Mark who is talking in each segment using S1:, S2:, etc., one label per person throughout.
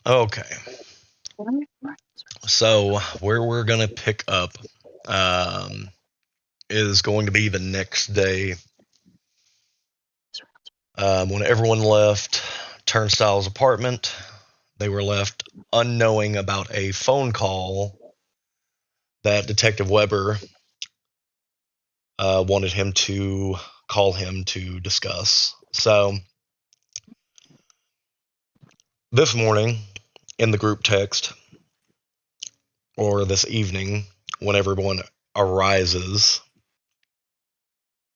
S1: Okay. So where we're gonna pick up um, is going to be the next day. When everyone left Turnstyle's apartment, they were left unknowing about a phone call that Detective Weber wanted him to call him to discuss. So this morning in the group text, or this evening, when everyone arises,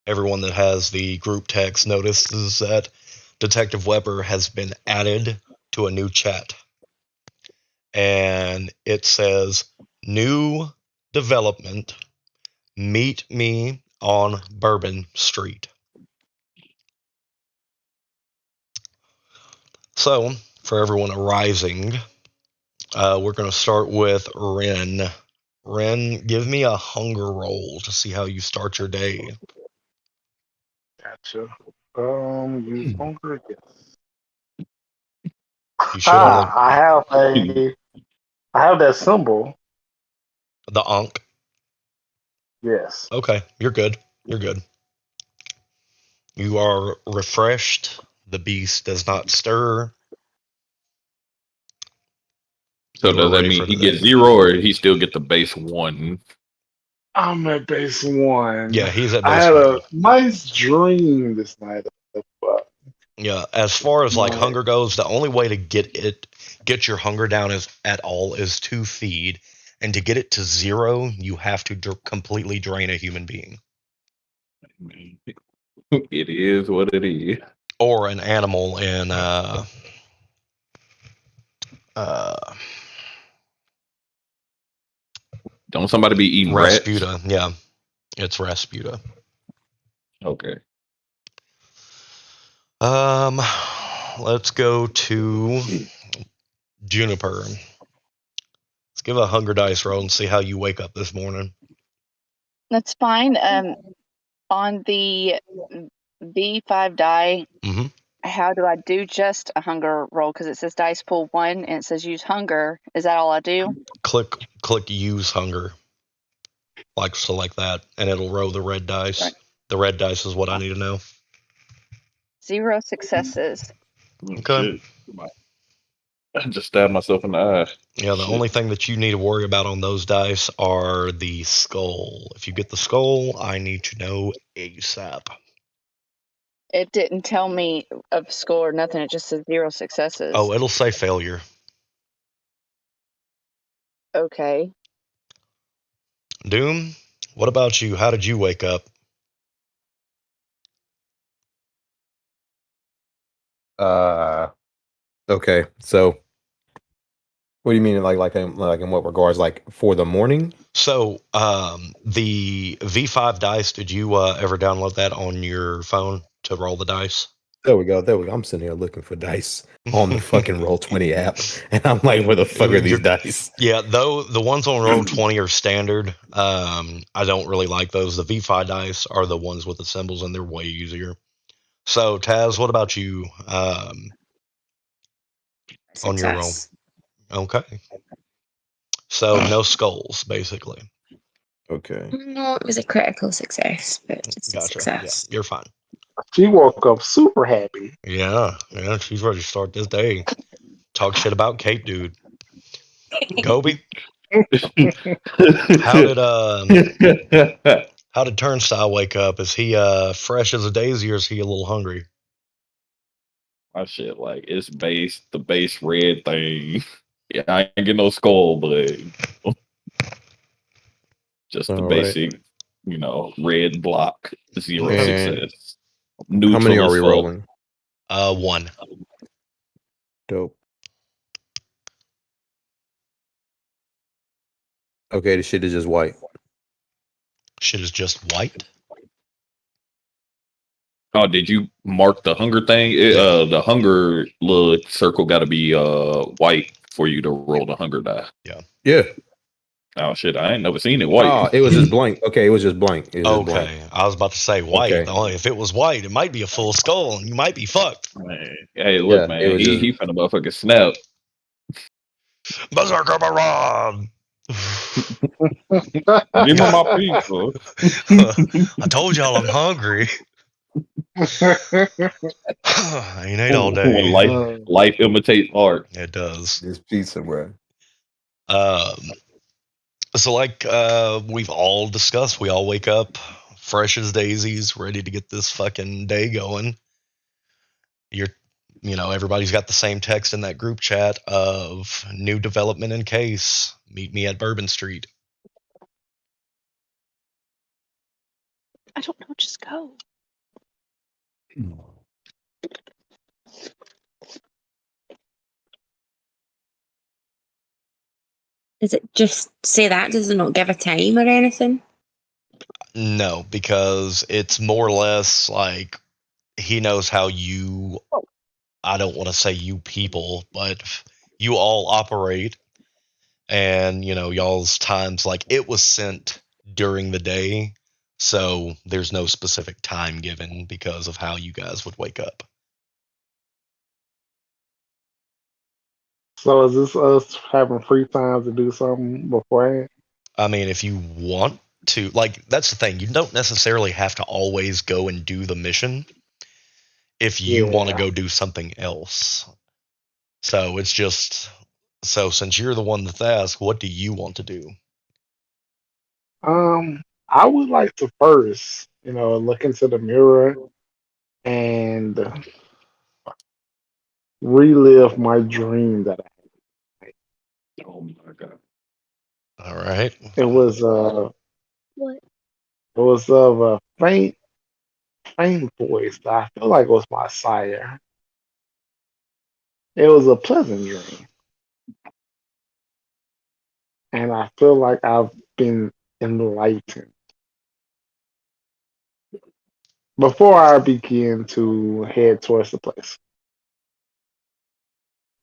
S1: everyone that has the group text notices that Detective Weber has been added to a new chat. And it says, "New development, meet me on Bourbon Street." So, for everyone arising, we're going to start with Ren. Ren, give me a hunger roll to see how you start your day.
S2: Gotcha. Use hunger. Yes.
S1: You should only
S2: I have that symbol.
S1: the Ankh.
S2: Yes.
S1: Okay, you're good. You're good. You are refreshed. The beast does not stir.
S3: So
S1: You are
S3: does that
S1: ready
S3: mean
S1: for the
S3: he gets
S1: day.
S3: 0 or he still get the base 1?
S2: I'm at base one.
S1: Yeah, he's at
S2: I
S1: base
S2: had
S1: one.
S2: a nice dream this night of
S1: Yeah, as far as like
S2: my
S1: hunger goes, the only way to get your hunger down is at all is to feed, and to get it to 0, you have to completely drain a human being
S3: It is what it is.
S1: or an animal in uh,
S3: Don't somebody be eating rats?
S1: Rasputa. Yeah, it's Rasputa.
S3: Okay.
S1: Um, let's go to Juniper. Let's give a hunger dice roll and see how you wake up this morning.
S4: That's fine. On the V5 die,
S1: Mm-hmm.
S4: how do I do just a hunger roll? Because it says dice pool 1 and it says use hunger. Is that all I do?
S1: Click use hunger. Like select that, and it'll roll the red dice.
S4: Right.
S1: The red dice is what I need to know.
S4: 0 successes.
S1: Okay.
S3: Shit. I just stabbed myself in the eye.
S1: Yeah, the only thing that you need to worry about on those dice are the skull. If you get the skull, I need to know ASAP.
S4: It didn't tell me a score or nothing. It just says 0 successes.
S1: Oh, it'll say failure.
S4: Okay.
S1: Doom, what about you? How did you wake up?
S5: Okay. So, what do you mean, like in what regards, like for the morning?
S1: So, the V5 dice, did you ever download that on your phone to roll the dice?
S5: There we go. There we go. I'm sitting here looking for dice on the fucking Roll20 app, and I'm like, where the fuck are these dice?
S1: Yeah, though the ones on Roll20 are standard. I don't really like those. The V5 dice are the ones with the symbols, and they're way easier. So, Taz, what about you on your roll?
S6: Success.
S1: Okay. So, no skulls, basically.
S5: Okay.
S6: No, it was a critical success, but it's a
S1: Gotcha.
S6: success.
S1: Yeah, you're fine.
S2: She woke up super happy.
S1: Yeah, she's ready to start this day. Talk shit about Cape Dude. Gobi, how did Turnstyle wake up? Is he fresh as a daisy, or is he a little hungry?
S3: My shit, like it's the base red thing. Yeah, I ain't get no skull, but just the
S5: All right.
S3: basic, red block, 0
S5: And
S3: success.
S5: how many
S3: Neutral
S5: are
S3: as
S5: we
S3: fuck.
S5: rolling?
S1: 1.
S5: Dope. Okay, the shit is just white.
S1: Shit is just white.
S3: Oh, did you mark the hunger thing?
S1: Yeah.
S3: The hunger little circle got to be white for you to roll the hunger die.
S5: Yeah.
S3: Oh shit, I ain't never seen it white.
S5: Oh, it was just blank. Okay, it was just blank. It was just blank.
S1: Okay, I was about to say white.
S5: Okay.
S1: If it was white, it might be a full skull, and you might be fucked.
S3: Man. Hey, look,
S5: Yeah,
S3: man,
S5: it was
S3: he
S5: just
S3: finna motherfucking snap.
S1: Berserker Barad!
S3: Give me my pizza.
S1: I told y'all I'm hungry. I ain't ate all
S3: When
S1: day.
S3: life imitates art.
S1: It does.
S5: This pizza, bro.
S1: So like we've all discussed, we all wake up fresh as daisies, ready to get this fucking day going. Everybody's got the same text in that group chat of new development in case. Meet me at Bourbon Street.
S4: I don't know. Just go.
S6: Does it just say that? Does it not give a time or anything?
S1: No, because it's more or less like he knows how you, I don't want to say you people, but you all operate. And, y'all's times, like, it was sent during the day. So there's no specific time given because of how you guys would wake up.
S2: So is this us having free time to do something beforehand?
S1: I mean, if you want to, like, that's the thing. You don't necessarily have to always go and do the mission if you want to
S2: Yeah.
S1: go do something else. So it's just, since you're the one that's asked, what do you want to do?
S2: I would like to first, look into the mirror and relive my dream that
S3: Oh my god.
S1: All right.
S2: it was
S6: What?
S2: it was of a faint voice that I feel like was my sire. It was a pleasant dream, and I feel like I've been enlightened. Before I begin to head towards the place,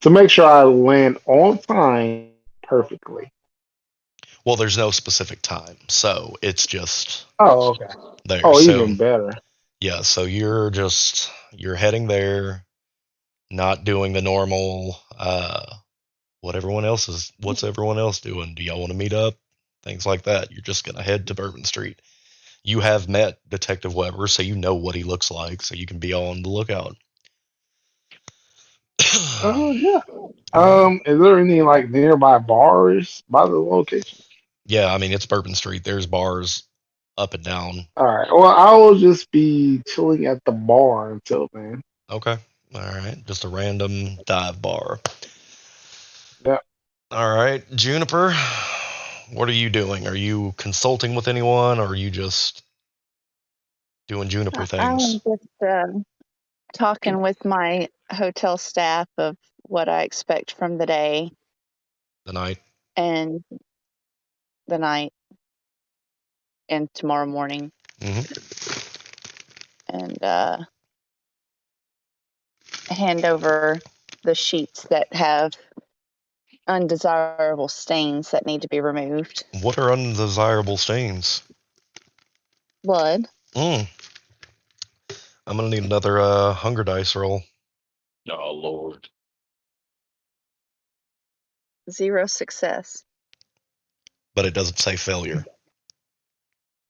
S2: to make sure I land on time perfectly.
S1: Well, there's no specific time, so it's just
S2: Oh, okay.
S1: there.
S2: Oh,
S1: So
S2: even better.
S1: yeah, so you're heading there, not doing the normal what's everyone else doing? Do y'all want to meet up? Things like that. You're just gonna head to Bourbon Street. You have met Detective Weber, so you know what he looks like, so you can be on the lookout.
S2: Oh, yeah. Is there any like nearby bars by the location?
S1: Yeah, I mean it's Bourbon Street. There's bars up and down.
S2: All right. Well, I will just be chilling at the bar until then.
S1: Okay. All right. Just a random dive bar.
S2: Yeah.
S1: All right, Juniper, what are you doing? Are you consulting with anyone, or are you just doing Juniper things?
S4: I'm just talking with my hotel staff of what I expect from the day
S1: The night?
S4: and the night and tomorrow morning. And hand over the sheets that have undesirable stains that need to be removed.
S1: What are undesirable stains?
S4: Blood.
S1: I'm gonna need another hunger dice roll,
S3: Oh Lord.
S4: 0 success.
S1: but it doesn't say failure.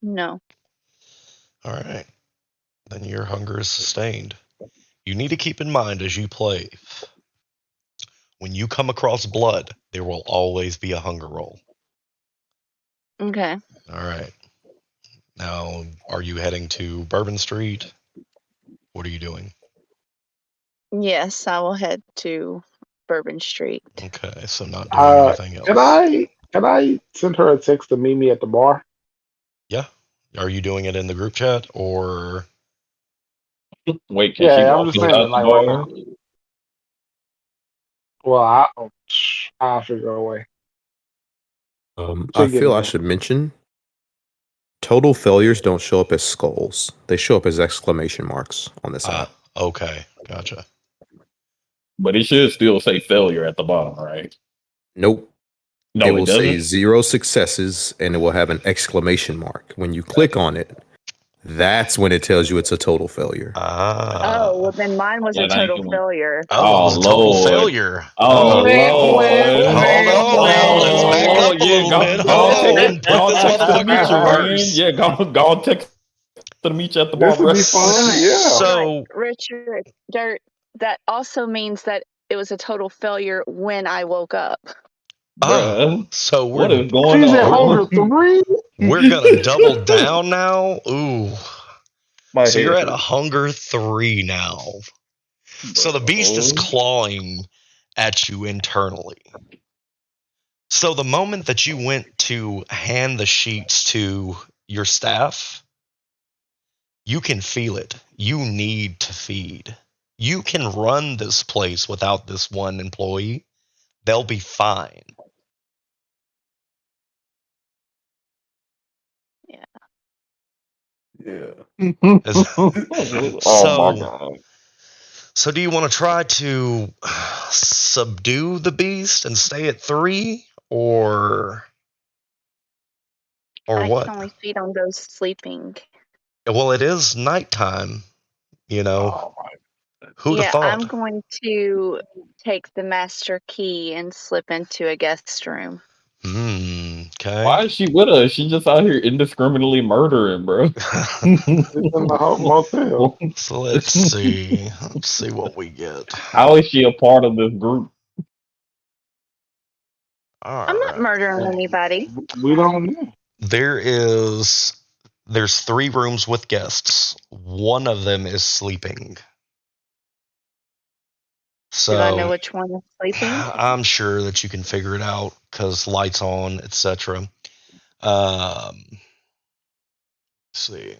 S4: No.
S1: All right, then your hunger is sustained. You need to keep in mind as you play, when you come across blood, there will always be a hunger roll.
S4: Okay.
S1: All right. Now, are you heading to Bourbon Street? What are you doing?
S4: Yes, I will head to Bourbon Street.
S1: Okay, so not doing anything else.
S2: Can I send her a text to meet me at the bar?
S1: Yeah. Are you doing it in the group chat or?
S3: Wait, can she
S2: Yeah, I'm
S3: walk
S2: just
S3: us
S2: saying
S3: out
S2: it
S3: the
S2: like right
S3: bar?
S2: now. Well, I'll figure a way.
S5: I
S2: She'll get
S5: feel
S2: me
S5: I
S2: there.
S5: should mention total failures don't show up as skulls. They show up as exclamation marks on this app.
S1: Okay, gotcha.
S3: But it should still say failure at the bottom, right?
S5: Nope.
S3: No,
S5: It
S3: it
S5: will
S3: doesn't.
S5: say 0 successes and it will have an exclamation mark. When you click on it, That's when it tells you it's a total failure.
S4: Oh, well, then mine was a
S3: That ain't
S4: total
S3: doing-
S4: failure.
S1: Oh, it was a total
S3: Lord.
S1: failure.
S3: Oh,
S2: Wait,
S3: Lord.
S1: Hold on now. Let's back
S3: Oh,
S1: up a
S3: yeah,
S1: little
S3: go,
S1: bit.
S3: go,
S1: Hold
S3: take,
S1: on. Put
S3: go
S1: this
S3: text to
S1: motherfucker
S3: meet
S1: in
S3: you, Ryan.
S1: reverse.
S3: Yeah, go text to meet you at the bar,
S2: This would
S3: bro.
S2: be fun. Yeah.
S1: So,
S4: But Richard, Dirt, that also means that it was a total failure when I woke up.
S3: Bruh,
S1: so
S3: what
S1: we're
S3: is going
S2: She's at
S3: on?
S2: hunger 3.
S1: we're gonna double down now. Ooh.
S3: My
S1: So you're
S3: head
S1: at a
S3: hurts.
S1: hunger 3 now. So the beast is
S3: Bro.
S1: clawing at you internally. So the moment that you went to hand the sheets to your staff, you can feel it. You need to feed. You can run this place without this one employee. They'll be fine.
S5: Yeah.
S1: Is-
S3: Oh
S1: So-
S3: my god.
S1: So do you want to try to subdue the beast and stay at 3 or
S4: I
S1: what?
S4: can only feed on those sleeping.
S1: Well, it is nighttime, you know.
S3: Oh my.
S1: Who'd have
S4: Yeah,
S1: thought?
S4: I'm going to take the master key and slip into a guest room.
S1: Okay.
S3: Why is she with us? She just out here indiscriminately murdering, bro.
S2: She's in the motel.
S1: So let's see. Let's see what we get.
S3: How is she a part of this group?
S1: All
S4: I'm not
S1: right.
S4: murdering anybody.
S2: We don't know.
S1: There's 3 rooms with guests. One of them is sleeping. So
S4: Do I know which one is sleeping?
S1: I'm sure that you can figure it out because lights on, etc. Let's see.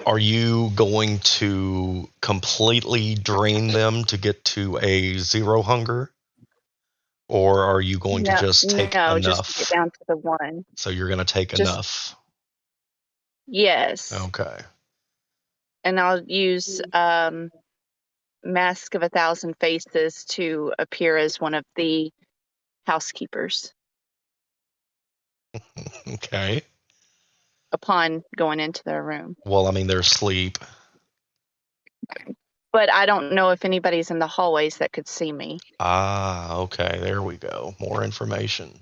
S1: Are you going to completely drain them to get to a 0 hunger? Or are you going to just take
S4: no,
S1: enough?
S4: just get down to the 1.
S1: So you're going to take
S4: Just-
S1: enough.
S4: Yes.
S1: Okay.
S4: And I'll use Mask of 1,000 Faces to appear as one of the housekeepers
S1: Okay.
S4: upon going into their room.
S1: Well, I mean, they're asleep.
S4: But I don't know if anybody's in the hallways that could see me.
S1: Okay. There we go. More information.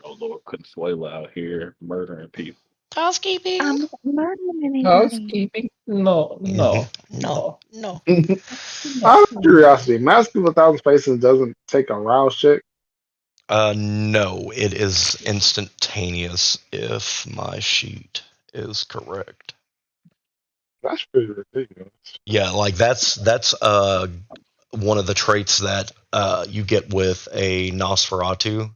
S3: Oh Lord, Consuela out here murdering people.
S1: Housekeeping.
S4: I'm not murdering anybody.
S3: Housekeeping? No.
S1: No.
S2: Out of curiosity, Mask of 1,000 Faces doesn't take a rouse check.
S1: No, it is instantaneous if my sheet is correct.
S2: That's pretty ridiculous.
S1: Yeah, like that's one of the traits that you get with a Nosferatu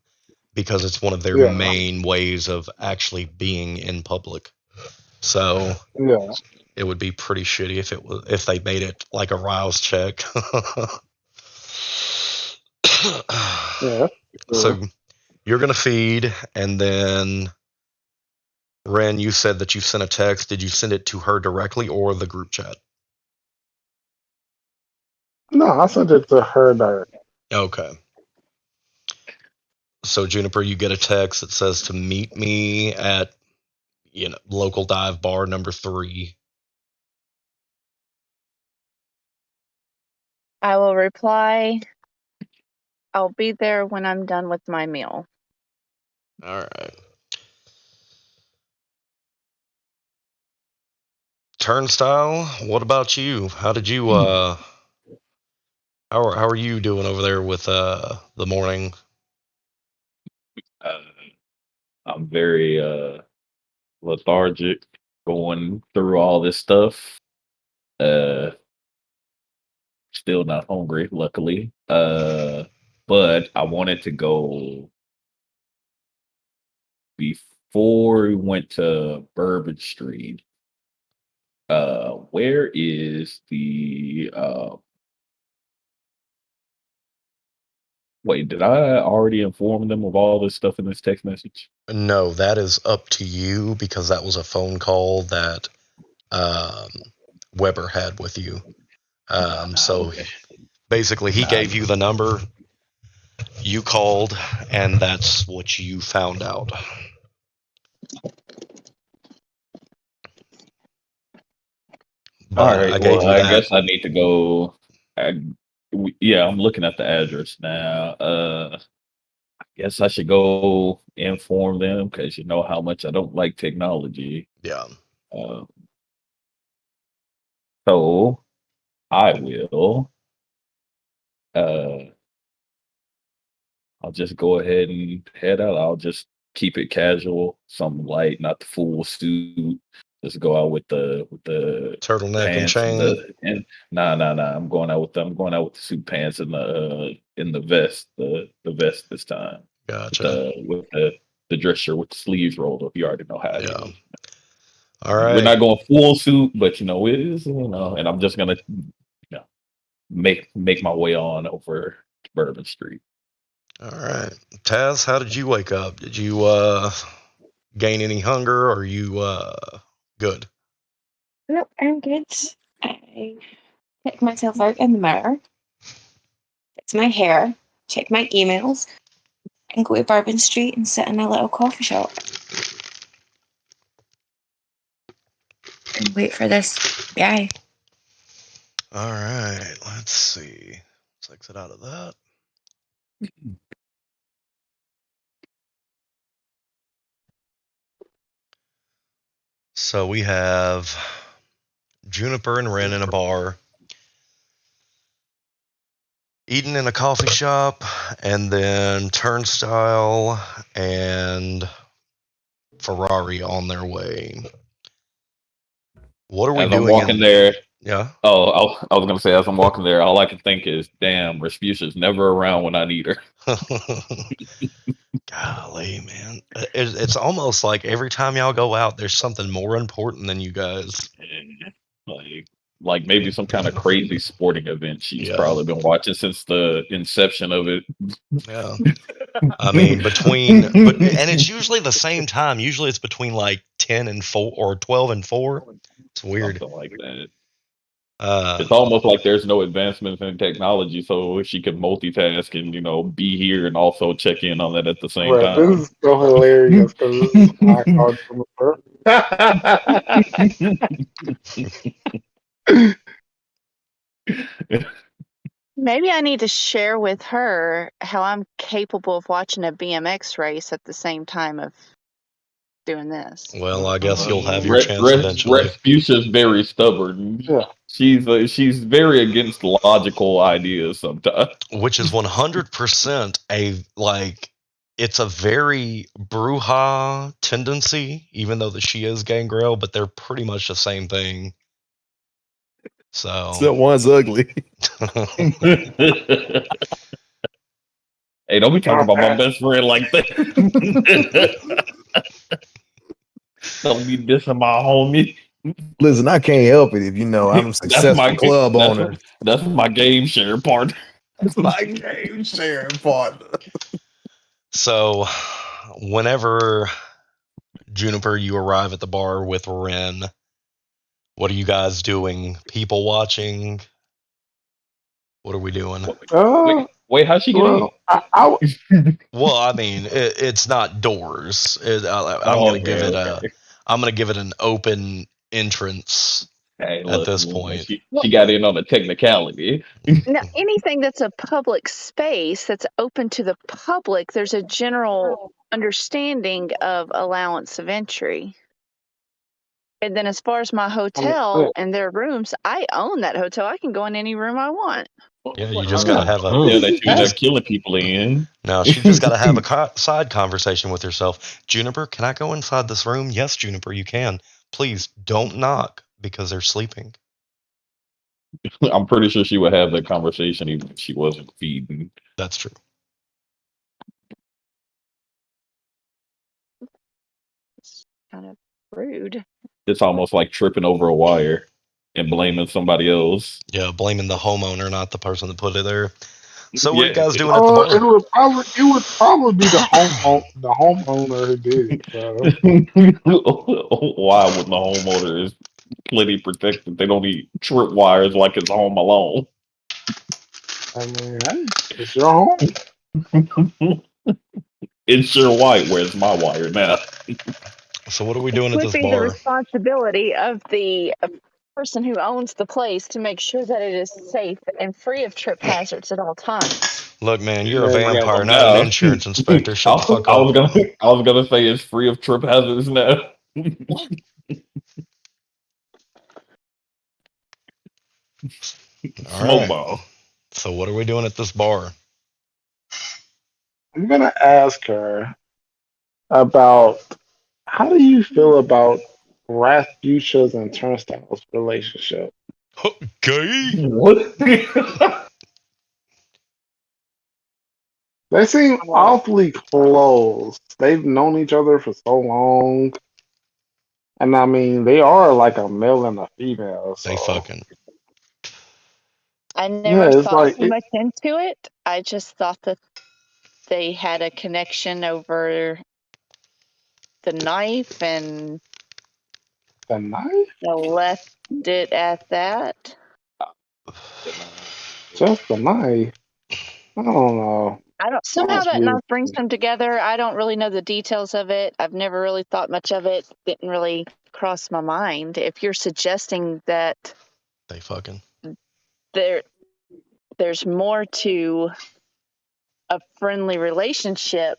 S1: because it's one of their
S2: Yeah.
S1: main ways of actually being in public. So
S2: Yeah.
S1: it would be pretty shitty if they made it like a rouse check.
S2: Yeah.
S1: So you're gonna feed, and then Ren, you said that you sent a text. Did you send it to her directly or the group chat?
S2: No, I sent it to her direct.
S1: Okay. So Juniper, you get a text that says to meet me at local dive bar number 3.
S4: I will reply, I'll be there when I'm done with my meal.
S1: All right. Turnstyle, what about you? How did you how are you doing over there with the morning?
S3: I'm very lethargic going through all this stuff. Still not hungry, luckily. But I wanted to go before we went to Bourbon Street. Where is the wait, did I already inform them of all this stuff in this text message?
S1: No, that is up to you because that was a phone call that Weber had with you. So
S3: Okay.
S1: basically, he
S3: Nah,
S1: gave you the number. You called, and that's what you found out.
S3: All
S1: But
S3: right.
S1: I gave
S3: Well,
S1: you
S3: I
S1: that.
S3: guess I need to go. Yeah, I'm looking at the address now. I guess I should go inform them because you know how much I don't like technology.
S1: Yeah.
S3: Uh, so I will. Uh, I'll just go ahead and head out. I'll just keep it casual, something light, not the full suit. Just go out with the
S1: Turtleneck and
S3: pants and
S1: chain.
S3: nah. I'm going out with the suit pants and the vest, the vest this time. With
S1: Gotcha.
S3: the dress shirt with the sleeves rolled up. You already know how it
S1: Yeah.
S3: is.
S1: All
S3: We're
S1: right.
S3: not going full suit, but it is, and I'm just gonna make my way on over to Bourbon Street.
S1: All right. Taz, how did you wake up? Did you gain any hunger, or are you good?
S6: Nope, I'm good. I check myself out in the mirror, fix my hair, check my emails, and go to Bourbon Street and sit in a little coffee shop and wait for this guy.
S1: All right. Let's see. Let's exit out of that. So we have Juniper and Ren in a bar, Eden in a coffee shop, and then Turnstyle and Ferrari on their way. What are we
S3: As I'm
S1: doing
S3: walking there,
S1: Yeah.
S3: oh, I was gonna say as I'm walking there, all I can think is, damn, Rasputa's never around when I need her.
S1: Golly, man. It's almost like every time y'all go out, there's something more important than you guys.
S3: Like maybe some kind of crazy sporting event she's
S1: Yeah.
S3: probably been watching since the inception of it.
S1: Yeah. I mean, and it's usually the same time. Usually it's between like 10 and 4 or 12 and 4. It's weird.
S3: Something like that.
S1: Uh,
S3: It's almost like there's no advancements in technology, so she can multitask and be here and also check in on that at the same
S2: Bro, this
S3: time.
S2: is so hilarious because this is why I called Juniper.
S4: Maybe I need to share with her how I'm capable of watching a BMX race at the same time of doing this.
S1: well, I guess you'll have your chance eventually.
S3: Resputa's very stubborn.
S2: Yeah.
S3: She's very against logical ideas sometimes.
S1: Which is 100% it's a very Bruja tendency, even though she is Gangrel, but they're pretty much the same thing. So
S5: one's ugly.
S3: Hey, don't be talking about my best friend like that. Don't be dissing my homie.
S5: Listen, I can't help it if I'm a successful club owner.
S3: That's my game share partner.
S5: That's my game sharing partner.
S1: So, whenever Juniper, you arrive at the bar with Ren, what are you guys doing? People watching? What are we doing?
S3: Wait, how'd she get in?
S1: Well, I mean, it's not doors. I'm gonna give it an open entrance at this point.
S3: She got in on a technicality.
S4: Now, anything that's a public space that's open to the public, there's a general understanding of allowance of entry. And then as far as my hotel and their rooms, I own that hotel. I can go in any room I want.
S1: Yeah, you just gotta have
S3: they end up killing people in.
S1: No, she just gotta have a side conversation with herself. Juniper, can I go inside this room? Yes, Juniper, you can. Please don't knock because they're sleeping.
S3: I'm pretty sure she would have that conversation even if she wasn't feeding.
S1: That's true.
S4: It's kind of rude.
S3: It's almost like tripping over a wire and blaming somebody else.
S1: Yeah, blaming the homeowner, not the person that put it there. So what are you guys doing at the bar?
S2: It would probably be the homeowner who did it. So.
S3: Why wouldn't the homeowner is plenty protected? They don't need trip wires like it's Home Alone.
S2: I mean, hey, it's your home.
S3: It's your white. Where's my wire now?
S1: So what are we doing
S4: It
S1: at
S4: would
S1: this
S4: be the
S1: bar?
S4: responsibility of the person who owns the place to make sure that it is safe and free of trip hazards at all times.
S1: Look, man, you're a
S2: Yeah, exactly.
S1: vampire, not an insurance inspector. Shut the fuck
S3: I was
S1: up.
S3: gonna say it's free of trip hazards now.
S1: All
S3: Smoke
S1: right.
S3: ball.
S1: So what are we doing at this bar?
S2: I'm gonna ask her about how do you feel about Rasputa's and Turnstile's relationship?
S1: Gay?
S3: What?
S2: They seem
S4: Oh,
S2: awfully close. They've known each other for so long. And I mean, they are like a male and a female.
S1: They
S2: So,
S1: fucking.
S4: I never
S2: yeah, it's
S4: thought
S2: like,
S4: too much into it. I just thought that they had a connection over the knife and
S2: the knife?
S4: left it at that.
S2: Just the knife? I don't know.
S4: I don't. Somehow
S2: Sounds
S4: that
S2: weird.
S4: knife brings them together. I don't really know the details of it. I've never really thought much of it. Didn't really cross my mind. If you're suggesting that
S1: They fucking.
S4: there there's more to a friendly relationship,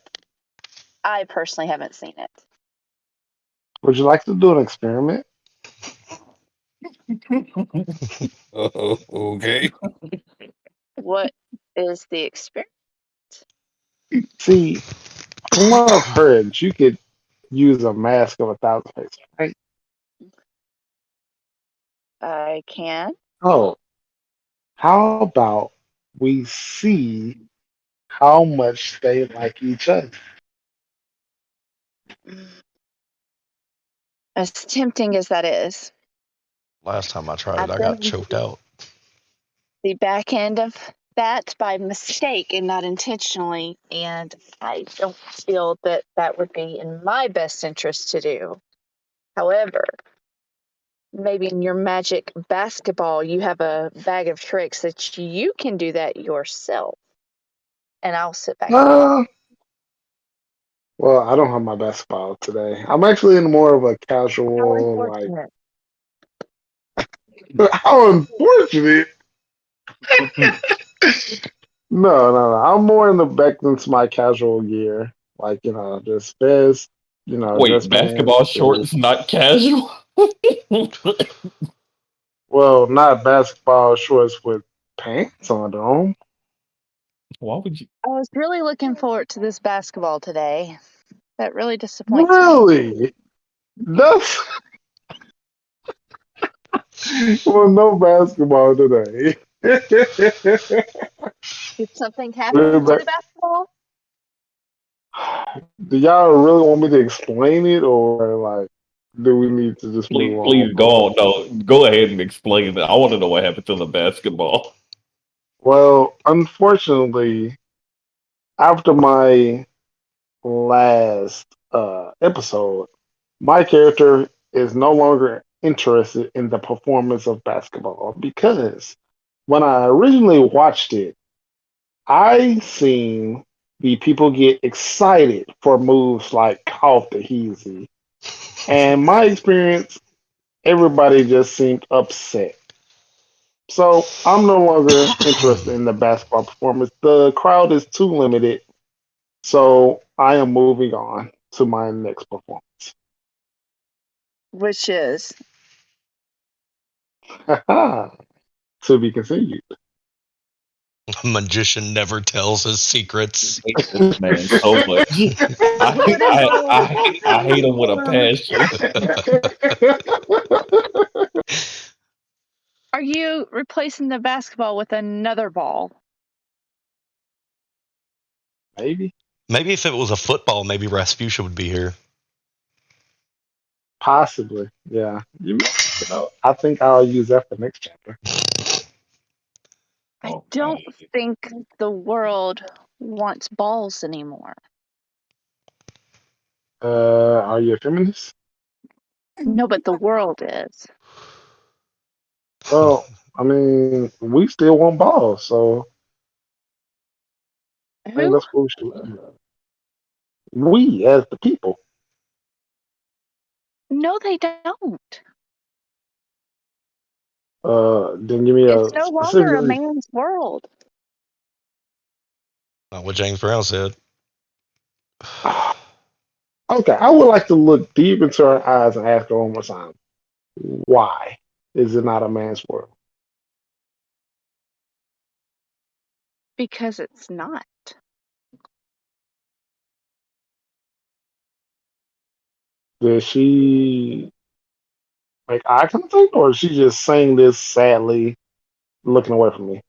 S4: I personally haven't seen it.
S2: Would you like to do an experiment?
S5: Okay.
S4: What is the experience?
S2: See, from what I've heard, you could use a mask of 1,000 faces, right?
S4: I can.
S2: Oh, how about we see how much they like each other?
S4: As tempting as that is,
S1: Last time I tried it,
S4: I've
S1: I
S4: been
S1: got
S4: on
S1: choked out.
S4: the back end of that by mistake and not intentionally, and I don't feel that that would be in my best interest to do. However, maybe in your magic basketball, you have a bag of tricks that you can do that yourself, and I'll sit back and watch.
S2: Uh, well, I don't have my basketball today. I'm actually in more of a
S4: How
S2: casual, like,
S4: unfortunate.
S2: how unfortunate. No. I'm more in the back into my casual gear, like just vest, dress
S3: Wait,
S2: pants.
S3: basketball shorts not casual?
S2: Well, not basketball shorts with pants on them.
S3: Why would you?
S4: I was really looking forward to this basketball today. That really disappoints me.
S2: Really? That's well, no basketball today.
S4: Did something happen
S2: We're
S4: to the
S2: back-
S4: basketball?
S2: Do y'all really want me to explain it, or like, do we need to just move
S3: Please go
S2: on?
S3: on. No, go ahead and explain it. I want to know what happened to the basketball.
S2: Well, unfortunately, after my last episode, my character is no longer interested in the performance of basketball because when I originally watched it, I seen the people get excited for moves like off the heezy. And my experience, everybody just seemed upset. So I'm no longer interested in the basketball performance. The crowd is too limited. So I am moving on to my next performance.
S4: Which is
S2: To be continued.
S1: A magician never tells his secrets.
S3: I hate this man so much. I hate him with a passion.
S4: Are you replacing the basketball with another ball?
S2: Maybe.
S1: Maybe if it was a football, maybe Rasputia would be here.
S2: Possibly. Yeah. I think I'll use that for next chapter.
S4: I
S3: Oh,
S4: don't think the world wants balls anymore.
S2: Are you a feminist?
S4: No, but the world is.
S2: Well, I mean, we still want balls, so I think
S4: Who?
S2: that's what we as the people.
S4: No, they don't.
S2: Then give me
S4: It's
S2: a
S4: no
S2: specific
S4: longer a
S2: reason.
S4: man's world.
S1: Not what James Brown said.
S2: Okay, I would like to look deep into her eyes and ask her one more time. Why is it not a man's world?
S4: Because it's not.
S2: Did she make eye contact, or is she just saying this sadly, looking away from me?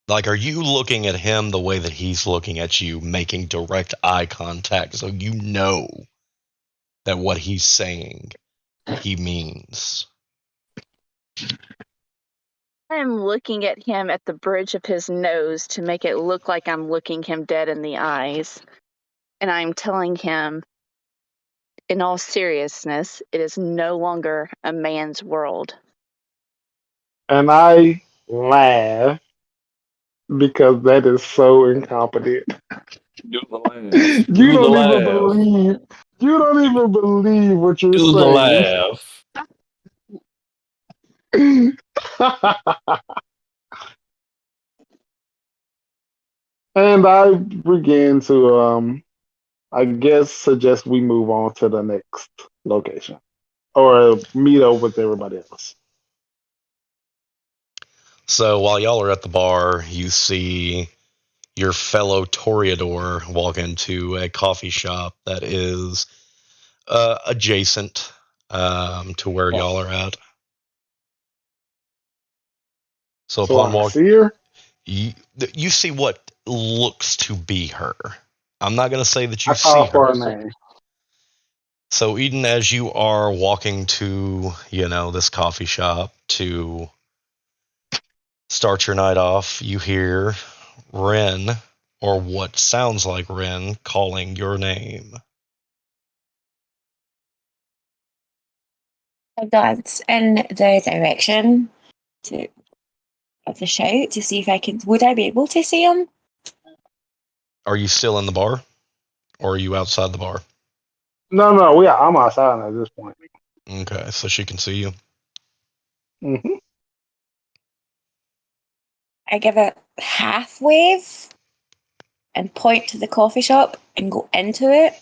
S1: Like, are you looking at him the way that he's looking at you, making direct eye contact, so you know that what he's saying he means?
S4: I'm looking at him at the bridge of his nose to make it look like I'm looking him dead in the eyes. And I'm telling him, in all seriousness, it is no longer a man's world.
S2: And I laugh because that is so incompetent.
S3: Do the laugh.
S2: You
S3: Do the
S2: don't even
S3: laugh.
S2: believe. You don't even believe what you're
S3: Do the
S2: saying.
S3: laugh.
S2: And I begin to, I guess, suggest we move on to the next location or meet up with everybody else.
S1: So while y'all are at the bar, you see your fellow Toreador walk into a coffee shop that is adjacent to where y'all are at. So
S2: So
S1: upon
S2: I
S1: walk,
S2: see her.
S1: you, you see what looks to be her. I'm not going to say that you
S2: I
S1: see
S2: call
S1: her.
S2: for her name.
S1: So Eden, as you are walking to, this coffee shop to start your night off, you hear Ren, or what sounds like Ren, calling your name.
S6: I glance in the direction to, of the shout to see if I can. Would I be able to see him?
S1: Are you still in the bar? Or are you outside the bar?
S2: No, I'm outside at this point.
S1: Okay, so she can see you.
S2: Hmm.
S6: I give a half wave and point to the coffee shop and go into it,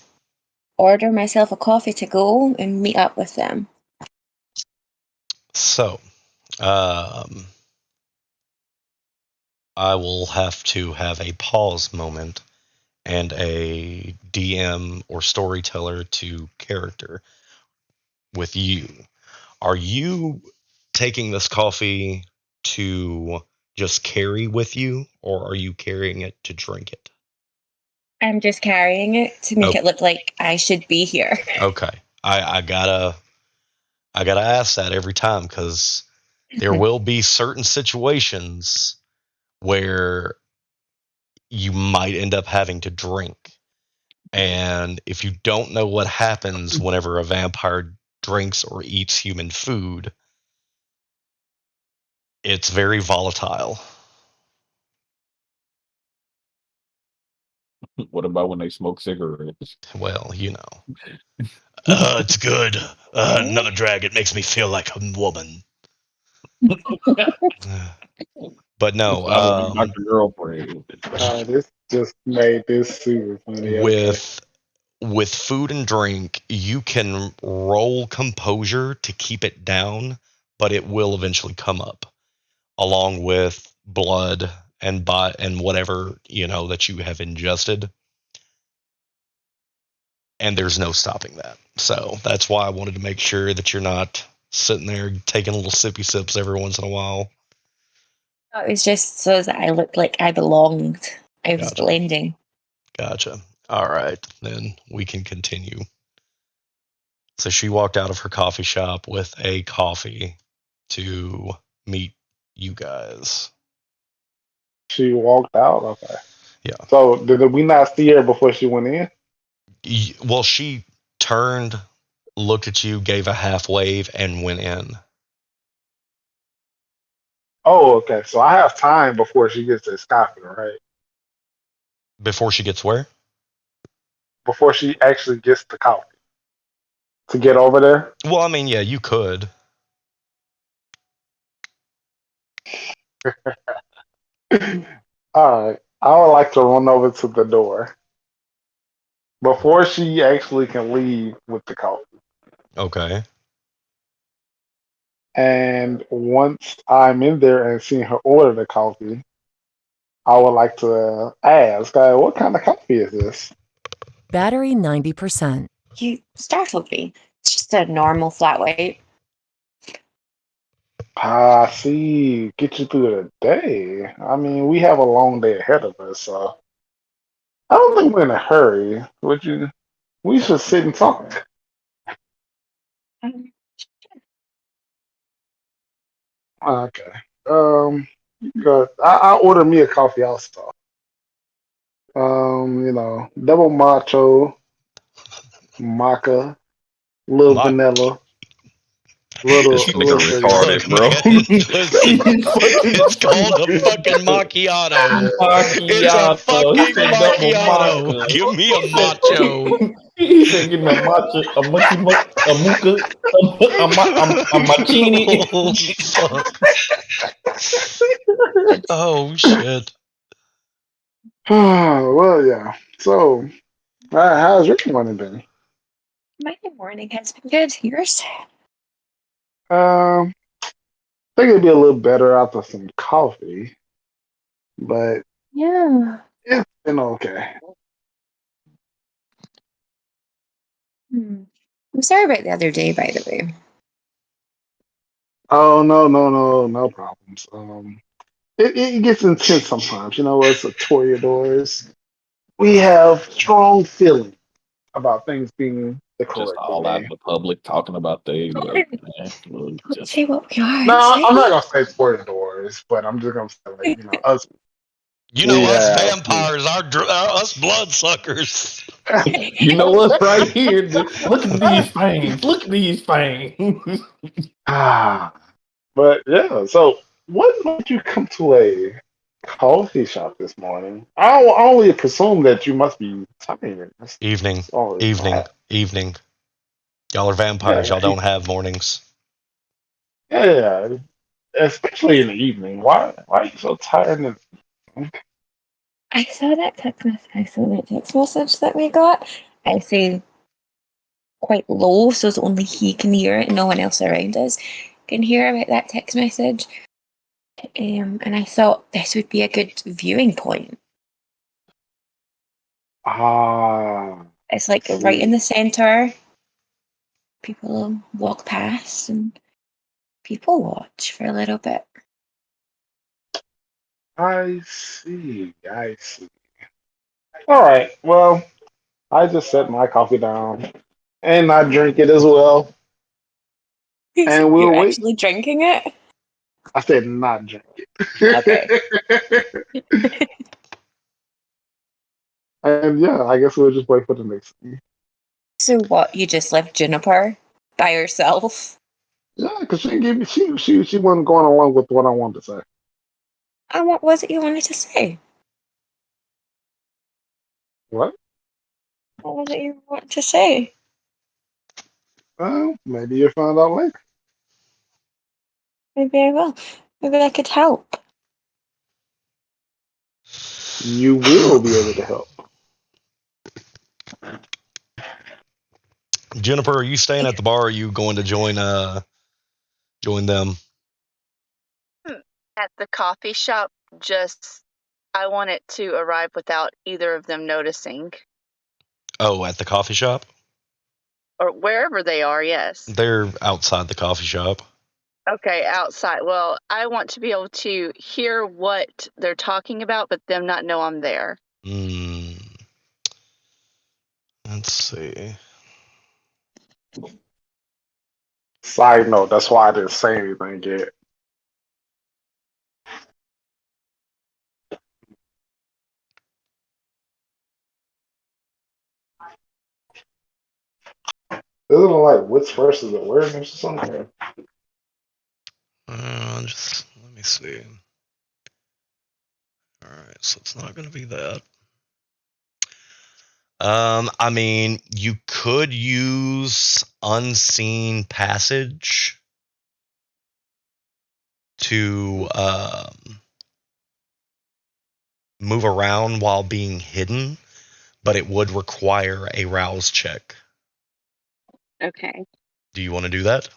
S6: order myself a coffee to go, and meet up with them.
S1: So, I will have to have a pause moment and a DM or storyteller to character with you. Are you taking this coffee to just carry with you, or are you carrying it to drink it?
S6: I'm just carrying it to make
S1: Oh,
S6: it look like I should be here.
S1: okay. I gotta ask that every time because there will be certain situations where you might end up having to drink. And if you don't know what happens whenever a vampire drinks or eats human food, it's very volatile.
S3: What about when they smoke cigarettes?
S1: Well, it's good. Another drag. It makes me feel like a woman. But
S3: It
S1: no,
S3: sounds like Dr. Girlfriend.
S2: This just made this super funny. Okay.
S1: with food and drink, you can roll composure to keep it down, but it will eventually come up, along with blood and whatever that you have ingested, and there's no stopping that. So that's why I wanted to make sure that you're not sitting there taking little sippy sips every once in a while.
S6: It was just so that I looked like I belonged. I was
S1: Gotcha.
S6: blending.
S1: Gotcha. All right, then we can continue. So she walked out of her coffee shop with a coffee to meet you guys.
S2: She walked out. Okay.
S1: Yeah.
S2: So did we not see her before she went in?
S1: Well, she turned, looked at you, gave a half wave, and went in.
S2: Oh, okay. So I have time before she gets to Scotland, right?
S1: Before she gets where?
S2: before she actually gets the coffee to get over there.
S1: Well, I mean, yeah, you could.
S2: All right. I would like to run over to the door before she actually can leave with the coffee.
S1: Okay.
S2: And once I'm in there and seeing her order the coffee, I would like to ask, what kind of coffee is this?
S7: Battery 90%.
S6: You startled me. It's just a normal flat white.
S2: Ah, see, get you through the day. I mean, we have a long day ahead of us, so I don't think we're in a hurry. Would you? We should sit and talk.
S6: Um,
S2: Okay. You go. I'll order me a coffee also. Double macho, maca, little
S1: My
S2: vanilla,
S3: This nigga
S2: little sugar.
S3: retarded,
S1: look,
S3: bro.
S1: man. Listen,
S3: He's fucking
S1: it's called a
S3: retarded.
S1: fucking macchiato. It's a
S3: Macchiato. He
S1: fucking
S3: said double
S1: macchiato.
S3: maca.
S1: Give me a
S3: He said
S1: macho.
S3: he said give me a matcha, a monkey, a mooka, a machini.
S1: Oh fuck. Oh shit.
S2: Well, yeah. So, how's your morning been?
S6: my morning has been good. Yours?
S2: Um, I think it'd be a little better after some coffee, but
S6: Yeah.
S2: it's been okay.
S6: I'm sorry about the other day, by the way.
S2: Oh no problems. It gets intense sometimes. You know, us Toreadors, we have strong feelings about things being the
S3: Just
S2: correct
S3: all out in
S2: way.
S3: the public talking about they look, man. Look,
S6: Don't
S3: just
S6: say what we are.
S2: No,
S6: Say
S2: I'm not gonna say Toreadors, but I'm just gonna say like us.
S1: You know
S2: We
S1: us
S2: have
S1: vampires, us bloodsuckers.
S3: you know what's right here. Look at these fangs. Look at these fangs.
S2: ah, but yeah. So, what made you come to a coffee shop this morning? I only presume that you must be tired. That's
S1: Evening,
S2: all the reason I
S1: evening,
S2: have.
S1: evening. Y'all are
S2: Yeah,
S1: vampires. Y'all
S2: yeah,
S1: don't have mornings.
S2: yeah. Especially in the evening. Why are you so tired?
S6: I saw that text message. I saw that text message that we got. I say quite low, so it's only he can hear it. No one else around us can hear about that text message. And I thought this would be a good viewing point.
S2: Ah,
S6: It's like right in
S2: see.
S6: the center. People walk past and people watch for a little bit.
S2: I see. I see. All right. Well, I just set my coffee down and I drink it as well. And we'll
S6: You're
S2: wait.
S6: actually drinking it?
S2: I said not drink
S6: Okay.
S2: it. And yeah, I guess we'll just wait for the next thing.
S6: So what? You just left Juniper by herself?
S2: Yeah, because she didn't give me she wasn't going along with what I wanted to say.
S6: And what was it you wanted to say?
S2: What?
S6: What was it you wanted to say?
S2: Well, maybe you'll find out later.
S6: Maybe I will. Maybe I could help.
S2: You will be able to help.
S1: Juniper, are you staying at the bar? Or are you going to join them?
S4: At the coffee shop, just I want it to arrive without either of them noticing.
S1: Oh, at the coffee shop?
S4: Or wherever they are, yes.
S1: They're outside the coffee shop.
S4: Okay, outside. Well, I want to be able to hear what they're talking about, but them not know I'm there.
S1: Let's see.
S2: Side note, that's why I didn't say anything yet. Isn't it like wits versus awareness or something?
S1: Just let me see. All right, so it's not going to be that. I mean, you could use unseen passage to move around while being hidden, but it would require a rouse check.
S4: Okay.
S1: Do you want to do that?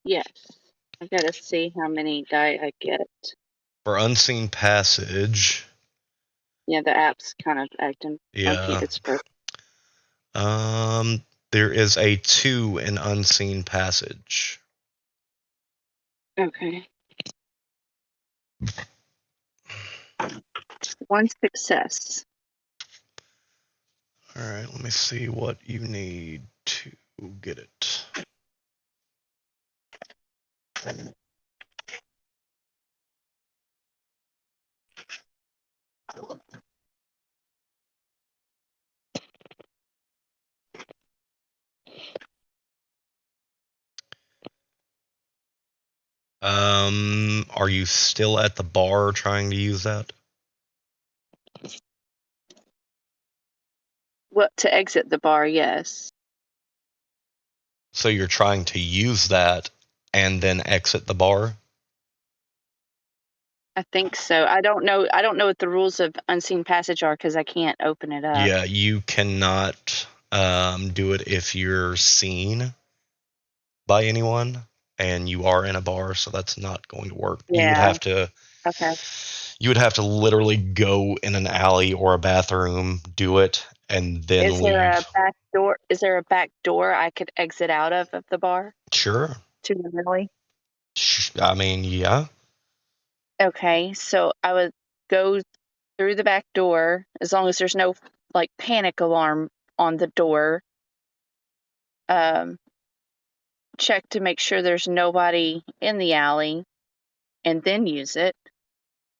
S4: Yes. I gotta see how many die I get.
S1: For unseen passage,
S4: Yeah, the app's kind of acting funky
S1: yeah.
S4: this first.
S1: There is a 2 in unseen passage.
S4: Okay. 1 success.
S1: All right, let me see what you need to get it. Are you still at the bar trying to use that?
S4: Well, to exit the bar, yes.
S1: So you're trying to use that and then exit the bar?
S4: I think so. I don't know what the rules of unseen passage are because I can't open it up.
S1: Yeah, you cannot do it if you're seen by anyone and you are in a bar, so that's not going to work. You would
S4: Yeah.
S1: have to
S4: Okay.
S1: you would have to literally go in an alley or a bathroom, do it, and then
S4: Is there a
S1: leave.
S4: back door? Is there a back door I could exit out of the bar
S1: Sure.
S4: to the alley?
S1: I mean, yeah.
S4: Okay, so I would go through the back door as long as there's no like panic alarm on the door. Check to make sure there's nobody in the alley, and then use it.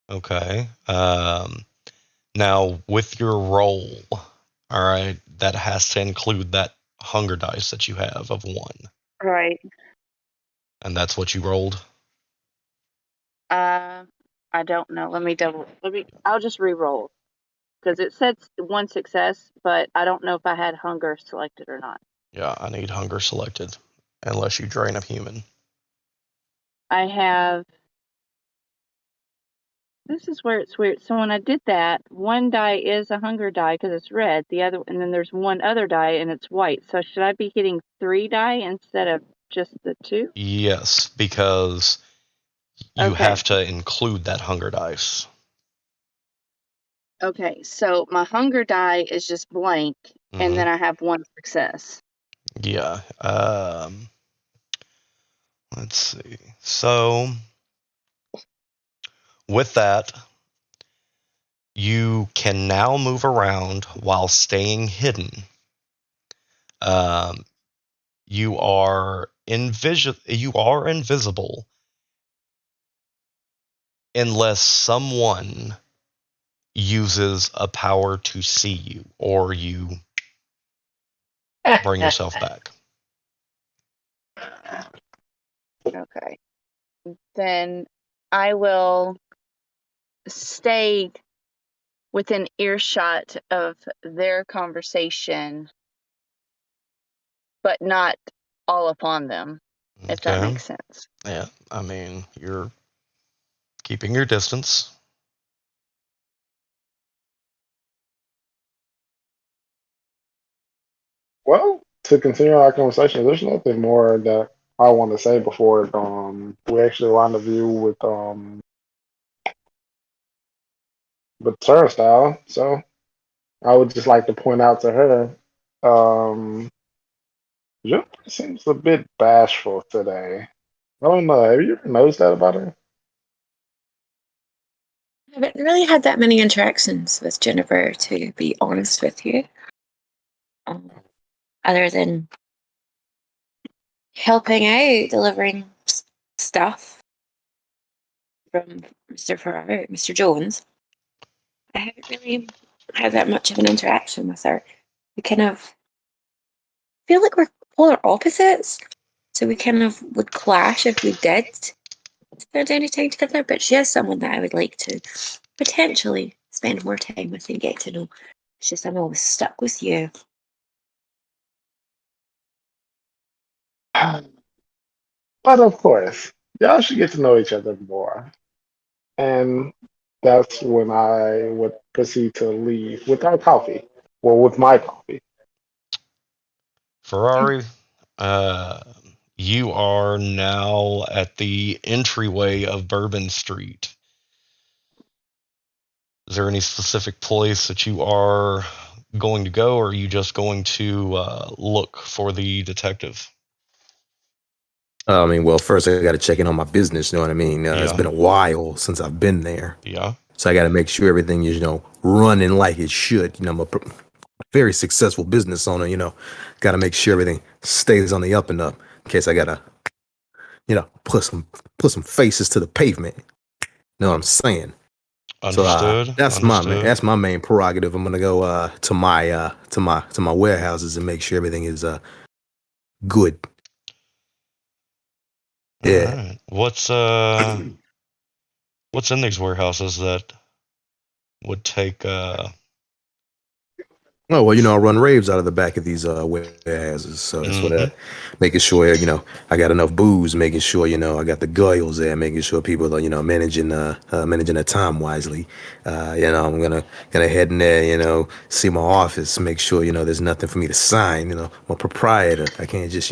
S1: Okay. Now with your roll, all right, that has to include that hunger dice that you have of 1.
S4: Right.
S1: And that's what you rolled?
S4: I don't know. I'll just re-roll because it said 1 success, but I don't know if I had hunger selected or not.
S1: Yeah, I need hunger selected. Unless you drain a human.
S4: I have. This is where it's weird. So when I did that, 1 die is a hunger die because it's red. And then there's 1 other die and it's white. So should I be getting 3 die instead of just the 2?
S1: Yes, because you
S4: Okay.
S1: have to include that hunger dice.
S4: Okay. So my hunger die is just blank, and then I have 1 success.
S1: Yeah. Let's see. So with that, you can now move around while staying hidden. You are invisible unless someone uses a power to see you or you bring yourself back.
S4: Okay. Then I will stay within earshot of their conversation, but not all upon them, if that
S1: Okay.
S4: makes sense.
S1: Yeah, I mean, you're keeping your distance.
S2: Well, to continue our conversation, there's nothing more that I want to say before we actually line the view with Turnstyle. So I would just like to point out to her, Juniper seems a bit bashful today. I don't know. Have you ever noticed that about her?
S6: I haven't really had that many interactions with Juniper, to be honest with you. Other than helping out, delivering stuff from Mr. Ferrari, Mr. Jones. I haven't really had that much of an interaction with her. We kind of feel like we're polar opposites, so we kind of would clash if we did spend any time together. But she is someone that I would like to potentially spend more time with and get to know It's just I'm always stuck with you.
S2: But of course, y'all should get to know each other more. And that's when I would proceed to leave with our coffee. Well, with my coffee.
S1: Ferrari, uh, you are now at the entryway of Bourbon Street. Is there any specific place that you are going to go, or are you just going to look for the detective?
S5: I mean, well, first I got to check in on my business. You know what I mean? It's
S1: Yeah.
S5: been a while since I've been there,
S1: Yeah.
S5: so I got to make sure everything is, running like it should. I'm a very successful business owner. Got to make sure everything stays on the up and up. In case I gotta, put some faces to the pavement. Know what I'm saying?
S1: Understood.
S5: So that's
S1: Understood.
S5: my main prerogative. I'm gonna go to my warehouses and make sure everything is good.
S1: All
S5: Yeah.
S1: right. What's in these warehouses that would take
S5: Oh well, I run raves out of the back of these warehouses, so that's what making sure I got enough booze, making sure I got the girls there, making sure people are managing their time wisely. I'm gonna head in there, see my office, make sure there's nothing for me to sign. I'm a proprietor. I can't just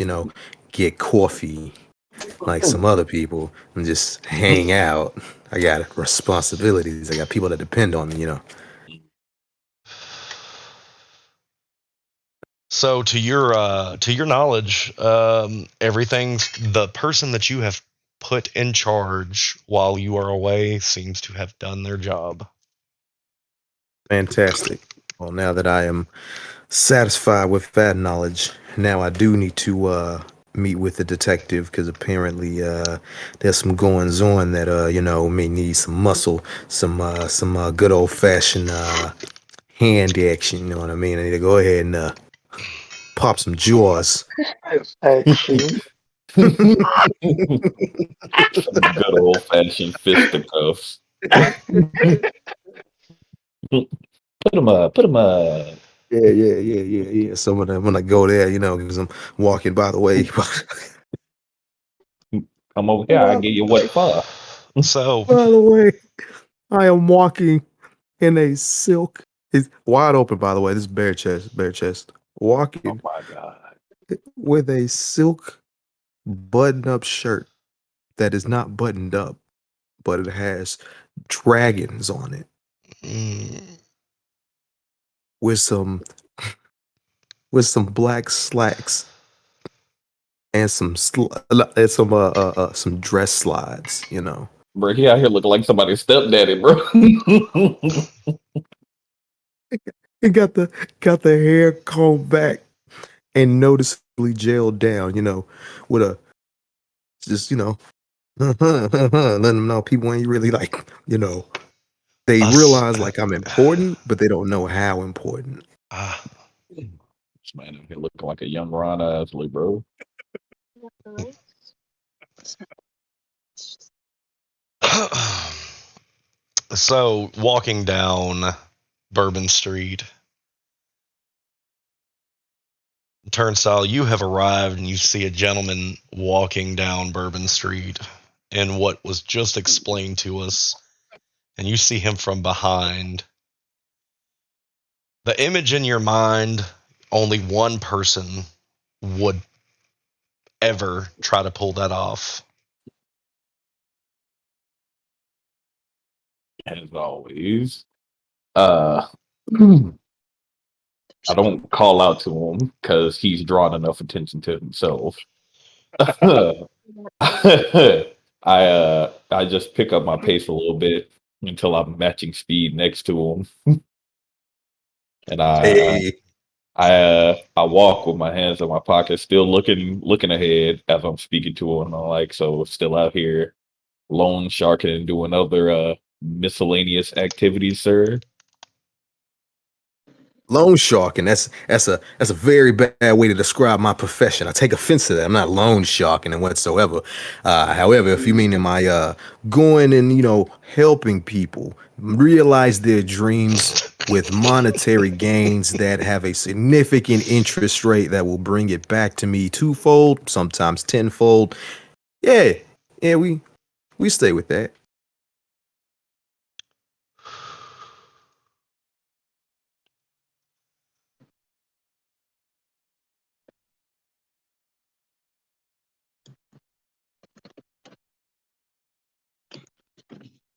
S5: get coffee like some other people and just hang out. I got responsibilities. I got people that depend on me.
S1: So to your knowledge, everything's the person that you have put in charge while you are away seems to have done their job.
S5: Fantastic. Well, now that I am satisfied with that knowledge, now I do need to meet with the detective because apparently there's some goings on that may need some muscle, some good old fashioned hand action. You know what I mean? I need to go ahead and pop some jaws.
S2: Action.
S3: Good old fashioned fisticuffs. Put them up. Put them up.
S5: Yeah. So when I go there, because I'm walking by the way.
S3: Come over here. I give you what for.
S1: So
S5: By the way, I am walking in a silk. It's wide open, by the way. This is bare chest.
S3: Oh
S5: Walking
S3: my god.
S5: with a silk button-up shirt that is not buttoned up, but it has dragons on it
S1: mm,
S5: with some black slacks and some dress slides.
S3: Bro, he out here looking like somebody's stepdaddy, bro.
S5: He got the hair combed back and noticeably gelled down. With a just letting them know people ain't really like they
S1: us.
S5: realize like I'm important, but they don't know how important.
S3: This man out here looking like a young Ron Isley, bro.
S1: So walking down Bourbon Street, Turnstyle, you have arrived and you see a gentleman walking down Bourbon Street in what was just explained to us, and you see him from behind. The image in your mind, only one person would ever try to pull that off.
S3: As always. I don't call out to him because he's drawn enough attention to himself. I just pick up my pace a little bit until I'm matching speed next to him, and I walk with my hands in my pockets, still looking ahead as I'm speaking to him. I'm like, so still out here, loan sharking and doing other miscellaneous activities, sir.
S5: Loan sharking. That's a very bad way to describe my profession. I take offense to that. I'm not loan sharking and whatsoever. However, if you mean am I going and helping people realize their dreams with monetary gains that have a significant interest rate that will bring it back to me twofold, sometimes tenfold. Yeah, we stay with that.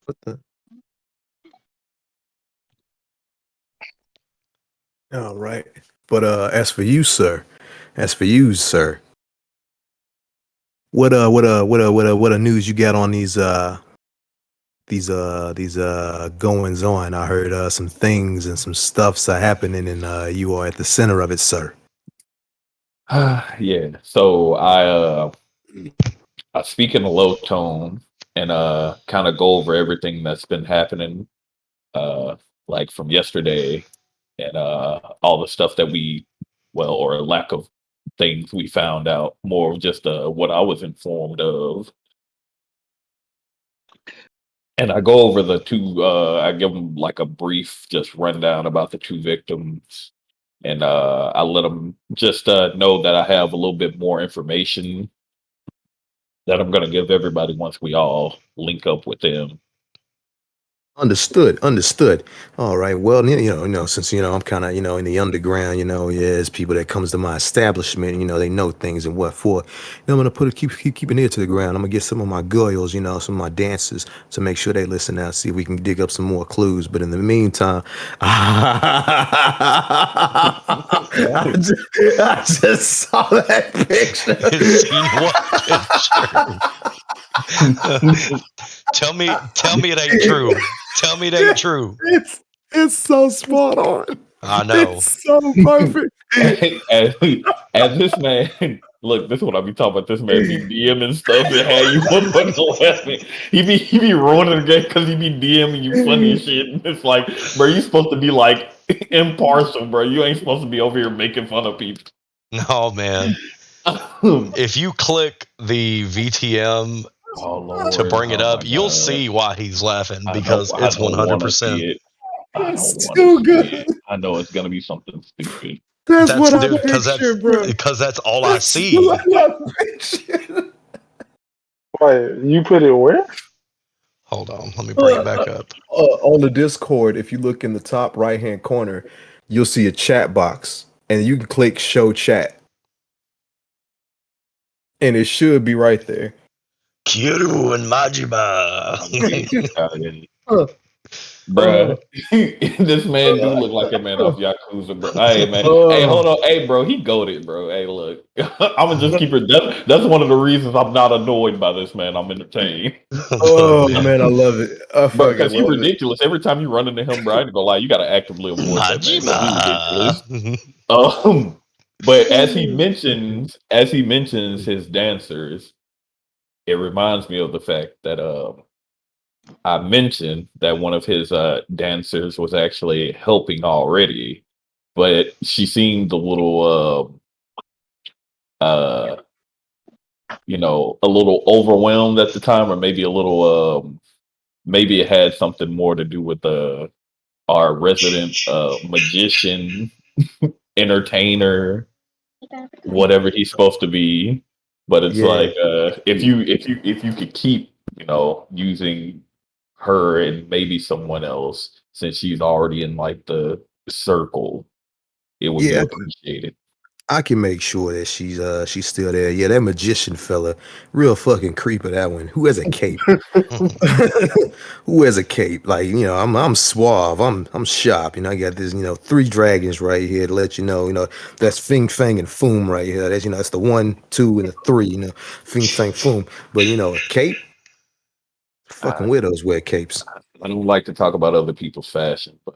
S5: What the? All right. But as for you, sir, what news you got on these goings on? I heard some things and some stuffs are happening, and you are at the center of it, sir.
S3: Yeah. So I speak in a low tone and kind of go over everything that's been happening, like from yesterday and all the stuff that or lack of things we found out, more of just what I was informed of. And I go over the two, I give them like a brief just rundown about the two victims. And I let them just know that I have a little bit more information that I'm going to give everybody once we all link up with them.
S5: Understood. All right. Well, since I'm kind of in the underground, there's people that comes to my establishment, they know things and what for. I'm gonna keep an ear to the ground. I'm gonna get some of my girls, some of my dancers, to make sure they listen out, see if we can dig up some more clues. But in the meantime, I just saw that picture.
S1: Seen what picture? Tell me it ain't true. Tell me it ain't true.
S5: It's so spot on.
S1: I know.
S5: It's so perfect.
S3: as this man, look, this is what I be talking about. This man be DMing stuff and how you motherfucking laughing. He be ruining the game because he be DMing you funny shit. And it's like, bro, you supposed to be like impartial, bro. You ain't supposed to be over here making fun of people.
S1: No, man. If you click the VTM to bring it up, you'll see why he's laughing, because it's 100%.
S5: It's too good.
S3: I know it's gonna be something stupid.
S5: That's what I picture, bro.
S1: Because that's all I see.
S2: Wait, you put it where?
S1: Hold on, let me bring it back up.
S5: On the Discord, if you look in the top right-hand corner, you'll see a chat box, and you can click Show Chat, and it should be right there.
S1: Kyoru and Majima.
S3: Bruh, this man do look like a man off Yakuza, bro. Hey, man. Hey, hold on. Hey, bro, he goated, bro. Hey, look. I'm going to just keep it. That's one of the reasons I'm not annoyed by this, man. I'm entertained.
S5: Oh, man, I love it.
S3: Because he's ridiculous. Every time you run into him, bro, I ain't gonna lie, you got to actively avoid that, man. He's ridiculous. But as he mentions his dancers, it reminds me of the fact that I mentioned that one of his dancers was actually helping already, but she seemed a little, a little overwhelmed at the time, or maybe a little, maybe it had something more to do with our resident magician, entertainer, whatever he's supposed to be. But it's like if you could keep using her and maybe someone else, since she's already in like the circle, it would be appreciated.
S5: I can make sure that she's still there. Yeah, that magician fella, real fucking creeper. That one. Who has a cape? Who has a cape? Like, I'm suave. I'm sharp. I got this, 3 dragons right here to let you know, that's Fing Fang and Foom right here. That's that's the 1, 2, and the 3. Fing Fang Foom. But a cape. Fucking widows wear capes.
S3: I don't like to talk about other people's fashion, but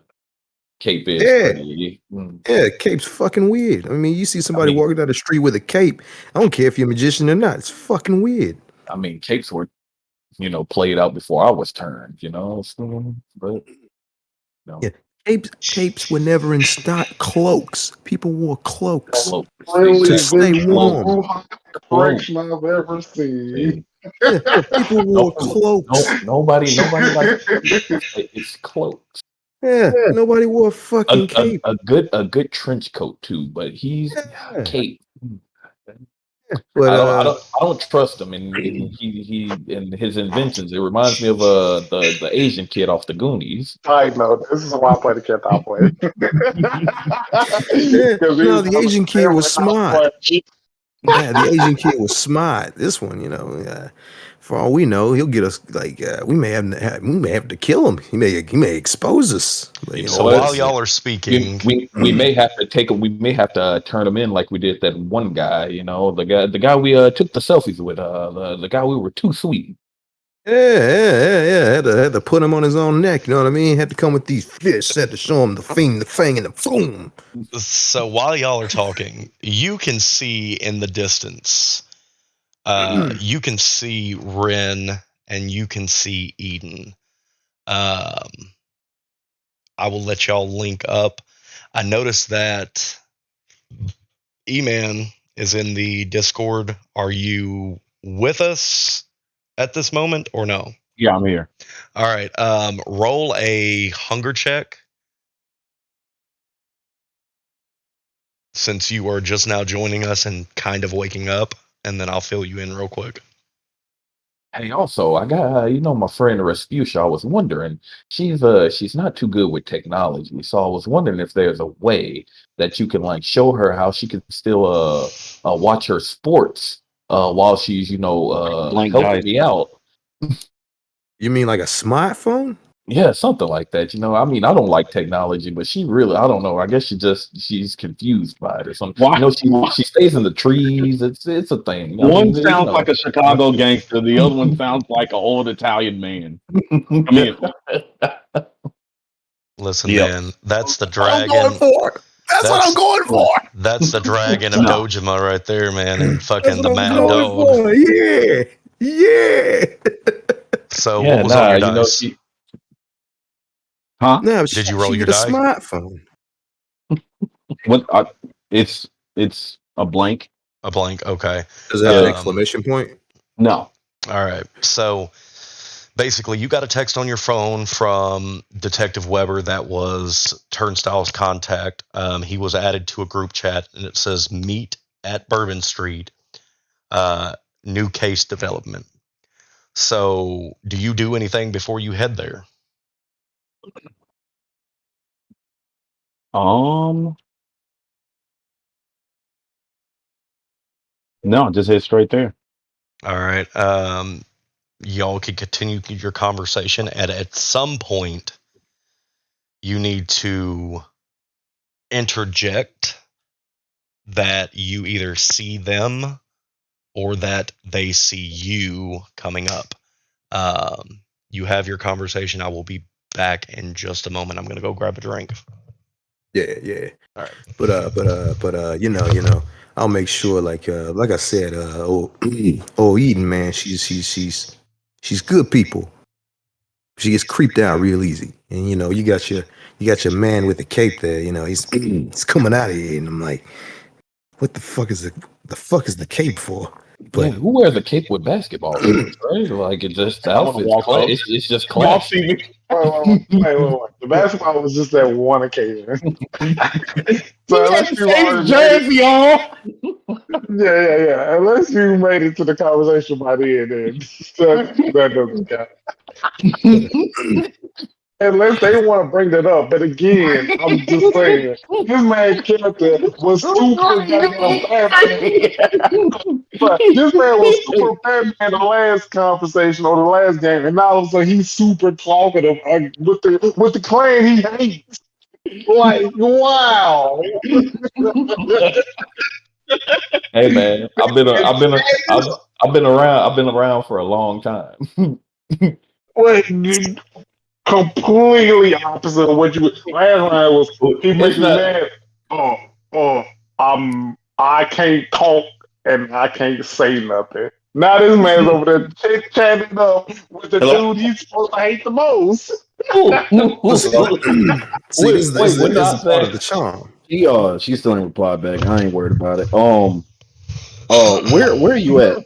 S3: cape is pretty.
S5: Yeah, cape's fucking weird. I mean, you see somebody walking down the street with a cape. I don't care if you're a magician or not. It's fucking weird.
S3: I mean, capes were, played out before I was turned. But
S5: yeah, Capes were never in stock. Cloaks. People wore cloaks
S2: Really,
S5: to stay
S2: the
S5: warm.
S2: correction I've ever seen.
S5: Yeah, people wore cloaks.
S3: Nobody like it's cloaks.
S5: Yeah, nobody wore a fucking cape.
S3: A good trench coat too, but he's cape.
S5: But
S3: I don't trust him, and he and his inventions. It reminds me of the Asian kid off the Goonies.
S2: I know this is why I play the cat I play.
S5: no, the Asian kid was smart. Yeah, the Asian kid was smart. This one, for all we know, he'll get us like we may have to kill him. He may expose us. But,
S1: so while y'all are speaking,
S3: we may have to we may have to turn him in like we did that one guy. The guy we took the selfies with. The guy we were too sweet.
S5: Yeah. Had to put him on his own neck. You know what I mean? Had to come with these fish. Had to show him the fang, and the boom.
S1: So while y'all are talking, you can see in the distance. You can see Ren and you can see Eden. I will let y'all link up. I noticed that E-Man is in the Discord. Are you with us at this moment or no?
S8: Yeah, I'm here.
S1: All right. Roll a hunger check. Since you are just now joining us and kind of waking up, and then I'll fill you in real quick.
S3: Hey, also, I got my friend Rasputa. I was wondering, she's not too good with technology, so I was wondering if there's a way that you can like show her how she can still watch her sports while she's helping me out.
S5: You mean like a smartphone?
S3: Yeah, something like that. I mean, I don't like technology, but she really, I don't know. I guess she's confused by it or something.
S8: Why?
S3: She stays in the trees. It's a thing.
S8: One sounds like a Chicago gangster. The other one sounds like an old Italian man. I mean,
S1: listen, man, that's the dragon.
S5: That's what I'm going for.
S1: That's the dragon of Dojima right there, man, and fucking the mad dog.
S5: For. Yeah.
S1: So what was on your dice?
S8: Huh?
S5: No,
S1: did you roll your
S5: die?
S1: Die?
S5: Smartphone.
S8: What? It's a blank.
S1: A blank. Okay.
S5: Does it have an exclamation point?
S8: No.
S1: All right. So basically, you got a text on your phone from Detective Weber that was Turnstyle's contact. He was added to a group chat, and it says "Meet at Bourbon Street. New case development." So, do you do anything before you head there?
S8: No, just head straight there.
S1: All right. Y'all can continue your conversation, and at some point, you need to interject that you either see them or that they see you coming up. You have your conversation. I will be back in just a moment. I'm going to go grab a drink.
S5: Yeah.
S1: All right.
S5: But I'll make sure, like I said, Eden, man, she's good people. She gets creeped out real easy, and you got your man with the cape there. He's coming out of here, and I'm like, what the fuck is the cape for?
S3: But who wears a cape with basketball shorts, right? Like it just outfits. It's just classy.
S2: Wait. The basketball was just that one occasion. So unless you
S8: jersey on.
S2: Yeah. Unless you made it to the conversation by the end, then that doesn't count. Unless they want to bring that up, but again, I'm just saying, this man's character was super Batman. But this man was super Batman the last conversation or the last game, and now all of a sudden he's super talkative with the clan he hates. Like, wow.
S3: Hey man, I've been around for a long time.
S2: Wait, completely opposite of what you last line was. He makes me mad. I can't talk and I can't say nothing. Now this man's over there chit-chatting up with the dude he's supposed to hate the most.
S5: See, this
S8: Wait, what did
S5: is
S8: I
S5: a part of
S8: say?
S5: the charm.
S8: She still ain't replied back. I ain't worried about it. Where are you at?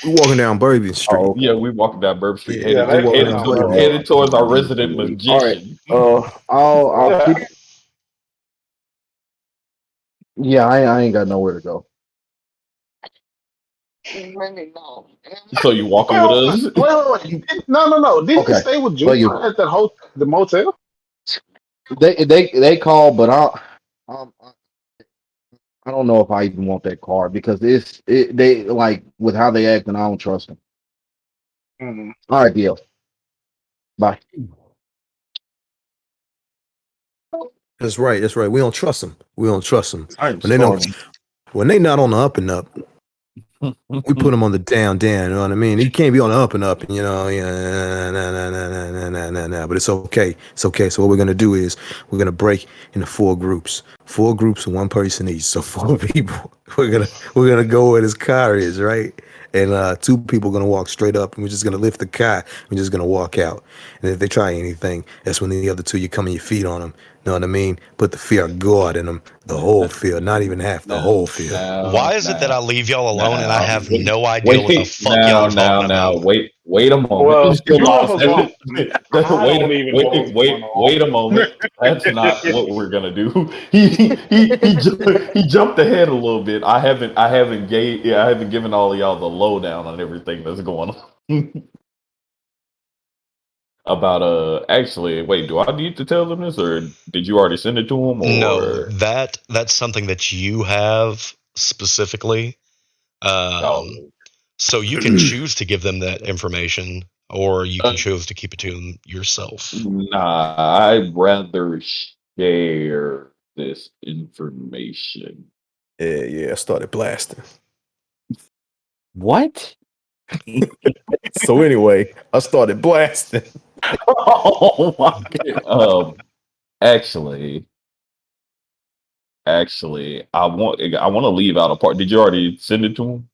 S5: We're walking down Bourbon Street.
S8: Oh, yeah, we walking down Burb Street,
S5: Yeah, we're walking down Bourbon.
S8: headed towards our resident magician.
S3: All right. I'll keep. Yeah, I ain't got nowhere to go. So you walking with us?
S2: Wait. No. Didn't you
S3: Okay.
S2: stay with
S3: Well,
S2: Juniper at the motel?
S3: They called, but I don't know if I even want that car because they like with how they act and I don't trust them.
S2: Mm-hmm.
S3: All right, deal. Bye.
S5: That's right. We don't trust them.
S3: I'm
S5: When they not on the up and up, we put them on the down. You know what I mean? You can't be on the up and up. You know, nah. But it's okay. So what we're gonna do is we're gonna break into 4 groups. 4 groups of 1 person each. So 4 people. We're gonna go where this car is, right? And 2 people are gonna walk straight up, and we're just gonna lift the car. We're just gonna walk out. And if they try anything, that's when the other 2 you come and you feed on them. Know what I mean? Put the fear of God in them. The whole field, not even half. The whole field.
S1: Why is it that I leave y'all alone and I have no idea what the fuck y'all are talking about?
S3: Wait a moment.
S2: Well,
S3: Still
S2: you
S3: lost.
S2: almost lost me. I don't even know what's going on.
S3: Wait a moment. That's not what we're gonna do. He jumped ahead a little bit. I haven't given all of y'all the lowdown on everything that's going on. About actually, wait, do I need to tell them this, or did you already send it to them?
S1: No,
S3: Or
S1: that's something that you have specifically.
S3: oh,
S1: So you can choose to give them that information, or you can choose to keep it to them yourself.
S3: nah, I'd rather share this information.
S5: Yeah. I started blasting.
S3: What?
S5: So anyway, I started blasting.
S3: Oh my god. Actually, I want to leave out a part. Did you already send it to him?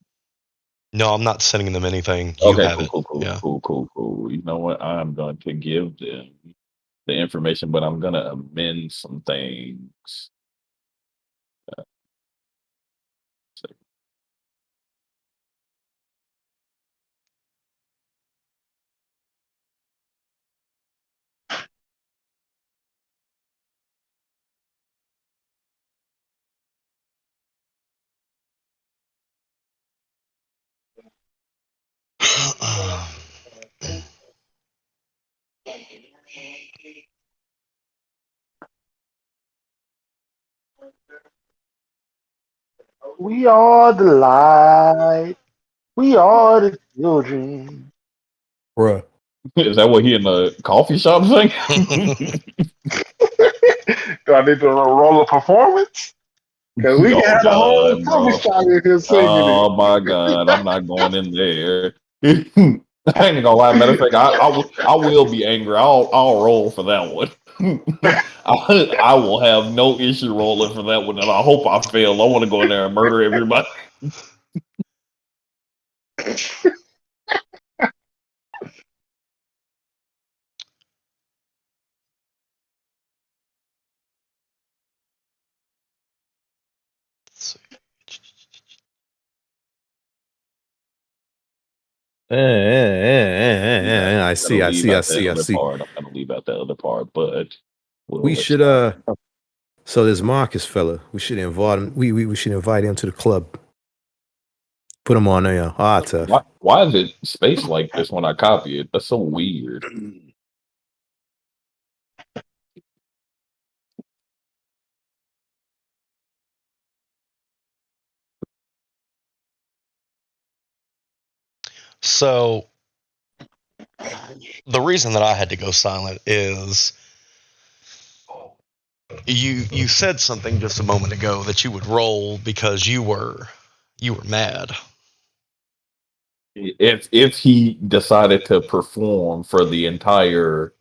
S1: No, I'm not sending them anything. You
S3: Okay,
S1: have it. Yeah.
S3: cool. You know what? I'm going to give them the information, but I'm gonna amend some things.
S2: We are the light. We are the children.
S5: Bruh.
S3: Is that what he in the coffee shop saying?
S2: Do I need to roll a performance? Because we can have the whole
S3: God,
S2: coffee
S3: bro.
S2: shop in here singing
S3: Oh
S2: it.
S3: my god, I'm not going in there. I ain't gonna lie. Matter of fact, I will be angry. I'll roll for that one. I will have no issue rolling for that one, and I hope I fail. I want to go in there and murder everybody.
S5: I see.
S3: I'm gonna leave out the other part, but
S5: We should so this Marcus fella, we should invite him. We should invite him to the club. Put him on there. Tough.
S3: Why is it spaced like this when I copy it? That's so weird.
S1: So the reason that I had to go silent is you said something just a moment ago that you would roll because you were mad.
S3: If he decided to perform for the entire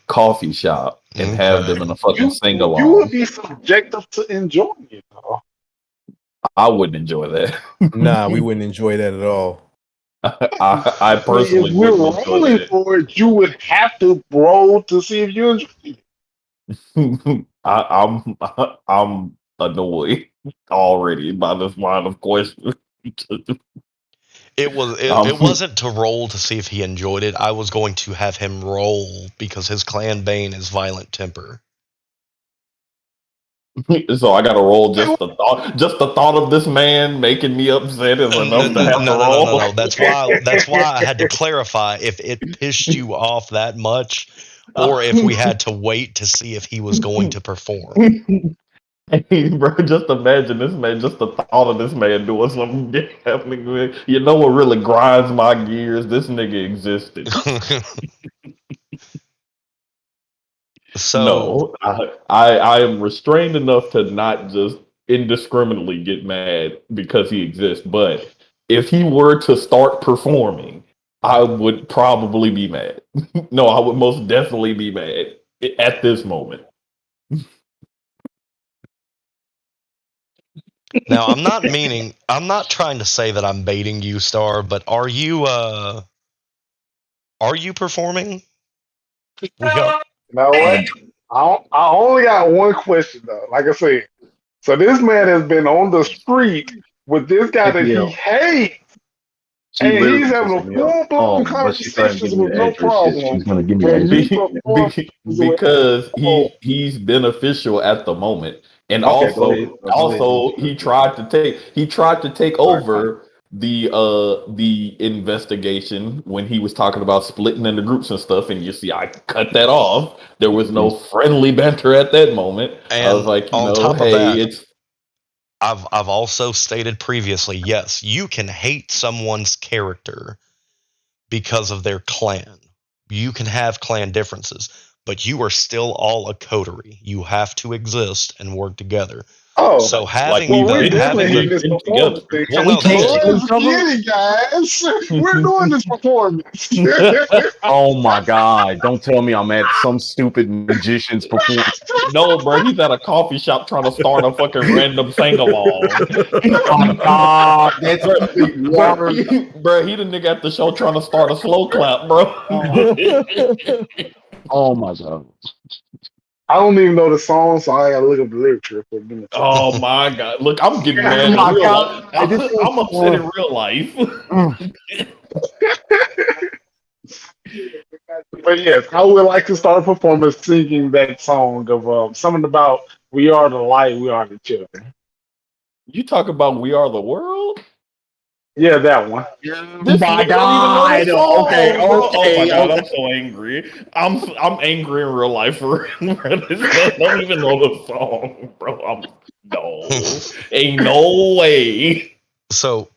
S3: coffee shop and have them in a fucking sing
S2: You
S3: along,
S2: would be subjective to enjoying it, though.
S3: I wouldn't enjoy that.
S5: Nah, we wouldn't enjoy that at all.
S3: I
S2: If
S3: personally
S2: we're
S3: wouldn't enjoy
S2: rolling
S3: that.
S2: for it, you would have to roll to see if you enjoy it.
S3: I'm annoyed already by this line of question.
S1: It wasn't to roll to see if he enjoyed it. I was going to have him roll because his clan bane is violent temper.
S3: So I gotta roll just the thought of this man making me upset is enough to have to roll.
S1: No. That's why I had to clarify if it pissed you off that much, or if we had to wait to see if he was going to perform.
S3: Hey, bro, just imagine this man, just the thought of this man doing something happening. You know what really grinds my gears? This nigga existed.
S1: So
S3: No, I am restrained enough to not just indiscriminately get mad because he exists. But if he were to start performing, I would probably be mad. No, I would most definitely be mad at this moment.
S1: now I'm not trying to say that I'm baiting you, Star, but are you performing? We got
S2: You know what? I only got one question though. Like I said, so this man has been on the street with this guy that he
S8: APL.
S2: hates,
S8: She
S2: and he's
S8: literally
S2: having a
S8: pissing me off.
S2: full blown
S8: But she's not
S2: conversations
S8: giving me
S2: with
S8: the
S2: no
S8: accurate shit.
S2: problem.
S8: She's gonna give me
S2: But he
S8: accurate.
S2: performs with
S3: Because
S2: oh,
S3: he's beneficial at the moment, and
S8: Okay, go ahead. Go ahead.
S3: he tried to take
S8: All right, fine.
S3: over the investigation when he was talking about splitting into groups and stuff. And you see, I cut that off. There was no friendly banter at that moment. I was
S1: and
S3: like,
S1: on top of
S3: hey,
S1: that,
S3: it's
S1: I've also stated previously, yes, you can hate someone's character because of their clan. You can have clan differences, but you are still all a coterie. You have to exist and work together.
S2: oh.
S1: So
S3: like
S1: having
S2: Well, we're
S1: the
S2: definitely
S1: having
S2: hitting
S1: the
S2: this
S3: been together.
S2: performance thing.
S1: well,
S8: Can we
S1: no, that's
S8: kill
S2: So let's
S8: each other?
S2: get it, guys. We're doing this performance.
S8: Oh my god! Don't tell me I'm at some stupid magician's performance.
S3: No, bro, he's at a coffee shop trying to start a fucking random sing along.
S8: Oh my god! That's
S3: Bro,
S8: even
S3: bro,
S8: worse.
S3: he the nigga at the show trying to start a slow clap, bro.
S8: Oh my god!
S2: I don't even know the song, so I gotta look up the lyrics real quick. Give me a second.
S3: Oh my god! Look, I'm getting mad
S8: Oh
S3: in
S8: my
S3: real
S8: god!
S3: life.
S8: This is
S3: I'm upset in real life.
S2: But yes, I would like to start a performance singing that song of something about "We are the light, we are the children."
S3: You talk about "We Are the World."
S2: Yeah, that one.
S3: This
S8: my
S3: nigga don't even know the
S8: god!
S3: song,
S8: Okay,
S3: bro. Oh my
S8: okay,
S3: god, I'm
S8: okay.
S3: so angry. I'm angry in real life for real, bro. This man don't even know the song, bro. No, ain't no way.
S1: so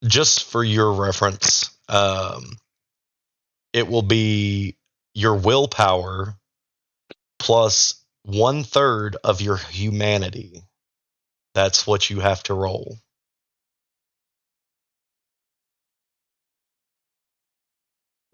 S1: just for your reference, it will be your willpower plus 1/3 of your humanity. That's what you have to roll.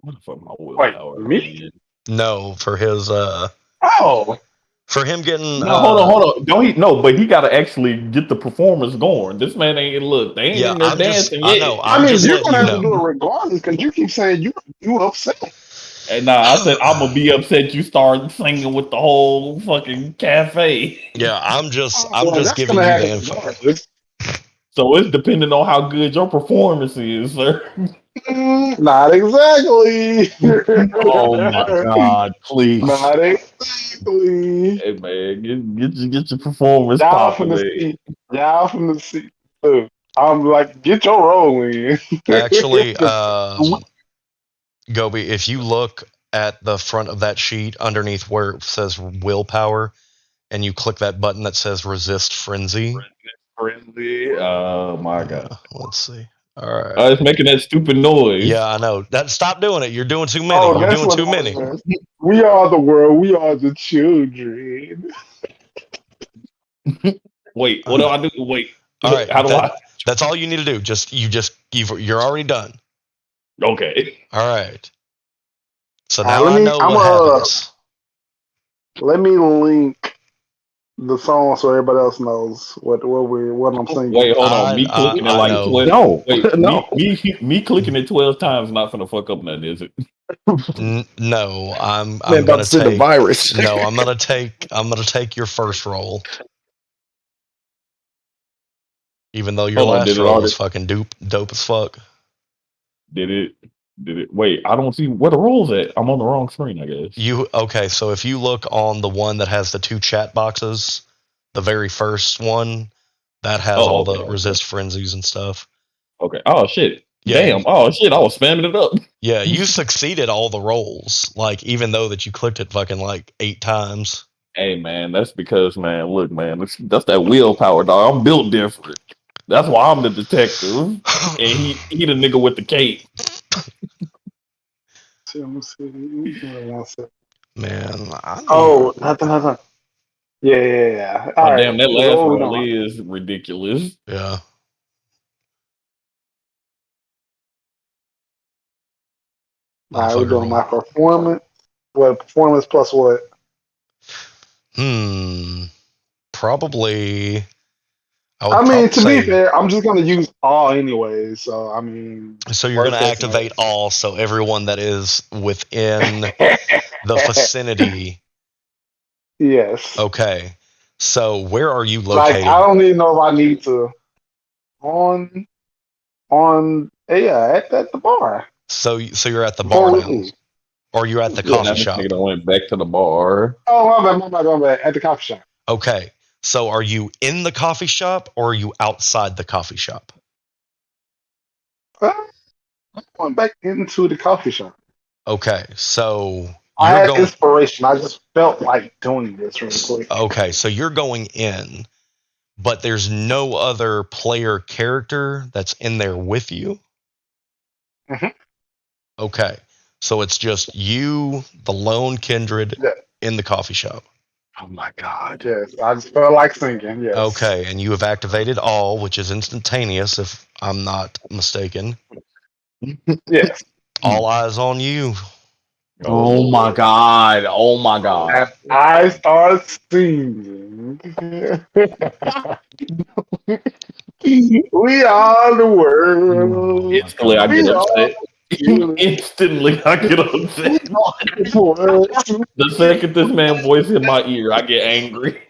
S3: What the fuck my
S2: Wait,
S3: willpower
S2: me?
S3: is?
S1: No, for his
S2: Oh,
S1: for him getting
S3: No, hold on. Don't he? No, but he got to actually get the performance going. This man ain't look. They ain't
S1: yeah,
S3: in there dancing
S1: I
S3: yet.
S1: know,
S2: I
S1: I'm
S2: mean,
S1: just
S2: you're
S1: letting
S2: gonna
S1: you
S2: have to do
S1: know.
S2: it regardless because you keep saying you upset.
S3: And nah, I said I'm gonna be upset. You start singing with the whole fucking cafe.
S1: Yeah, I'm
S2: Well,
S1: just
S2: that's
S1: giving
S2: gonna
S1: you the
S2: happen
S1: info.
S2: regardless.
S3: So it's depending on how good your performance is, sir.
S2: Not exactly.
S8: Oh my god! Please.
S2: Not exactly.
S3: Hey man, get your performance
S2: Y'all from
S3: popping,
S2: the
S3: man.
S2: sea. Y'all from the sea. Look, I'm like, get your role in.
S1: Actually,
S2: 'Cause
S1: Gobi, if you look at the front of that sheet underneath where it says willpower and you click that button that says resist frenzy.
S3: Frenzy. Oh my god.
S1: Let's see. All right.
S3: It's making that stupid noise.
S1: Yeah, I know. Stop doing it. You're doing too many.
S2: oh,
S1: You're
S2: that's
S1: doing
S2: what
S1: too
S2: it
S1: many.
S2: was. We are the world. We are the children.
S3: Wait, what do I do? Wait,
S1: All right.
S3: how do I?
S1: That's all you need to do. You're already done.
S3: Okay.
S1: All right. So
S2: All right,
S1: now I know
S2: I'm
S1: what happens.
S2: let me link the song so everybody else knows what I'm singing.
S3: Wait, hold on. Me clicking it
S1: I
S3: like
S1: know.
S3: 12.
S8: No,
S3: Wait,
S8: no.
S3: me clicking it 12 times not gonna fuck up nothing, is it?
S1: No, I'm
S8: Man, about
S1: gonna
S8: to send a
S1: take.
S8: virus.
S1: No, I'm gonna take your first roll, even though your
S3: Hold on,
S1: last
S3: did it
S1: roll was
S3: already?
S1: fucking dope as fuck.
S3: Did it? Did it? Wait, I don't see where the rolls at. I'm on the wrong screen, I guess.
S1: Okay? So if you look on the one that has the 2 chat boxes, the very first one that has
S3: Oh,
S1: all
S3: okay,
S1: the
S3: okay,
S1: resist frenzies and stuff.
S3: okay. Oh shit!
S1: Yeah,
S3: Damn! Oh shit! I was spamming it up.
S1: yeah, you succeeded all the rolls. Like even though that you clicked it fucking like 8 times.
S3: Hey man, that's because man, look man, that's that willpower, dog. I'm built different. That's why I'm the detective, and he the nigga with the cape.
S2: Let me see. One second.
S1: Man, I
S2: Oh,
S1: need.
S2: nothing. Yeah. All
S3: Oh
S2: right.
S3: damn, that
S2: So
S3: last
S2: what we
S3: roll
S2: doing?
S3: is ridiculous.
S1: Yeah.
S2: All right, we're
S1: Motherfucker
S2: doing
S1: roll.
S2: my performance. What performance plus what?
S1: Probably. I would
S2: I mean,
S1: probably
S2: to be
S1: say.
S2: fair, I'm just gonna use all anyway. So I mean,
S1: So you're
S2: worst
S1: gonna
S2: case
S1: activate all, so everyone that is within the
S2: scenario.
S1: vicinity.
S2: Yes.
S1: Okay. So where are you
S2: Like
S1: located?
S2: I don't even know if I need to on at the bar
S1: So you're at the bar
S2: before we
S1: now,
S2: leave.
S1: or you're at the
S2: Yeah.
S1: coffee
S3: Now this nigga
S1: shop?
S3: done went back to the bar.
S2: Oh my bad. At the coffee shop.
S1: Okay. So are you in the coffee shop or are you outside the coffee shop?
S2: I'm going back into the coffee shop.
S1: Okay. So
S2: I
S1: you're
S2: had
S1: going.
S2: inspiration. I just felt like doing this really quick.
S1: Okay. So you're going in, but there's no other player character that's in there with you.
S2: Mhm.
S1: Okay. So it's just you, the lone kindred,
S2: Yeah.
S1: in the coffee shop.
S8: Oh my god.
S2: Yes. I just felt like singing. Yes.
S1: Okay, and you have activated all, which is instantaneous, if I'm not mistaken.
S2: Yes.
S1: All eyes on you.
S3: Oh
S8: Oh my
S3: lord.
S8: god. Oh my god.
S2: And I started singing. We are the
S8: Oh
S2: world.
S8: my
S3: Instantly I
S8: god.
S3: get
S2: We are
S3: upset.
S2: the
S3: Instantly I get upset.
S2: world.
S3: The second this man voice in my ear, I get angry.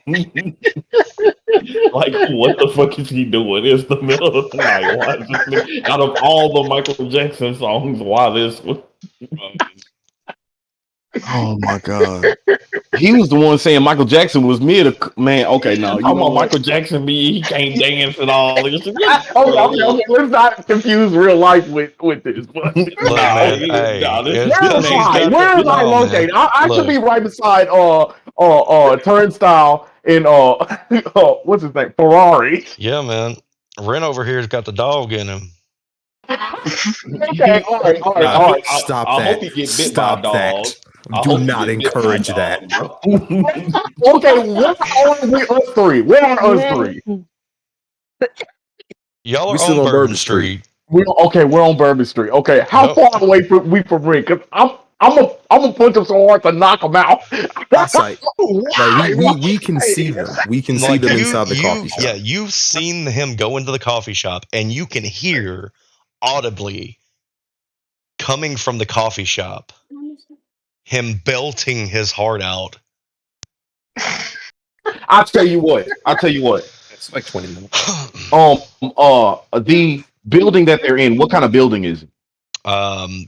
S3: Like, what the fuck is he doing? It's the middle of the night. Why is this nigga, out of all the Michael Jackson songs, why this one?
S8: Oh my god. He was the one saying Michael Jackson was mid. Man, okay, no, you
S3: Talking
S8: know
S3: about
S8: what?
S3: Michael Jackson, me, he can't dance and all this.
S8: Okay. Let's not confuse real life with this. But
S1: Look,
S3: Nah,
S1: man, hey,
S3: this
S8: where am
S3: man
S8: I?
S3: got
S8: Where am I
S1: no, man.
S8: located? I should
S1: Look,
S8: be right beside Turnstyle in what's his name? Ferrari.
S1: yeah, man. Ren over here's got the dog in him.
S8: Okay,
S3: Nah,
S8: all right.
S5: Stop
S3: I hope
S5: that.
S3: he get bit by a
S5: Stop
S3: dog.
S5: that.
S3: I
S5: Do
S3: hope he
S5: not
S3: get bit by a
S5: encourage that.
S3: dog, bro.
S8: Okay, where are we us three? Where are us three?
S1: Y'all
S5: We
S1: are
S5: still
S1: on
S5: on
S1: Bourbon
S5: Bourbon Street.
S1: Street.
S8: We're on Bourbon Street. Okay, how
S1: Yep.
S8: far away from we from Rick? Cause I'm gonna punch him so hard to knock him out.
S5: Eyesight. Like
S2: Why?
S5: we can see them. We can see
S1: Like
S5: them inside the coffee
S1: yeah,
S5: shop.
S1: you've seen him go into the coffee shop and you can hear audibly coming from the coffee shop him belting his heart out.
S8: I'll tell you what.
S5: It's like 20 minutes.
S8: The building that they're in. What kind of building is it?
S1: um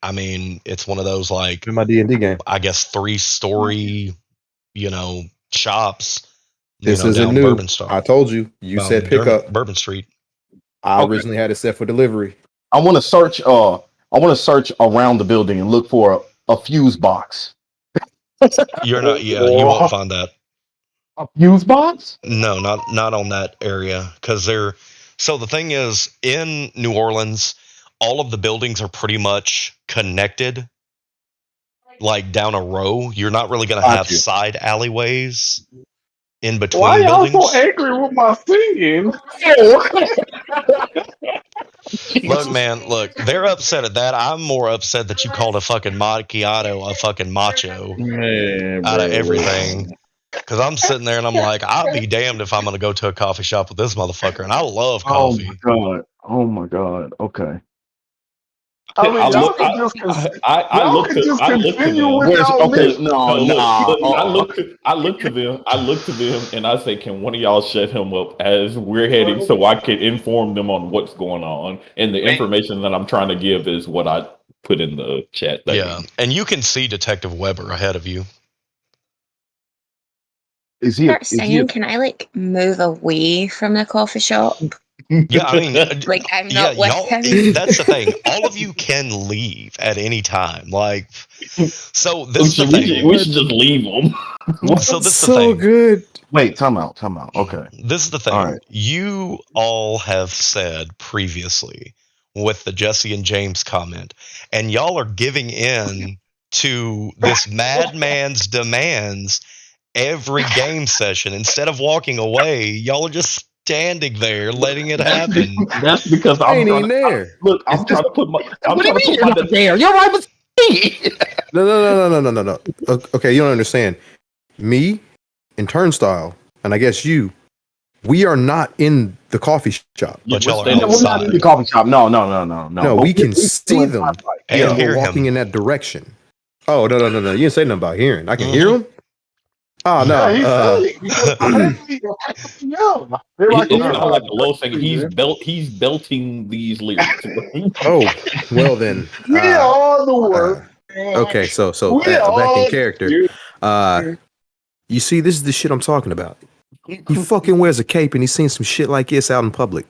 S1: I mean, it's one of those like
S5: In my D&D game.
S1: I guess 3-story, shops,
S5: This isn't
S1: down
S5: new. I told you. You said pickup.
S1: Bourbon Street.
S5: I
S8: Okay.
S5: originally had it set for delivery.
S8: I want to search. I want to search around the building and look for a fuse box.
S1: You're not. Yeah, you won't find that.
S8: A fuse box?
S1: No, not on that area because they're. So the thing is, in New Orleans, all of the buildings are pretty much connected, like down a row. You're not really going to
S8: Got
S1: have
S8: you.
S1: side alleyways in
S2: Why
S1: between
S2: y'all so
S1: buildings.
S2: angry with my singing?
S1: Look, man, look, they're upset at that. I'm more upset that you called a fucking macchiato a fucking macho
S3: Man,
S1: out of
S3: bro,
S1: everything.
S3: listen.
S1: Because I'm sitting there and I'm like, I'll be damned if I'm going to go to a coffee shop with this motherfucker. And I love
S8: Oh
S1: coffee.
S8: my god. Oh my god. Okay.
S2: I mean, y'all
S3: look.
S2: could just
S3: I look to. I look to
S2: continue
S3: them.
S2: with
S8: Where's
S2: y'all
S8: okay?
S2: list.
S8: No,
S3: No, look.
S8: nah.
S3: I look to them. I look to them, and I say, "Can one of y'all shut him up as we're heading, so I can inform them on what's going on?" And the information that I'm trying to give is what I put in the chat.
S1: Yeah. And you can see Detective Weber ahead of you.
S6: Start saying, can I like move away from the coffee shop?
S1: Yeah, I mean,
S6: Like I'm
S1: yeah,
S6: not with
S1: y'all.
S6: him.
S1: That's the thing. All of you can leave at any time. Like, so this is the
S3: we
S1: thing.
S3: we should just leave them.
S1: So this is the
S5: So
S1: thing.
S5: good.
S8: Wait, time out. Okay.
S1: This is the thing.
S8: All right.
S1: You all have said previously with the Jesse and James comment, and y'all are giving in to this madman's demands every game session. Instead of walking away, y'all are just standing there letting it happen.
S3: That's because
S5: I
S3: I'm
S5: ain't
S3: trying
S5: even
S3: to
S5: there.
S3: look. I'm trying to put my. I'm trying to put my.
S8: there. You're right with me.
S5: No. Okay, you don't understand. Me and Turnstyle, and I guess you, we are not in the coffee shop.
S1: But
S3: We're
S1: y'all are
S3: standing
S8: We're not in the
S1: outside.
S8: coffee shop. No.
S5: No,
S8: But
S5: we can
S8: we
S5: see
S8: still in
S5: them.
S1: And
S5: Yeah, we're
S1: hear
S5: walking
S1: him.
S5: in that direction. Oh, no. You didn't say nothing about hearing. I can
S1: Mhm.
S5: hear them? Oh,
S2: Yeah, he
S5: no.
S2: said it. Because apparently, yeah. They're like,
S3: It sounds like a low thing. He's belting these lyrics.
S5: Oh, well then.
S2: We are the worst.
S5: Okay, so
S2: We
S5: back in
S2: are
S5: character.
S2: the
S5: You see, this is the shit I'm talking about. He fucking wears a cape and he's seen some shit like this out in public.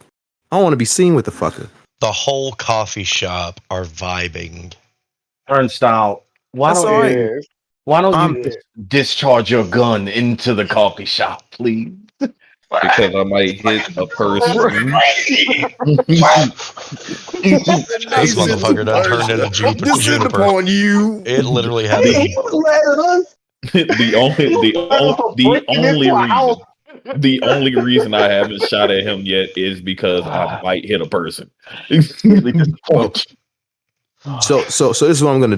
S5: I want to be seen with the fucker.
S1: The whole coffee shop are vibing.
S8: Turnstyle. Why
S5: That's
S8: don't
S5: all right.
S2: Yes.
S8: Why don't
S5: I'm-
S8: you discharge your gun into the coffee shop, please?
S3: Because I might hit a person.
S1: This motherfucker done turned into Juniper.
S5: upon you.
S1: It literally
S2: Hey,
S1: happened.
S2: he was mad at us.
S3: The only reason I haven't shot at him yet is because I might hit a person.
S5: So this is what I'm gonna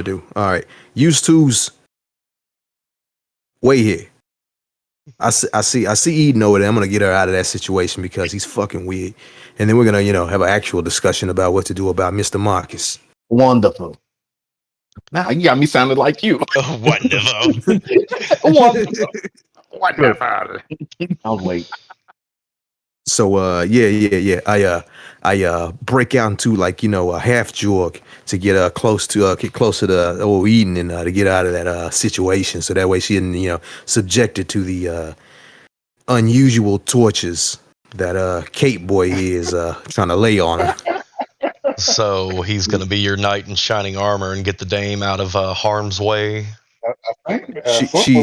S5: do. All right, use twos. Wait here. I see Eden over there. I'm gonna get her out of that situation because he's fucking weird. And then we're gonna, have an actual discussion about what to do about Mr. Marcus.
S8: Wonderful. Now you got me sounding like you.
S1: Wonderful.
S8: Wonderful. I'll wait.
S5: So yeah. I break out into a half jog to get closer to old Eden and to get out of that situation. So that way she isn't subjected to the unusual tortures that Kate Boy is trying to lay on her.
S1: So he's going to be your knight in shining armor and get the dame out of harm's way.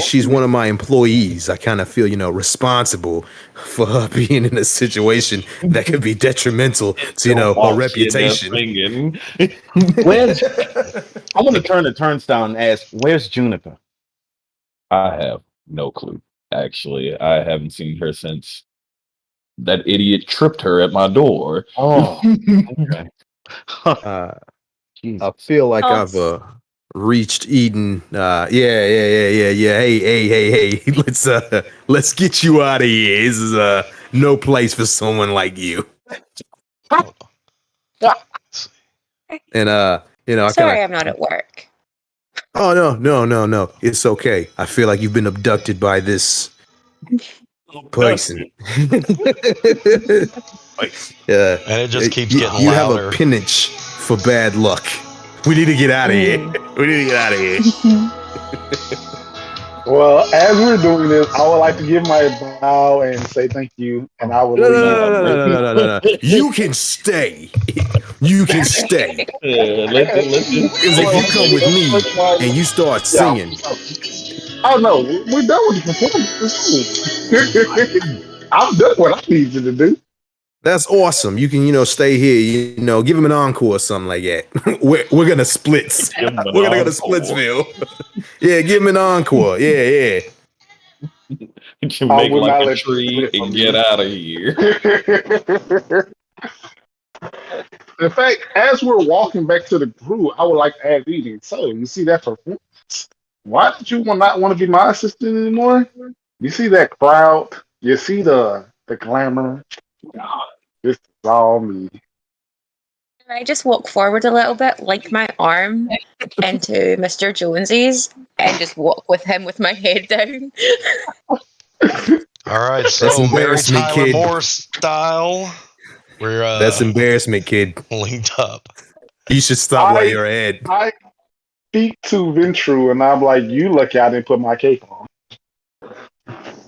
S5: She's one of my employees. I kind of feel responsible for her being in a situation that could be detrimental to her reputation.
S8: I want to turn to Turnstile and ask, where's Juniper?
S3: I have no clue. Actually, I haven't seen her since that idiot tripped her at my door.
S8: Oh, okay.
S5: I feel like I've reached Eden. Yeah. Hey. Let's get you out of here. This is no place for someone like you. And
S6: Sorry, I'm not at work.
S5: Oh no. It's okay. I feel like you've been abducted by this person. Yeah.
S1: And it just keeps getting
S5: you
S1: louder.
S5: have a penance for bad luck. We need to get out of here.
S2: Well, as we're doing this, I would like to give my bow and say thank you. And I will leave.
S5: No. You can stay. Because if you come with me and you start singing.
S2: Oh no, we're done with the performance. I've done what I need you to do.
S5: That's awesome. You can, stay here, give him an encore or something like that. We're gonna splits. We're gonna go to Splitsville. Yeah, give him an encore. Yeah.
S3: You can make like a tree and get out of here.
S2: In fact, as we're walking back to the crew, I would like to add reading. So you see that performance? why did you not want to be my assistant anymore? You see that crowd? You see the glamour? God, this is all me.
S6: And I just walk forward a little bit, link my arm into Mr. Jonesy's, and just walk with him with my head down.
S1: All right,
S5: That's
S1: so Mary
S5: embarrassment,
S1: Tyler
S5: kid.
S1: Moore style, we're
S5: That's embarrassment, kid.
S1: linked up.
S5: You should stop while you're ahead.
S2: I speak to Ventru and I'm like, you lucky I didn't put my cape on.
S5: I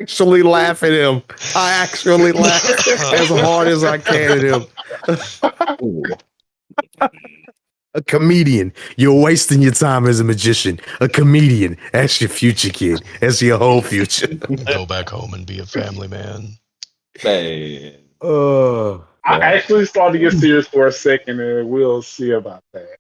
S5: actually laugh at him. I actually laugh as hard as I can at him. A comedian. You're wasting your time as a magician. A comedian. That's your future, kid. That's your whole future.
S1: Go back home and be a family man.
S3: Man.
S2: I actually started to get serious for a second, and we'll see about that.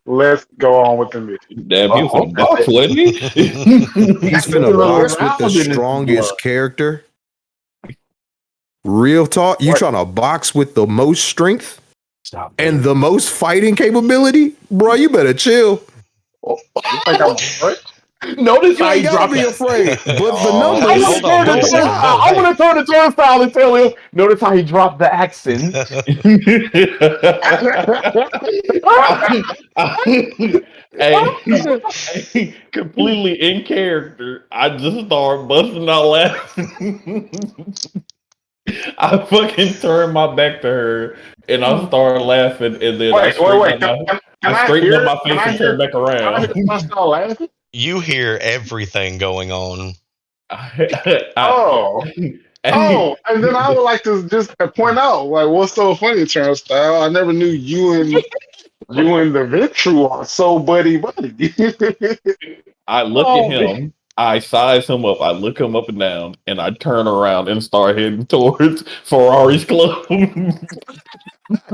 S2: Let's go on with the mission.
S3: Damn, he was on box, wasn't he?
S5: He's finna box with the strongest character. Real talk. You trying to box with the most strength and the most fighting capability? Bro, you better chill.
S2: You think I'm afraid?
S8: Notice
S5: You
S8: how he
S5: ain't gotta
S8: dropped
S5: be
S8: that.
S5: afraid. But the
S1: Oh,
S5: numbers.
S1: hold on, hold on.
S8: I'm gonna turn the turnstile and tell you. Notice how he dropped the accent. Hey, completely in character. I just started busting out laughing. I fucking turned my back to her and I started laughing, and then I straightened up my face and turned back around.
S2: Can I start laughing?
S1: You hear everything going on.
S2: Oh, and then I would like to just point out, like, what's so funny, Turnstyle? I never knew you and the Ventru are so buddy.
S3: I look at him, I size him up, I look him up and down, and I turn around and start heading towards Ferrari's club.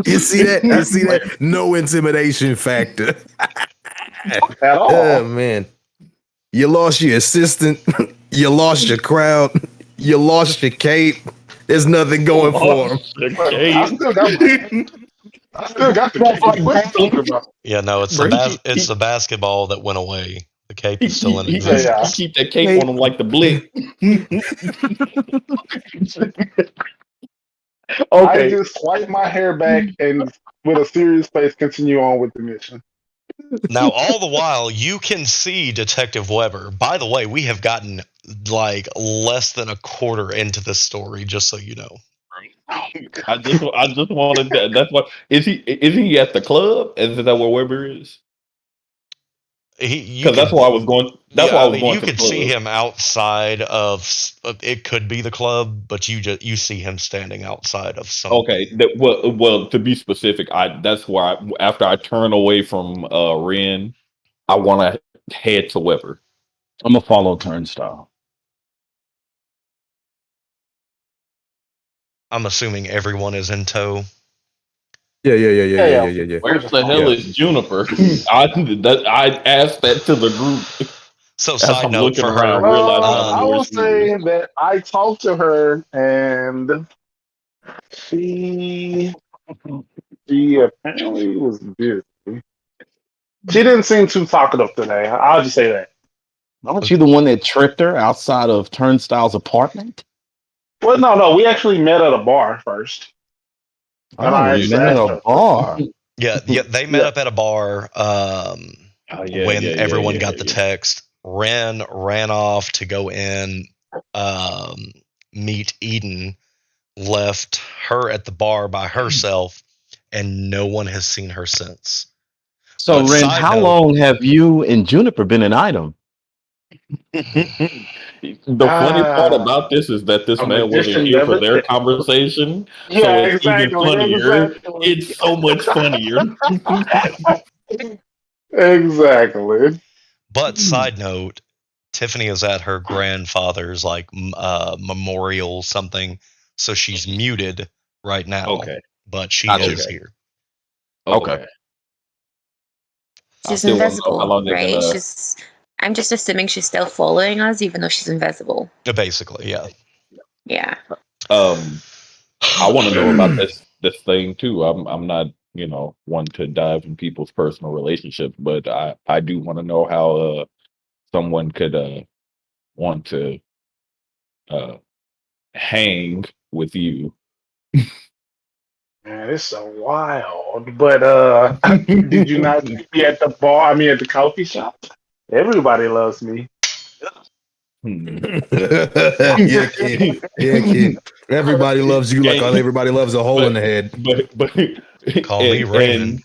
S5: You see that? You see that? No intimidation factor.
S2: At all.
S5: Oh, man. You lost your assistant. You lost your crowd. You lost your cape. There's nothing going for him.
S2: I still got the cape. What are you talking about?
S1: Yeah, no, it's the basketball that went away. The cape is still in existence.
S3: He keep that cape on him like the blick.
S2: I just swipe my hair back and with a serious face continue on with the mission.
S1: Now, all the while, you can see Detective Weber. By the way, we have gotten like less than a quarter into the story, just so you know.
S3: I just wanted that. That's what is he at the club? Is that where Weber is? Because that's why I was going. That's why I was going.
S1: You could see him outside of. It could be the club, but you see him standing outside of some.
S3: Okay. Well, to be specific, that's why after I turn away from Ren, I want to head to Weber.
S8: I'm gonna follow Turnstyle.
S1: I'm assuming everyone is in tow.
S5: Yeah.
S3: Where the hell is Juniper? I asked that to the group.
S1: So, side note for her,
S2: I will say that I talked to her and she apparently was busy. She didn't seem too talkative today. I'll just say that.
S8: Aren't you the one that tripped her outside of Turnstile's apartment?
S2: Well, no. We actually met at a bar first.
S8: You met at a bar.
S1: Yeah, they met up at a bar when everyone got the text. Ren ran off to go in, meet Eden, left her at the bar by herself, and no one has seen her since.
S8: So, but Ren, how long have you and Juniper been an item?
S3: The funny part about this is that this man wasn't here for their conversation.
S2: Yeah,
S3: so it's
S2: exactly.
S3: even funnier. Exactly. It's so much funnier.
S2: Exactly.
S1: But side note, Tiffany is at her grandfather's like memorial something, so she's muted right now.
S3: Okay.
S1: But she is here.
S3: Okay.
S6: She's invisible, right? I'm just assuming she's still following us, even though she's invisible.
S1: Basically, yeah.
S6: Yeah.
S3: I want to know about this thing too. I'm not
S8: one to dive in people's personal relationships, but I do want to know how someone could want to hang with you.
S2: Man, it's so wild. But did you not see me at the bar? I mean, at the coffee shop. Everybody loves me.
S8: Hmm.
S5: Yeah, kid. Yeah, kid. Everybody loves you like
S8: And-
S5: everybody loves a hole in the head.
S8: but
S1: Call me Raymond.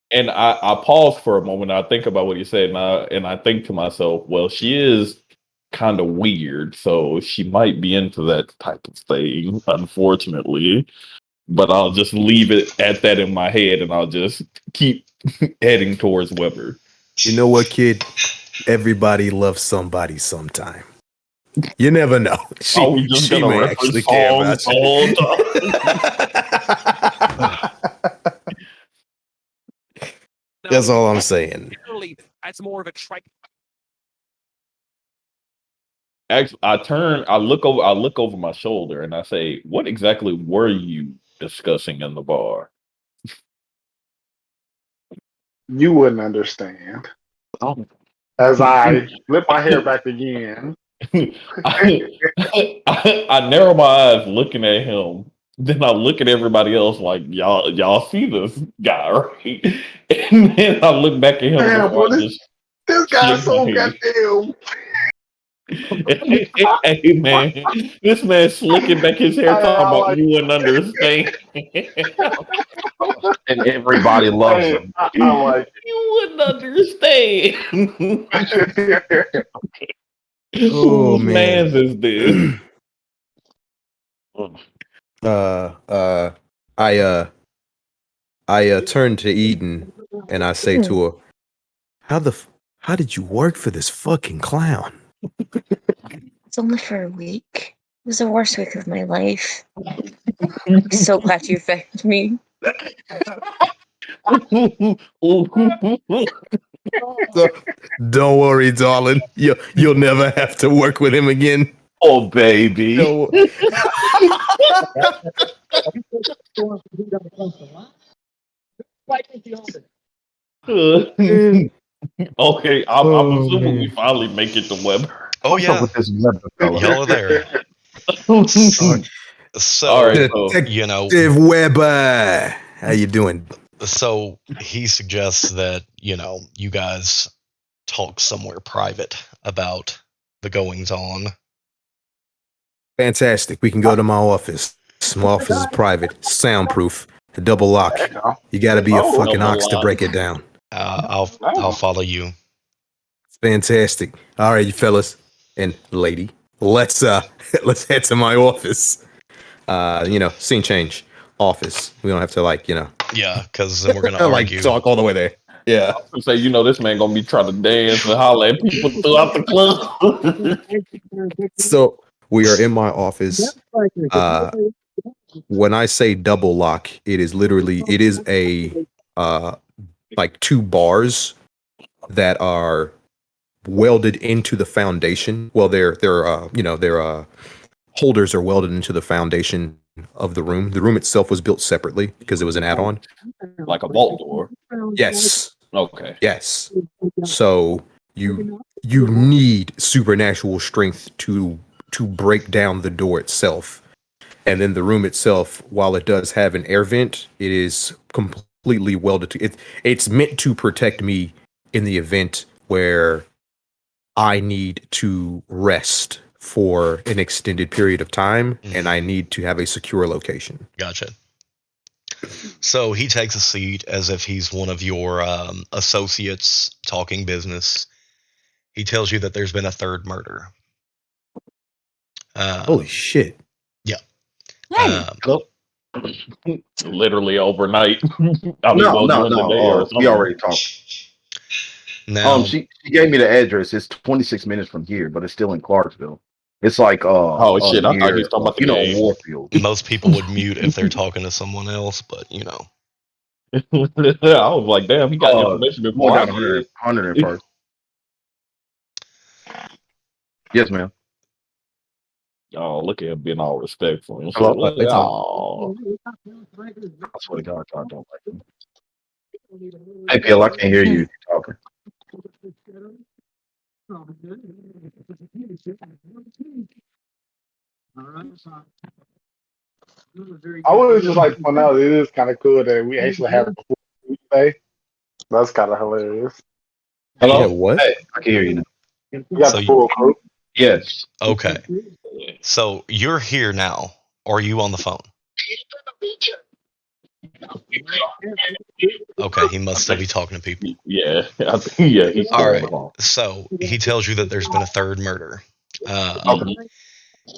S8: And I pause for a moment. I think about what he said, and I think to myself, well, she is kind of weird, so she might be into that type of thing, unfortunately. But I'll just leave it at that in my head, and I'll just keep heading towards Weber.
S5: You know what, kid? Everybody loves somebody sometime. You never know.
S8: Are we just
S5: She
S8: gonna
S5: may
S8: reference
S5: actually care
S8: songs
S5: about
S8: all
S5: you. That's all I'm saying.
S9: That's more of a tripe.
S8: Actually, I look over my shoulder, and I say, "What exactly were you discussing in the bar?"
S2: You wouldn't understand.
S8: Oh.
S2: As I flip my hair back again.
S8: I narrow my eyes looking at him. Then I look at everybody else like y'all see this guy, right? And then I look back at him
S2: Damn,
S8: before
S2: boy,
S8: I
S2: this
S8: just
S2: guy's
S8: shake my
S2: so
S8: head.
S2: goddamn.
S8: Hey man, this man slicking back his hair
S2: I
S8: talking about
S2: like,
S8: you wouldn't understand.
S10: And everybody loves
S2: hey,
S10: him.
S2: I like
S8: You wouldn't understand.
S2: it.
S5: Oh
S8: Whose
S5: man.
S8: man's is this?
S5: I turn to Eden and I say to her, how did you work for this fucking clown?
S6: It's only for a week. It was the worst week of my life. I'm so glad you thanked me.
S5: Don't worry, darling. You'll never have to work with him again.
S10: Oh, baby.
S5: No.
S8: Okay, I'm assuming we finally make it to Weber.
S1: Oh
S10: What's up
S1: yeah,
S10: with this Weber fella?
S1: y'all are there.
S8: All
S1: So
S8: right, so
S5: Detective Weber, how you doing?
S1: so he suggests that you guys talk somewhere private about the goings on.
S5: Fantastic. We can go to my office. My office is private, soundproof, a double lock. You got to be a fucking
S8: Double
S5: ox to
S8: lock.
S5: break it down.
S1: I'll follow you.
S5: Fantastic. All right, you fellas and lady, let's head to my office. Scene change. Office. We don't have to
S1: Yeah, because then we're gonna
S5: like
S1: argue.
S5: talk all the way there. Yeah.
S8: say, this man gonna be trying to dance and holler at people throughout the club.
S5: So we are in my office. When I say double lock, it is a like two bars that are welded into the foundation. Well, their holders are welded into the foundation of the room. The room itself was built separately because it was an add-on.
S8: Like a vault door.
S5: Yes.
S8: Okay.
S5: Yes. So you need supernatural strength to break down the door itself. And then the room itself, while it does have an air vent, it is completely welded to it. It's meant to protect me in the event where I need to rest for an extended period of time and I need to have a secure location.
S1: Gotcha. So he takes a seat as if he's one of your associates talking business. He tells you that there's been a third murder.
S5: Holy shit.
S1: Yeah.
S8: Literally overnight. During the day or something.
S10: We already talked.
S1: Now,
S10: she gave me the address. It's 26 minutes from here, but it's still in Clarksville. It's like
S8: oh shit! I thought he was talking about the game.
S10: Warfield.
S1: Most people would mute if they're talking to someone else, but
S8: I was like, damn, he got information before I did.
S10: 101st. Yes, ma'am.
S8: Oh, look at him being all respectful. And shit.
S10: Hello?
S8: Oh.
S10: I swear to God, I don't like him. Hey, Bill, I can't hear you talking.
S2: I would just like to point out it is kind of cool that we actually have a full crew today. That's kind of hilarious.
S5: Yeah,
S3: Hello?
S5: what?
S10: Hey, I can hear you now.
S2: We got
S1: So
S2: the full crew.
S10: Yes.
S1: okay. So you're here now, or are you on the phone? Okay, he must still be talking to people.
S8: Yeah, I think he's
S1: All
S8: still on
S1: right.
S8: the phone.
S1: So he tells you that there's been a third murder.
S10: Okay. I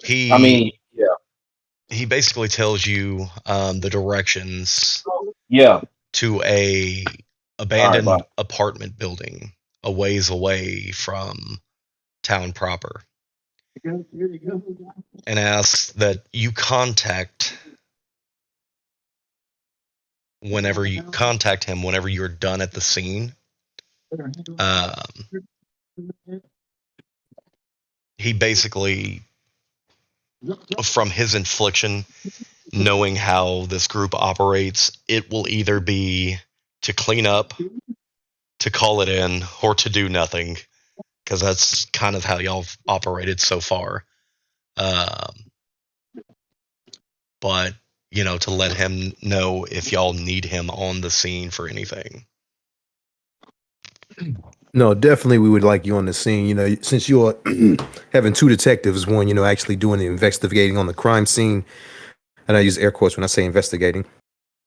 S1: He
S10: mean, yeah,
S1: he basically tells you the directions
S10: yeah.
S1: to a
S10: All right, bye.
S1: abandoned apartment building a ways away from town proper, and asks that you contact him whenever you're done at the scene. Um, he basically, from his infliction, knowing how this group operates, it will either be to clean up, to call it in, or to do nothing, because that's kind of how y'all have operated so far. Um, but to let him know if y'all need him on the scene for anything.
S5: No, definitely we would like you on the scene. Since you're having two detectives, one, actually doing the investigating on the crime scene, and I use air quotes when I say investigating,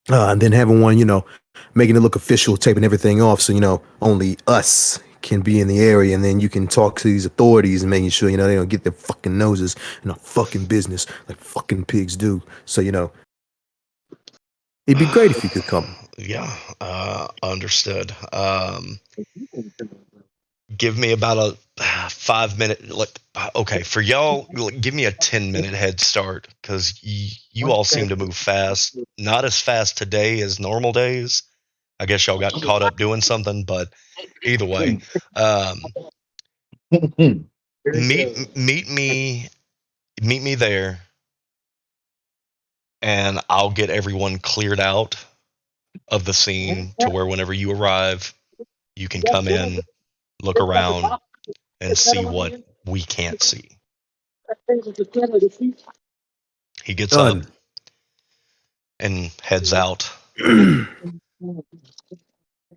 S5: and then having one, making it look official, taping everything off, so only us can be in the area, and then you can talk to these authorities and making sure they don't get their fucking noses in our fucking business like fucking pigs do. So it'd be great if you could come.
S1: Yeah, understood. Give me about a 5 minute, okay, for y'all, give me a 10-minute head start, because you all seem to move fast. Not as fast today as normal days. I guess y'all got caught up doing something, but either way, um, meet me there, and I'll get everyone cleared out of the scene to where whenever you arrive, you can come in, look around, and see what we can't see. He gets up
S5: Done.
S1: and heads out.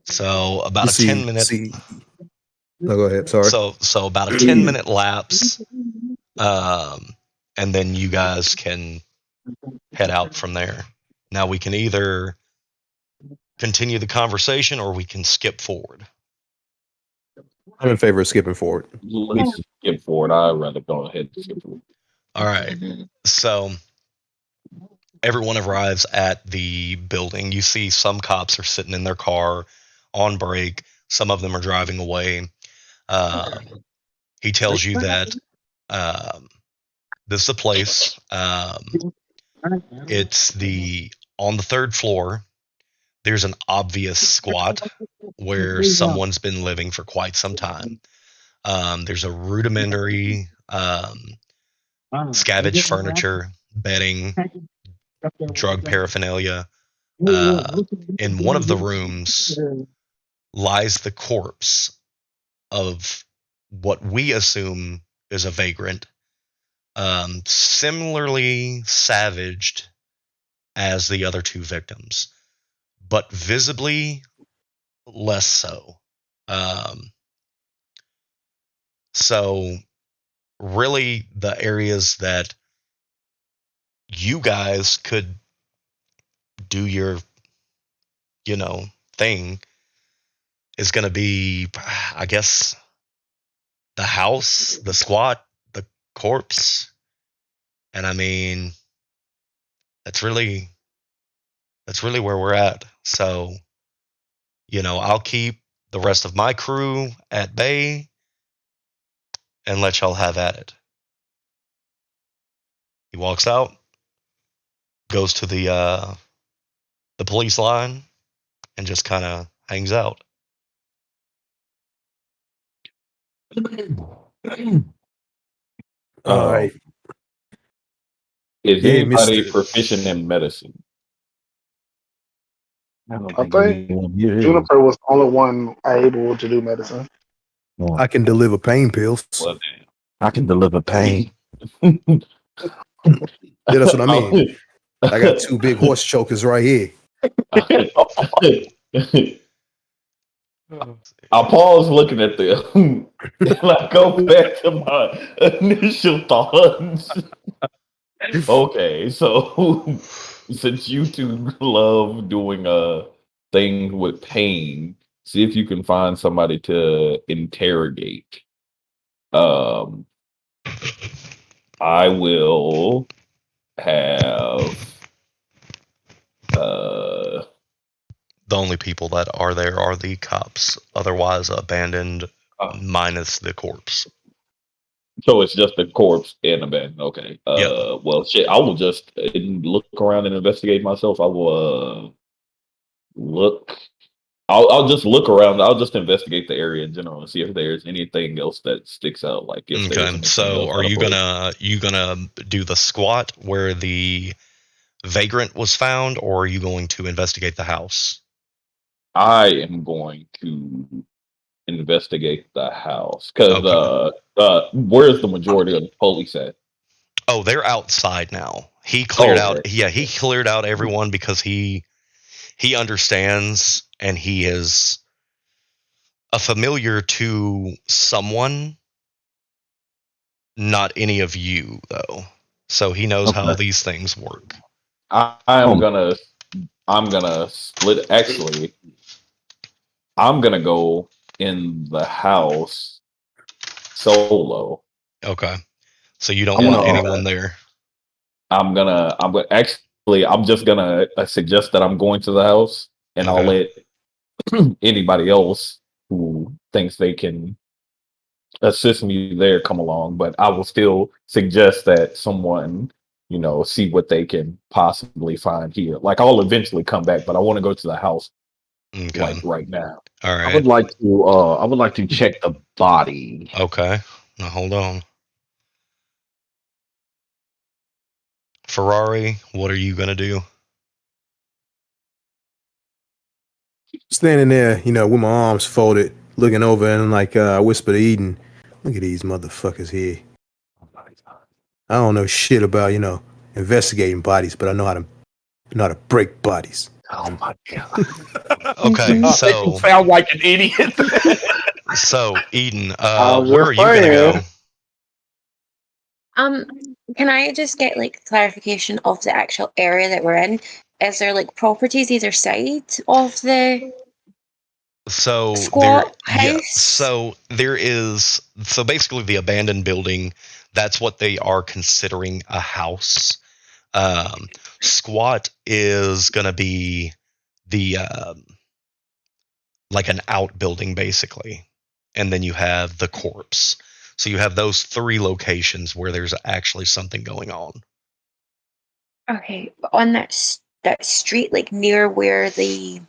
S1: So
S5: You
S1: about a 10
S5: see,
S1: minute
S5: see. No, go ahead. Sorry.
S1: so about a 10-minute lapse, and then you guys can head out from there. Now we can either continue the conversation or we can skip forward.
S5: I'm in favor of skipping forward.
S3: Let's skip forward. I'd rather go ahead and skip forward.
S1: All right. So everyone arrives at the building. You see some cops are sitting in their car on break. Some of them are driving away. He tells you that this is a place. It's on the third floor. There's an obvious squat where someone's been living for quite some time. There's a rudimentary scavenged furniture, bedding, drug paraphernalia. In one of the rooms lies the corpse of what we assume is a vagrant, similarly savaged as the other two victims, but visibly less so. Um, so, really, the areas that you guys could do your, thing is going to be, I guess, the house, the squat, the corpse, and I mean, that's really where we're at. So, I'll keep the rest of my crew at bay and let y'all have at it. He walks out, goes to the police line, and just kind of hangs out.
S5: All right.
S3: Is
S5: Yeah,
S3: anybody
S5: Mister.
S3: proficient in medicine?
S10: I don't
S2: I
S10: think
S2: think
S10: anyone here is.
S2: Juniper was the only one able to do medicine.
S5: I can deliver pain pills.
S3: Well,
S10: I can deliver pain.
S5: Yeah, that's what I mean. I got 2 big horse chokers right here.
S8: I pause looking at them and I go back to my initial thoughts. Okay, so since you two love doing a thing with pain, see if you can find somebody to interrogate. I will have
S1: The only people that are there are the cops. Otherwise, abandoned, minus the corpse.
S8: so it's just a corpse and a bed. Okay.
S1: Yep.
S8: Well, shit. I will just look around and investigate myself. I will look. I'll just look around. I'll just investigate the area in general and see if there's anything else that sticks out. Like if there's
S1: Okay.
S8: anything
S1: So,
S8: else
S1: are
S8: out of
S1: you gonna do the squat where the vagrant was found, or are you going to investigate the house?
S8: I am going to investigate the house because where's the majority of the police at?
S1: Oh, they're outside now. He cleared
S8: Oh,
S1: out.
S8: okay.
S1: Yeah, he cleared out everyone because he understands and he is a familiar to someone, not any of you though. So he knows how
S10: Okay.
S1: these things work.
S8: I'm gonna split. Actually, I'm gonna go in the house solo.
S1: Okay. So you don't
S8: And
S1: want anyone there.
S8: I'm just gonna suggest that I'm going to the house, and I'll
S1: Okay.
S8: let anybody else who thinks they can assist me there come along. But I will still suggest that someone, see what they can possibly find here. Like I'll eventually come back, but I want to go to the house
S1: Okay.
S8: like right now.
S1: All
S10: I
S1: right.
S10: would like to check the body.
S1: Okay. Now hold on. Ferrari, what are you gonna do?
S5: Standing there, with my arms folded, looking over, and I whisper to Eden, "Look at these motherfuckers here. I don't know shit about, investigating bodies, but I know how to break bodies."
S10: Oh my god.
S1: Okay,
S10: You sound like an idiot.
S1: so Eden,
S2: I was
S1: where are
S2: just
S1: you gonna go?
S2: saying.
S6: Can I just get clarification of the actual area that we're in? Is there properties either side of the
S1: So
S6: squat house?
S1: so there is, so basically the abandoned building, that's what they are considering a house. Squat is gonna be the like an outbuilding basically, and then you have the corpse. So you have those 3 locations where there's actually something going on.
S6: Okay, but on that street, near where the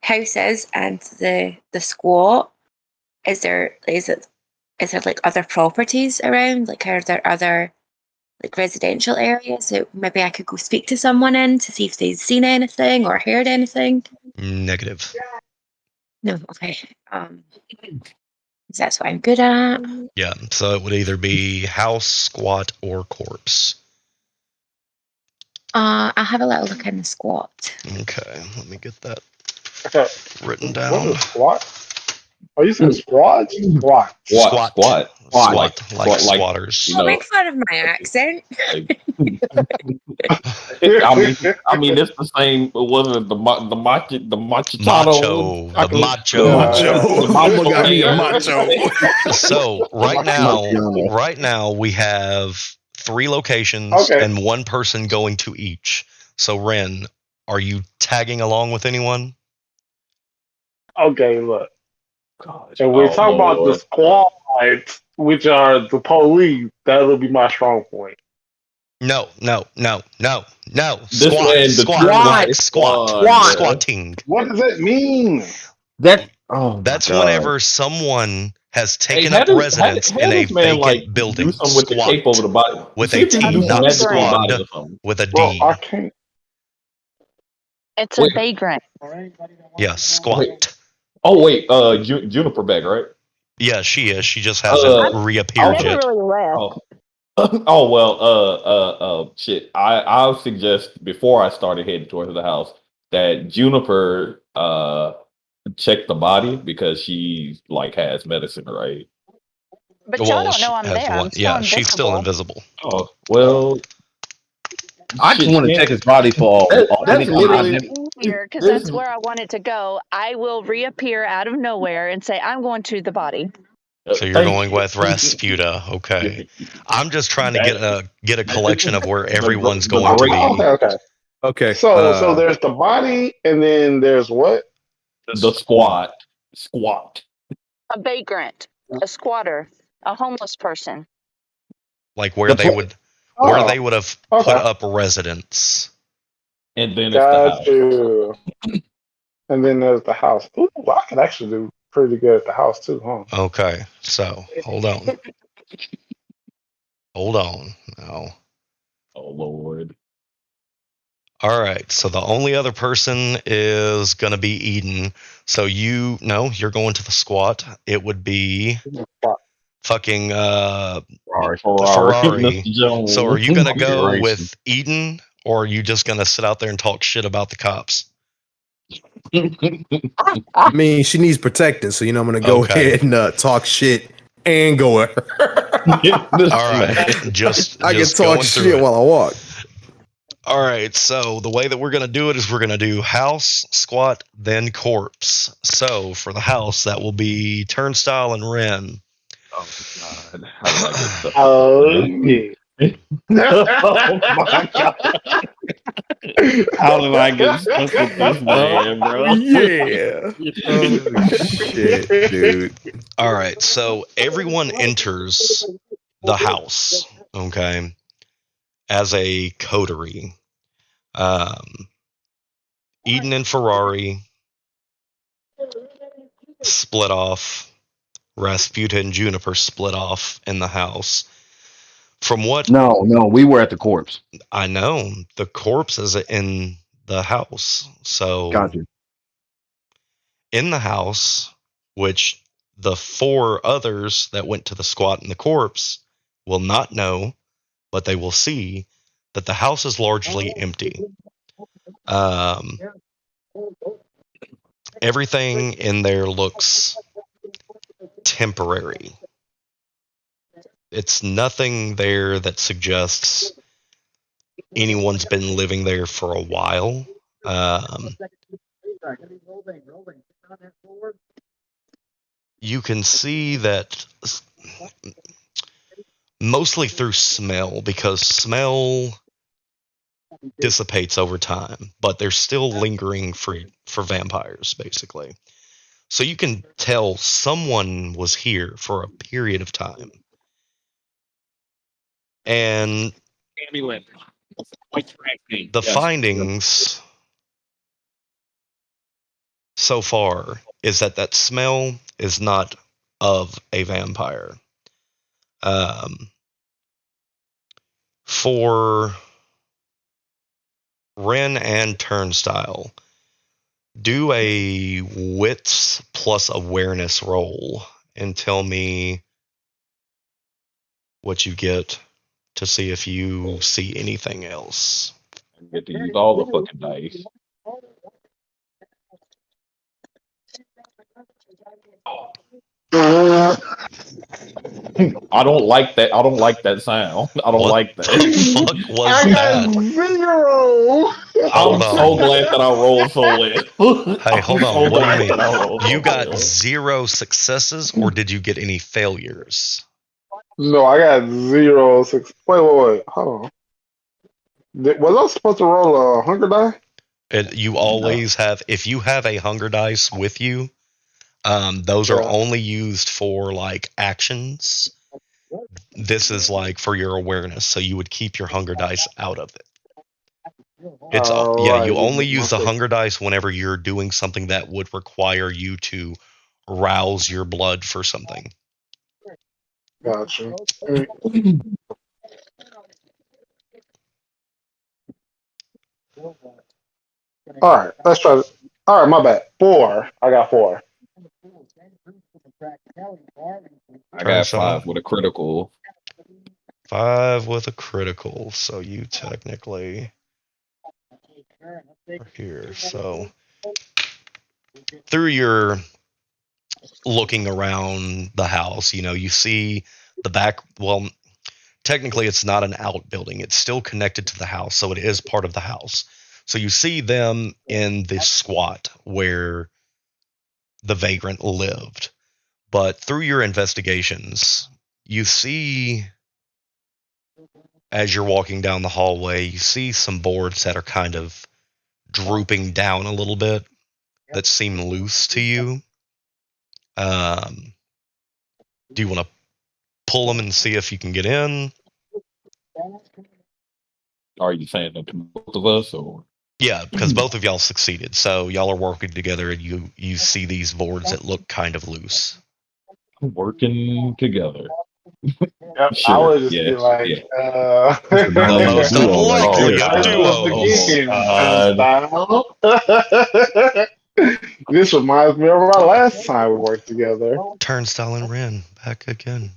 S6: house is and the squat, is there other properties around? Are there other residential areas that maybe I could go speak to someone in to see if they've seen anything or heard anything?
S1: Negative.
S6: No, okay. That's what I'm good at.
S1: Yeah, so it would either be house, squat, or corpse.
S6: I'll have a little look in the squat.
S1: Okay, let me get that
S2: Okay.
S1: written
S2: What
S1: down.
S2: is squat? Are you saying squats? Squat.
S1: Squat, like
S8: Squat,
S1: squatters.
S6: Make fun of my accent.
S8: I mean, it's the same. Wasn't it the
S1: Macho, the macho.
S5: Macho. Got me a macho.
S1: So right now we have 3 locations
S2: Okay.
S1: and 1 person going to each. So Ren, are you tagging along with anyone?
S2: Okay, look.
S10: God.
S2: And we're talking about the
S8: Lord.
S2: squads, which are the police. That'll be my strong point.
S1: No.
S8: This man, the
S1: Squatting.
S2: What does that mean?
S1: That's whenever someone has taken up residence in a vacant building.
S8: Do something with the cape over the body.
S1: With
S8: See
S1: a
S8: if you can
S1: T,
S8: do some
S1: not
S8: magic with the
S1: squad,
S8: body or something.
S1: with a
S2: Well,
S1: D.
S2: I can't.
S4: It's a vagrant.
S1: Yeah, squat.
S8: Oh wait, Juniper back, right?
S1: Yeah, she is. She just hasn't
S8: I
S1: reappeared yet.
S4: Really left.
S8: Oh. Oh well, shit. I'll suggest before I started heading towards the house that Juniper check the body because she like has medicine, right?
S4: But y'all
S1: Well,
S4: don't
S1: she
S4: know I'm
S1: has
S4: there.
S1: one.
S4: I'm still
S1: Yeah, she's still
S4: invisible.
S1: invisible.
S8: Oh well,
S10: I just
S8: shit.
S10: want to check his body for
S8: That's
S10: anything.
S8: literally
S4: Here, because
S8: this.
S4: that's where I wanted to go. I will reappear out of nowhere and say, I'm going to the body.
S1: So you're
S8: Thank
S1: going
S8: you.
S1: with Rasputa. Okay. I'm just trying to
S8: That-
S1: get a collection of where everyone's
S8: the
S1: going to
S8: great
S1: be.
S2: Okay.
S5: Okay.
S2: So there's the body, and then there's what?
S8: the squat.
S4: A vagrant, a squatter, a homeless person.
S1: Like where
S8: The
S1: they
S8: pla-
S1: would
S2: Oh,
S1: have put
S2: okay.
S1: up residence.
S8: and then it's the
S2: Got
S8: house.
S2: you. And then there's the house. Ooh, I could actually do pretty good at the house too, huh?
S1: Okay. So hold on. Hold on. Now.
S8: Oh Lord.
S1: All right. So the only other person is gonna be Eden. So you're going to the squat. It would be fucking
S10: Ferrari.
S1: Ferrari.
S8: Mr. Jones.
S1: So are you gonna
S10: I'll be
S1: go
S10: racing.
S1: with Eden, or are you just gonna sit out there and talk shit about the cops?
S5: I mean, she needs protecting, so I'm gonna go
S1: Okay.
S5: ahead and talk shit and go at her.
S1: All right. Just
S5: I can talk
S1: going through
S5: shit
S1: it.
S5: while I walk.
S1: All right. So the way that we're gonna do it is we're gonna do house, squat, then corpse. So for the house, that will be Turnstyle and Ren.
S8: Oh God. How do I get stuck?
S2: Oh yeah.
S8: Oh my God. How did I get stuck with this man, bro?
S5: Yeah. Oh shit, dude.
S1: All right. So everyone enters the house, okay, as a coterie. Um, Eden and Ferrari split off. Rasputa and Juniper split off in the house. From what
S10: No, we were at the corpse.
S1: I know, the corpse is in the house. So
S10: Gotcha.
S1: in the house, which the four others that went to the squat and the corpse will not know, but they will see that the house is largely empty. Um, everything in there looks temporary. It's nothing there that suggests anyone's been living there for a while. You can see that mostly through smell, because smell dissipates over time, but they're still lingering for vampires, basically. So you can tell someone was here for a period of time. And the findings so far is that smell is not of a vampire. For Ren and Turnstyle, do a wits plus awareness roll and tell me what you get to see if you see anything else.
S8: I get to use all the fucking dice. I don't like that. I don't like that sound. I don't
S1: What
S8: like
S1: the
S8: that.
S1: fuck was
S2: I got
S1: that?
S2: 0.
S8: I'm
S1: Hold
S8: so
S1: on.
S8: glad that I rolled so well.
S1: Hey, hold
S8: I'm
S1: on.
S8: so
S1: What do you
S8: glad
S1: mean?
S8: that I rolled
S1: You
S8: so
S1: got
S8: well.
S1: 0 successes, or did you get any failures?
S2: No, I got 0 6. Wait. Hold on. Was I supposed to roll a hunger die?
S1: You
S8: No.
S1: always have, if you have a hunger dice with you, those are
S2: Yeah.
S1: only used for like actions. This is like for your awareness, so you would keep your hunger dice out of it.
S2: All
S1: Yeah,
S2: right.
S1: you only
S2: My
S1: use the
S2: fault.
S1: hunger dice whenever you're doing something that would require you to rouse your blood for something.
S2: Gotcha. All right, let's try. All right, my bad. 4. I got 4.
S3: I got
S1: Turnstyle.
S3: 5 with a critical.
S1: 5 with a critical, so you technically are here. So through your looking around the house, you see the back. Well, technically, it's not an outbuilding. It's still connected to the house, so it is part of the house. So you see them in the squat where the vagrant lived. But through your investigations, you see, as you're walking down the hallway, you see some boards that are kind of drooping down a little bit that seem loose to you. Um, do you want to pull them and see if you can get in?
S3: Are you saying that to both of us, or?
S1: Yeah, because both of y'all succeeded, so y'all are working together, and you see these boards that look kind of loose.
S3: Working together.
S2: Yep, I
S3: Sure.
S2: would just
S3: Yeah.
S2: be like,
S3: Yeah.
S10: It's a
S1: The
S10: dynamic
S1: most
S10: duo right
S1: unlikely
S10: there.
S1: of
S2: let's just
S1: duos.
S2: begin,
S3: God.
S2: Turnstile. This reminds me of our last time we worked together.
S1: Turnstile and Ren back again.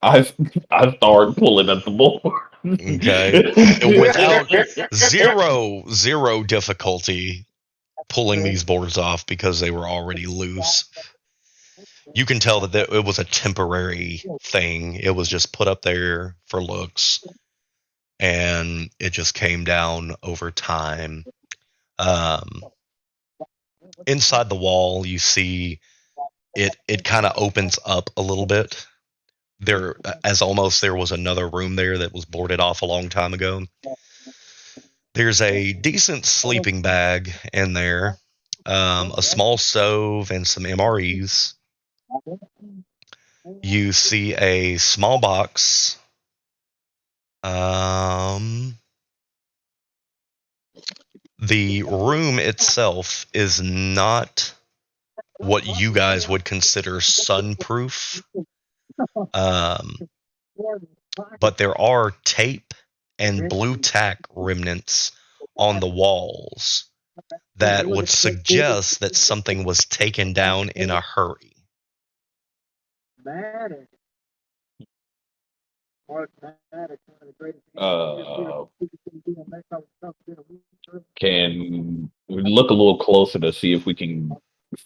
S3: I started pulling at the board.
S1: Okay, without zero difficulty pulling these boards off because they were already loose. You can tell that it was a temporary thing. It was just put up there for looks, and it just came down over time. Um, Inside the wall, you see it kind of opens up a little bit. There, as almost there was another room there that was boarded off a long time ago. There's a decent sleeping bag in there, a small stove, and some MREs. You see a small box. The room itself is not what you guys would consider sunproof, but there are tape and blue tack remnants on the walls that would suggest that something was taken down in a hurry.
S3: Can we look a little closer to see if we can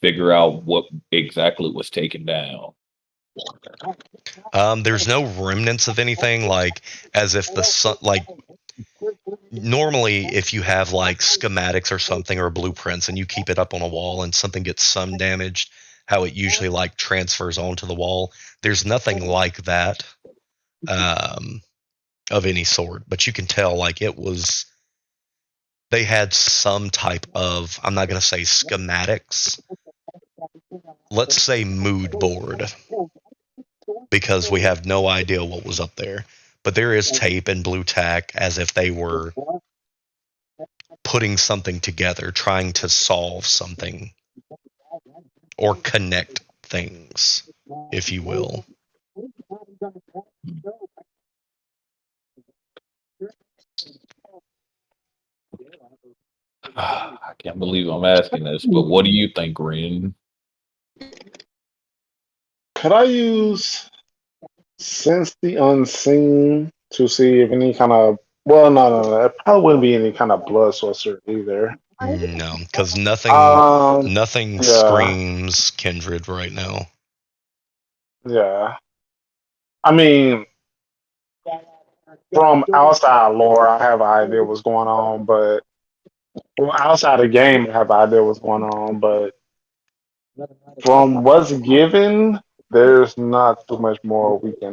S3: figure out what exactly was taken down?
S1: There's no remnants of anything, like as if the sun, like normally if you have like schematics or something or blueprints and you keep it up on a wall and something gets sun damaged, how it usually like transfers onto the wall. There's nothing like that of any sort, but you can tell like they had some type of, I'm not going to say schematics, let's say mood board, because we have no idea what was up there. But there is tape and blue tack as if they were putting something together, trying to solve something or connect things, if you will.
S3: I can't believe I'm asking this, but what do you think, Ren?
S2: Could I use Sense the Unseen to see if any kind of. Well, no. It probably wouldn't be any kind of blood sorcerer either.
S1: No, because
S2: Um,
S1: nothing
S2: yeah,
S1: screams kindred right now.
S2: yeah. I mean, from outside lore, I have an idea what's going on, but well, outside the game, I have an idea what's going on, but from what's given, there's not too much more we can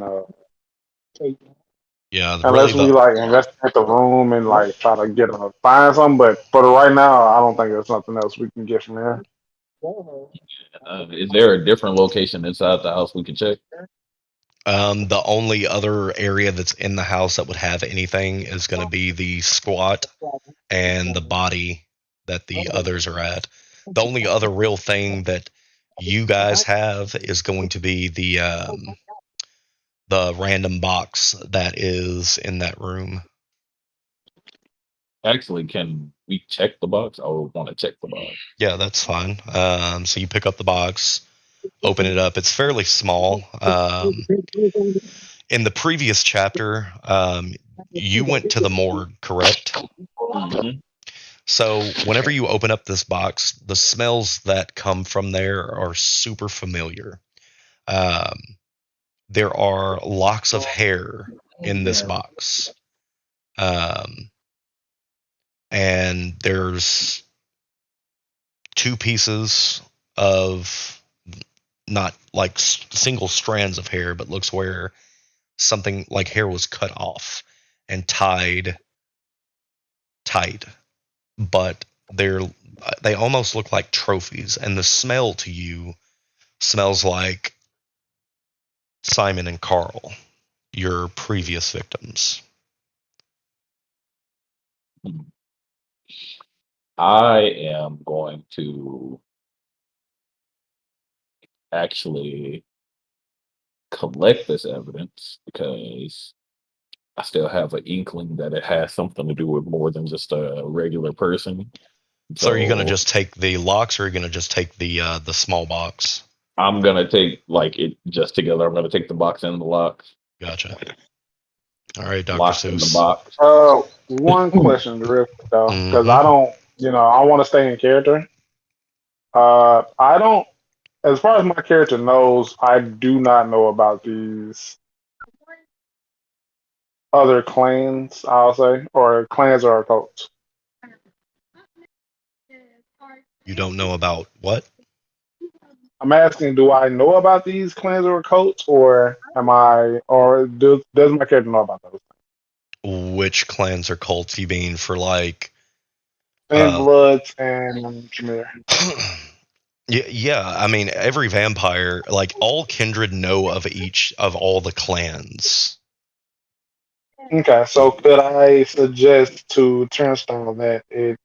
S1: Yeah, really
S2: unless we like investigate the room and like try to get find something. But for right now, I don't think there's nothing else we can get from here.
S3: Is there a different location inside the house we can check?
S1: the only other area that's in the house that would have anything is going to be the squat and the body that the others are at. The only other real thing that you guys have is going to be the random box that is in that room.
S3: Actually, can we check the box? I would want to check the box.
S1: Yeah, that's fine. So you pick up the box, open it up. It's fairly small. In the previous chapter, you went to the morgue, correct?
S3: Mhm.
S1: So whenever you open up this box, the smells that come from there are super familiar. Um, there are locks of hair in this box. And there's two pieces of not like single strands of hair, but looks where something like hair was cut off and tied tight. But they almost look like trophies, and the smell to you smells like Simon and Carl, your previous victims.
S3: I am going to actually collect this evidence because I still have an inkling that it has something to do with more than just a regular person.
S1: So are you going to
S3: So
S1: just take the locks, or are you going to just take the small box?
S3: I'm gonna take like it just together. I'm gonna take the box and the locks.
S1: Gotcha. All right, Dr.
S3: Locked in the
S1: Seuss.
S3: box.
S2: One question, real quick though, because
S1: Mm-hmm.
S2: I don't, I want to stay in character. I don't, as far as my character knows, I do not know about these other clans, I'll say, or clans or cults.
S1: You don't know about what?
S2: I'm asking, do I know about these clans or cults, or does my character know about those?
S1: Which clans or cults you mean for like
S2: Thin
S1: uh
S2: Bloods and Tremere.
S1: yeah, I mean every vampire, like all kindred know of each of all the clans.
S2: Okay, so could I suggest to Turnstyle that it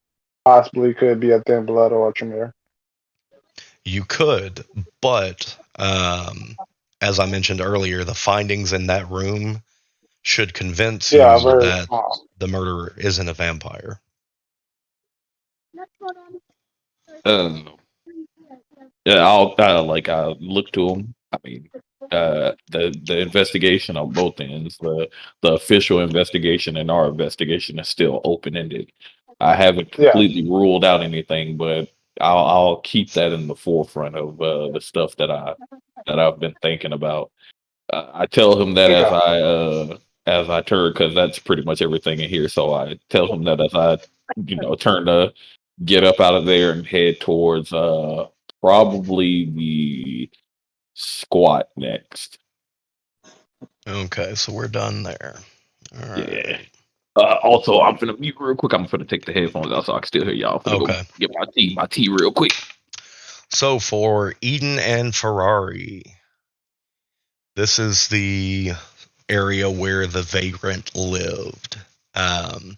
S2: possibly could be a Thin Blood or a Tremere?
S1: You could, but as I mentioned earlier, the findings in that room should convince
S2: Yeah,
S1: you
S2: very
S1: that
S2: small.
S1: the murderer isn't a vampire.
S3: Uh, yeah, I look to him. I mean, the investigation on both ends, the official investigation and our investigation is still open ended. I haven't
S2: Yeah,
S3: completely ruled out anything, but I'll keep that in the forefront of the stuff that I've been thinking about. I tell him that
S2: okay.
S3: as I turn, because that's pretty much everything in here. So I tell him that as I turn to get up out of there and head towards probably the squat next.
S1: Okay, so we're done there. All
S3: Yeah.
S1: right.
S3: Also, I'm gonna mute real quick. I'm gonna take the headphones out so I can still hear y'all. I'm gonna go
S1: Okay.
S3: get my tea real quick.
S1: So for Eden and Ferrari, this is the area where the vagrant lived. Um,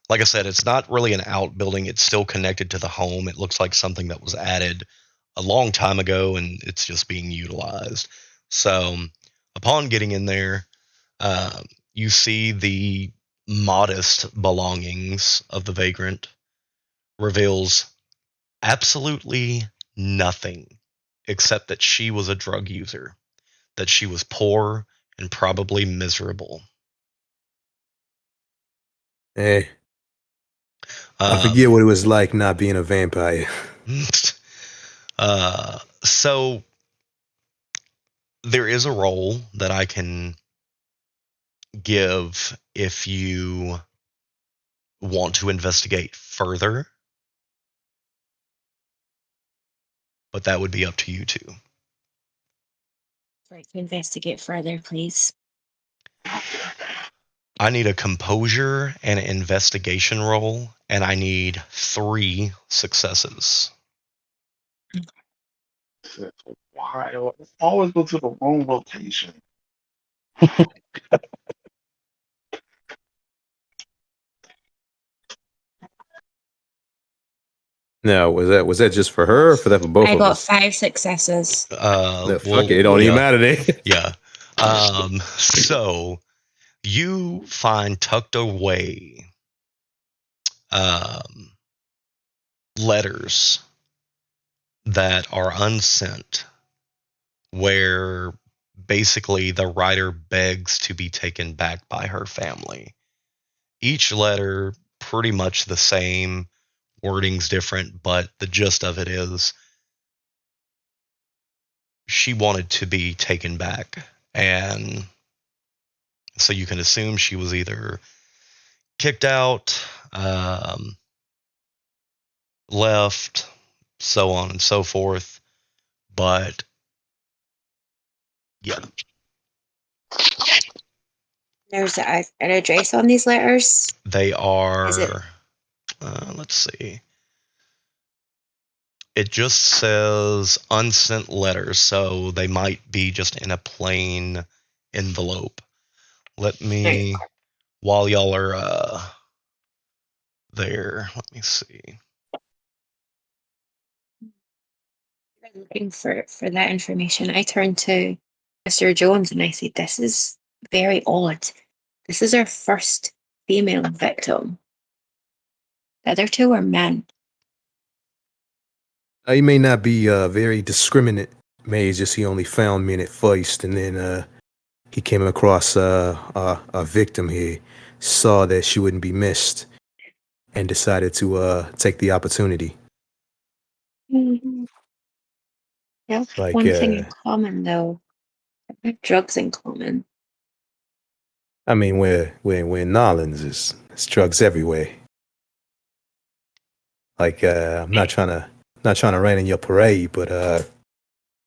S1: like I said, it's not really an outbuilding. It's still connected to the home. It looks like something that was added a long time ago, and it's just being utilized. So, upon getting in there, you see the modest belongings of the vagrant reveals absolutely nothing except that she was a drug user, that she was poor and probably miserable.
S5: Hey, I
S1: Um,
S5: forget what it was like not being a vampire.
S1: so there is a role that I can give if you want to investigate further, but that would be up to you two.
S6: Right, to investigate further, please.
S1: I need a composure and investigation roll, and I need 3 successes.
S2: Why do I always go to the wrong location?
S5: Now, was that just for her or for that for both
S6: I
S5: of
S6: got
S5: us?
S6: 5 successes.
S5: No, fuck
S1: Well,
S5: it. It don't even
S1: yeah,
S5: matter then.
S1: yeah. So you find tucked away um, letters that are unsent where basically the writer begs to be taken back by her family. Each letter pretty much the same, wording's different, but the gist of it is she wanted to be taken back. And so you can assume she was either kicked out, left, so on and so forth. But yeah,
S6: There's an address on these letters.
S1: they
S6: Is it?
S1: are. Let's see. It just says unsent letters, so they might be just in a plain envelope. Let me, while y'all are there, let me see.
S6: Looking for that information, I turned to Mr. Jones and I said, "This is very odd. This is our first female victim. The other two are men."
S5: He may not be very discriminate. May just he only found men at first, and then he came across a victim here, saw that she wouldn't be missed, and decided to take the opportunity.
S6: Mhm. Yeah,
S5: Like,
S6: one thing in common though. We have drugs in common.
S5: I mean, we're in Nolans, there's drugs everywhere. Like, I'm not trying to rain in your parade, but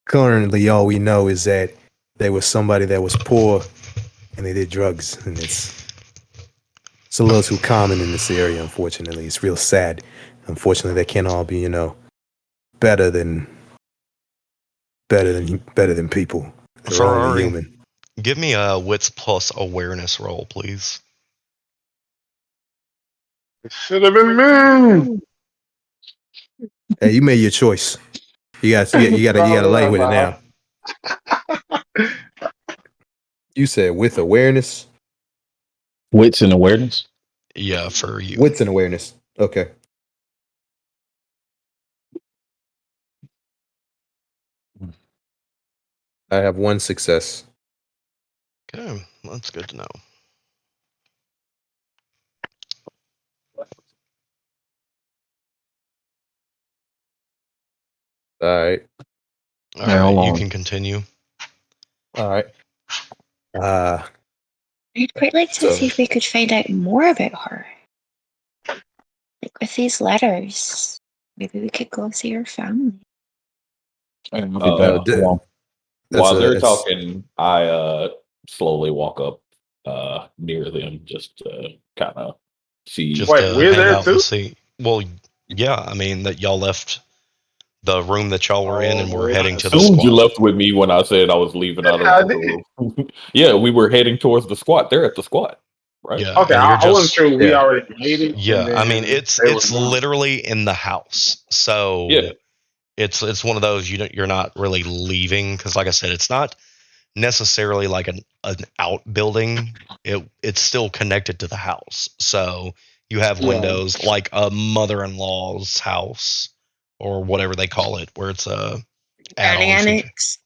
S5: currently all we know is that there was somebody that was poor and they did drugs, and it's a little too common in this area. Unfortunately, it's real sad. Unfortunately, they can't all be, better than people. They're only
S1: Ferrari,
S5: human.
S1: give me a wits plus awareness roll, please.
S2: It should have been me.
S5: Hey, you made your choice. You got to lay with it now. You said with awareness.
S3: Wits and awareness.
S1: Yeah, for you.
S5: Wits and awareness. Okay. I have one success.
S1: Okay, that's good to know.
S5: All right.
S1: All right, you can continue.
S5: All right.
S6: I'd quite like to see if we could find out more about her. Like with these letters, maybe we could go see her family.
S3: While they're talking, I slowly walk up near them just to kind of see.
S1: Just
S2: we're
S1: hang
S2: there
S1: out
S2: too?
S1: and see. Well, yeah, I mean that y'all left the room that y'all were in and were heading to the
S8: Assumed
S1: squad.
S8: you left with me when I said I was leaving out of the room. Yeah, we were heading towards the squad. They're at the squad, right?
S1: Yeah.
S2: Okay,
S1: and you're
S2: I wasn't
S1: just
S2: sure we already made it.
S1: yeah.
S2: and
S1: I mean,
S2: then
S1: it's
S2: they were gone.
S1: literally in the house, so
S8: Yeah.
S1: it's one of those you're not really leaving because, like I said, it's not necessarily like an outbuilding. It's still connected to the house, so you have windows like a mother-in-law's house or whatever they call it, where it's a add-on feature.
S6: Annex.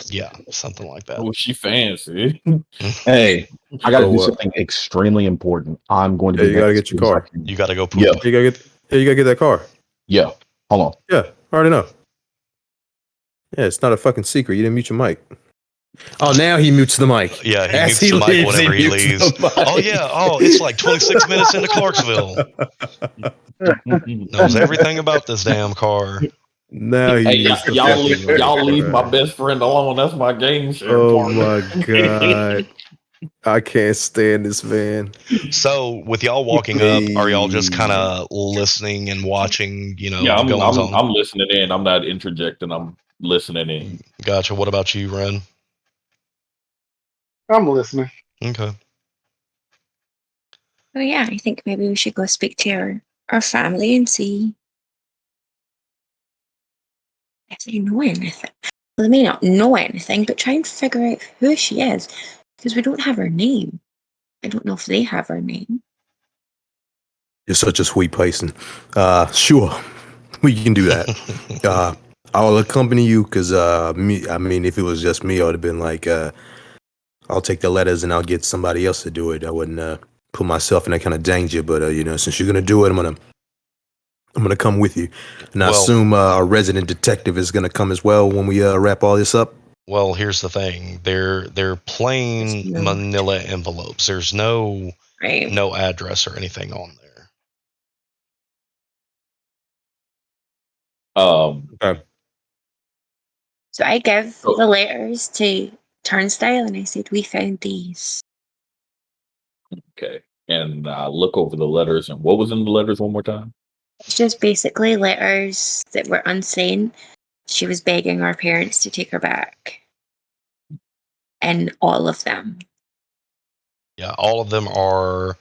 S1: Yeah, something like that.
S8: Oh, she fancy.
S10: Hey, I got to
S5: So,
S10: do something extremely important. I'm going to be.
S5: You gotta
S10: back
S5: get your
S10: as soon as I
S5: car.
S10: can.
S1: You got to go poop.
S10: Yeah,
S5: You gotta get that car.
S10: yeah. Hold on.
S5: Yeah, I already know. Yeah, it's not a fucking secret. You didn't mute your mic. Oh, now he mutes the mic.
S1: Yeah, he
S5: As
S1: mutes the mic
S5: leaves,
S1: whenever he
S5: mutes
S1: leaves.
S5: the mic.
S1: Oh yeah, it's like 26 minutes into Clarksville. Knows everything about this damn car.
S5: Now he
S8: Hey,
S5: mutes the
S8: y'all
S5: fucking
S8: leave,
S5: mic.
S8: y'all leave my best friend alone. That's my game share
S5: Oh
S8: partner.
S5: my god. I can't stand this man.
S1: So, with y'all walking up, are y'all just kind of listening and watching,
S8: Yeah,
S1: the goings on?
S8: I'm listening in. I'm not interjecting. I'm listening in.
S1: Gotcha. What about you, Ren?
S2: I'm listening.
S1: Okay.
S6: Oh yeah, I think maybe we should go speak to our family and see if they know anything. Well, they may not know anything, but try and figure out who she is, because we don't have her name. I don't know if they have her name.
S5: You're such a sweet person. Sure, we can do that. I'll accompany you because if it was just me, I would have been like, I'll take the letters and I'll get somebody else to do it. I wouldn't put myself in that kind of danger. But since you're gonna do it, I'm gonna come with you, and I
S1: Well,
S5: assume our resident detective is gonna come as well when we wrap all this up.
S1: well, here's the thing. They're plain
S6: No.
S1: manila envelopes. There's no
S6: Right.
S1: address or anything on there.
S5: Okay.
S6: So I give
S3: Oh.
S6: the letters to Turnstyle and I said, we found these.
S3: Okay. And look over the letters. And what was in the letters one more time?
S6: It's just basically letters that were unseen. She was begging our parents to take her back. And all of them.
S1: Yeah, all of them are.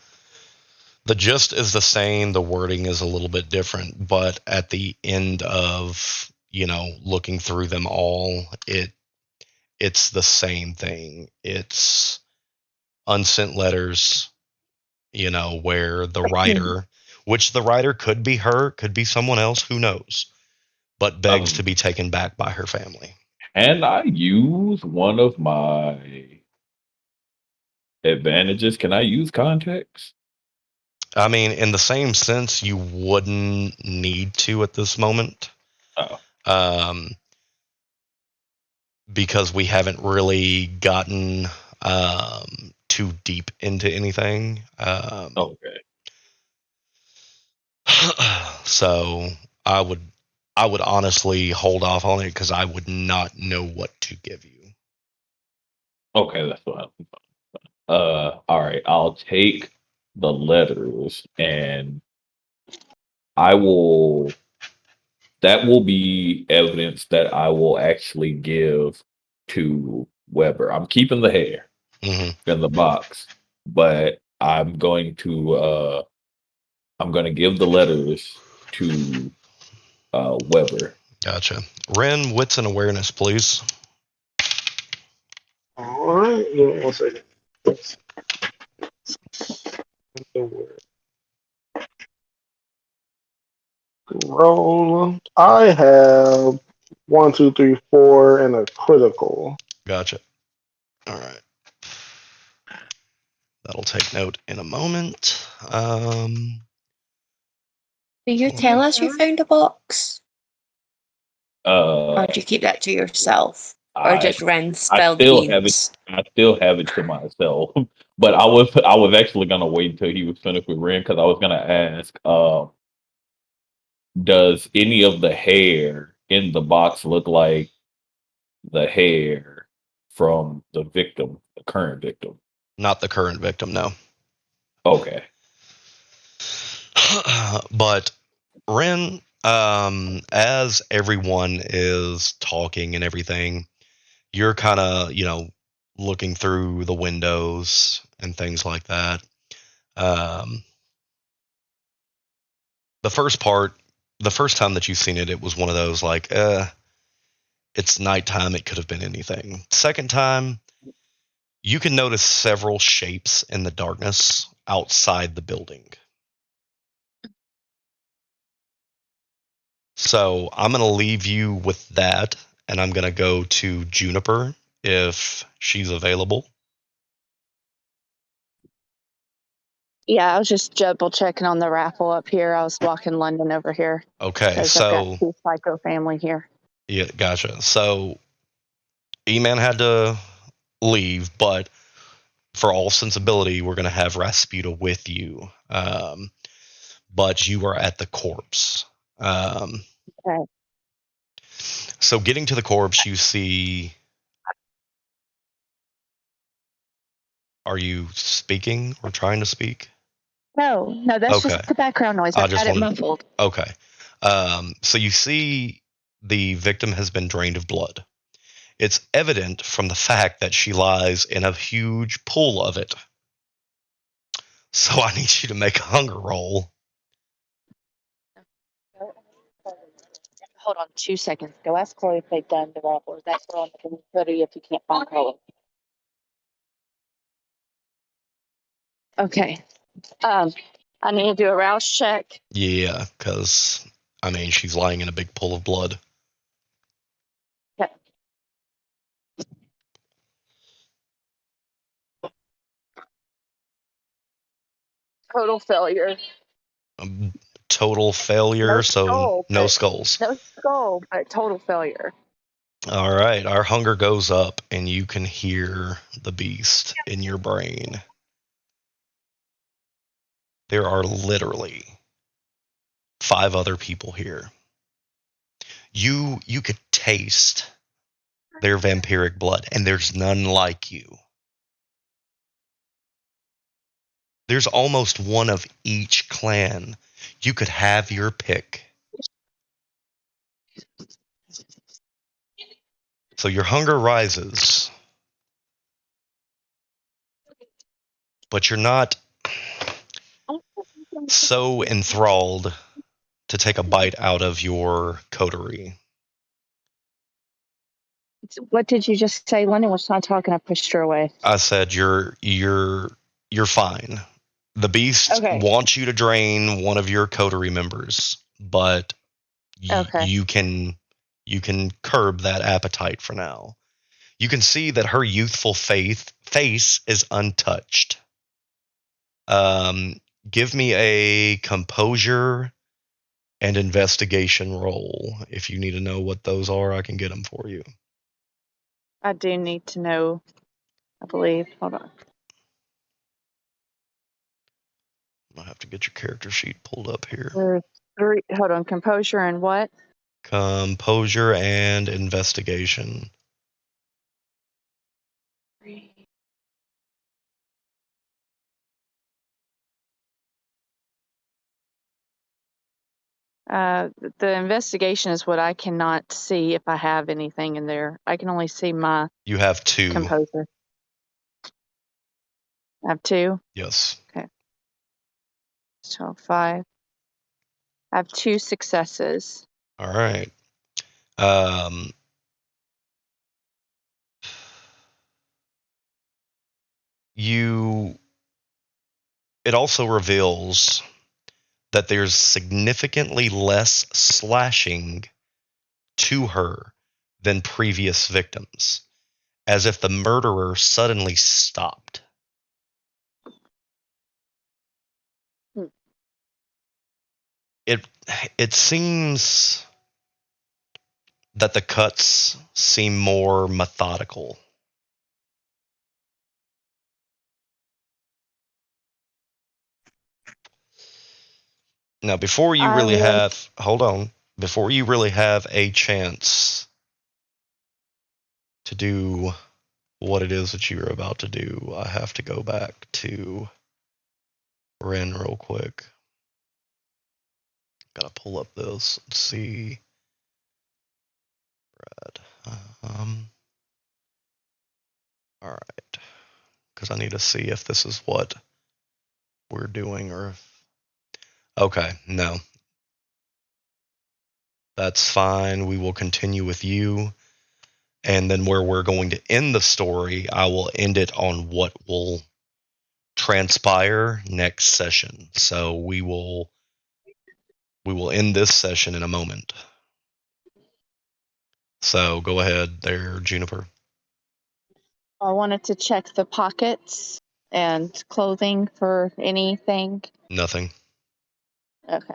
S1: The gist is the same. The wording is a little bit different, but at the end of looking through them all, it's the same thing. It's unsent letters. Where the writer, which the writer could be her, could be someone else, who knows, but begs to be taken back by her family.
S3: And I use one of my advantages. Can I use context?
S1: I mean, in the same sense, you wouldn't need to at this moment.
S3: Oh.
S1: Because we haven't really gotten too deep into anything.
S3: Okay.
S1: So I would honestly hold off on it because I would not know what to give you.
S3: Okay, that's fine. All right. I'll take the letters and I will. That will be evidence that I will actually give to Weber. I'm keeping the hair
S1: Mm-hmm.
S3: in the box, but I'm going to give the letters to Weber.
S1: Gotcha. Ren, wits and awareness, please.
S2: All right, give me 1 second. Roll. I have 1, 2, 3, 4, and a critical.
S1: Gotcha. All right. That'll take note in a moment.
S6: Do you tell us you found a box? Or
S3: Uh,
S6: do you keep that to yourself? Or
S3: I
S6: just Ren
S3: I
S6: spelled
S3: still have it.
S6: beans?
S3: I still have it to myself. But I was actually gonna wait until he was finished with Ren because I was gonna ask, does any of the hair in the box look like the hair from the victim, the current victim?
S1: Not the current victim, no.
S3: Okay.
S1: But Ren, as everyone is talking and everything, you're kind of, looking through the windows and things like that. Um, the first time that you've seen it, it was one of those like, it's nighttime. It could have been anything. Second time, you can notice several shapes in the darkness outside the building. So I'm going to leave you with that, and I'm going to go to Juniper if she's available.
S4: Yeah, I was just double checking on the raffle up here. I was walking London over here
S1: Okay,
S4: because I've got
S1: so
S4: 2 psycho family here.
S1: yeah, gotcha. So E-Man had to leave, but for all sensibility, we're going to have Rasputa with you. But you are at the corpse.
S4: Okay.
S1: So getting to the corpse, you see. Are you speaking or trying to speak?
S4: No, that's
S1: Okay.
S4: just the background noise.
S1: I
S4: I've
S1: just
S4: got it
S1: wanted.
S4: muffled.
S1: Okay. So you see the victim has been drained of blood. It's evident from the fact that she lies in a huge pool of it. So I need you to make a hunger roll.
S4: Hold on 2 seconds. Go ask Chloe if they've done the raffle. That's on the hoodie if you can't find Chloe. Okay. I need to do a rouse check.
S1: Yeah, because, I mean, she's lying in a big pool of blood.
S4: Okay. Total failure.
S1: Total failure,
S4: No
S1: so
S4: skull,
S1: no skulls.
S4: no skull, but total failure.
S1: All right, our hunger goes up, and you can hear the beast in your brain. There are literally 5 other people here. You could taste their vampiric blood, and there's none like you. There's almost one of each clan. You could have your pick. So your hunger rises, but you're not so enthralled to take a bite out of your coterie.
S4: What did you just say? London was not talking. I pushed her away.
S1: I said you're fine. The beast
S4: Okay.
S1: wants you to drain one of your coterie members, but
S4: Okay.
S1: you can curb that appetite for now. You can see that her youthful face is untouched. Give me a composure and investigation roll. If you need to know what those are, I can get them for you.
S4: I do need to know, I believe. Hold on.
S1: I have to get your character sheet pulled up here.
S4: There's 3. Hold on. Composure and what?
S1: Composure and investigation.
S4: The investigation is what I cannot see if I have anything in there. I can only see my
S1: You have 2.
S4: composure. I have 2.
S1: Yes.
S4: Okay. So 5. I have 2 successes.
S1: All right. It also reveals that there's significantly less slashing to her than previous victims, as if the murderer suddenly stopped. It seems that the cuts seem more methodical. Now, before you really have a chance to do what it is that you're about to do, I have to go back to Ren real quick. Gotta pull up this and see. All right, because I need to see if this is what we're doing or if. Okay, no. That's fine. We will continue with you. And then where we're going to end the story, I will end it on what will transpire next session. So we will end this session in a moment. So go ahead there, Juniper.
S4: I wanted to check the pockets and clothing for anything.
S1: Nothing.
S4: Okay.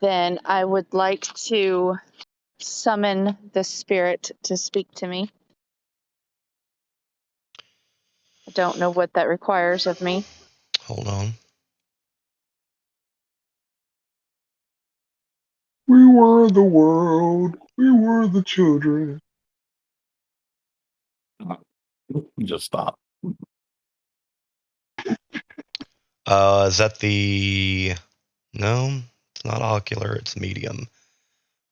S4: Then I would like to summon the spirit to speak to me. I don't know what that requires of me.
S1: Hold on.
S2: We were the world. We were the children.
S3: Just stop.
S1: Is that the... No, it's not ocular, it's medium.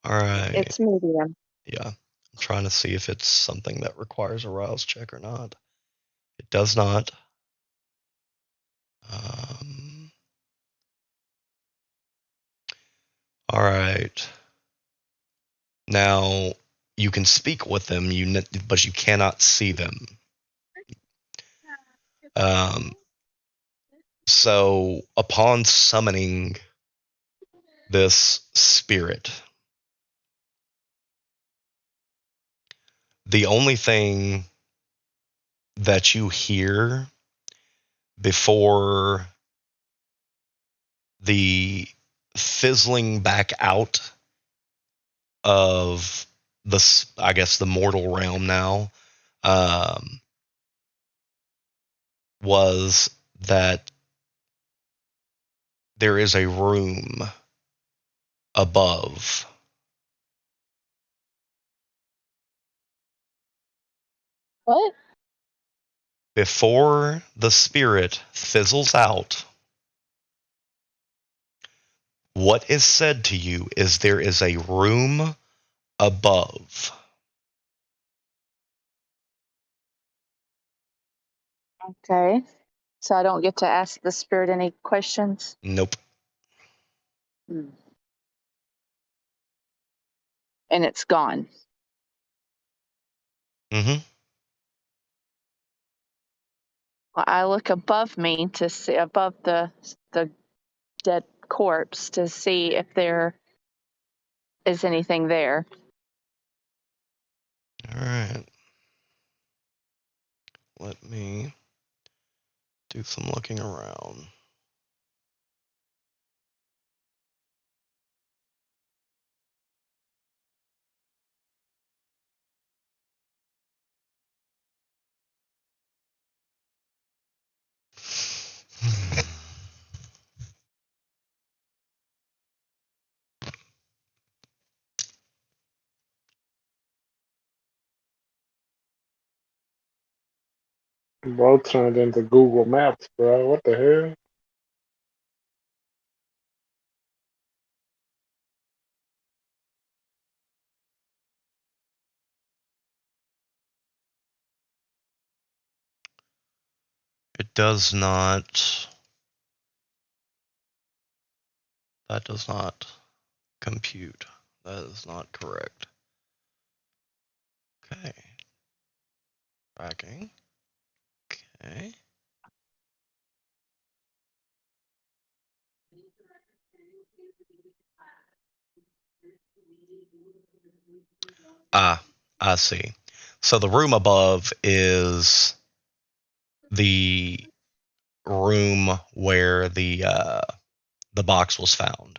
S1: All right.
S4: It's medium.
S1: Yeah. I'm trying to see if it's something that requires a rouse check or not. It does not. All right. Now, you can speak with them, but you cannot see them. So, upon summoning this spirit, the only thing that you hear before the fizzling back out of I guess, the mortal realm now, um, was that there is a room above.
S4: What?
S1: Before the spirit fizzles out, what is said to you is there is a room above.
S4: Okay. So I don't get to ask the spirit any questions?
S1: Nope.
S4: Hmm. And it's gone.
S1: Mm-hmm.
S4: Well, I look above me to see above the dead corpse to see if there is anything there.
S1: All right. Let me do some looking around.
S2: Bro turned into Google Maps, bro. What the hell?
S1: It does not. That does not compute. That is not correct. Okay. Tracking. Okay. Ah, I see. So the room above is the room where the box was found.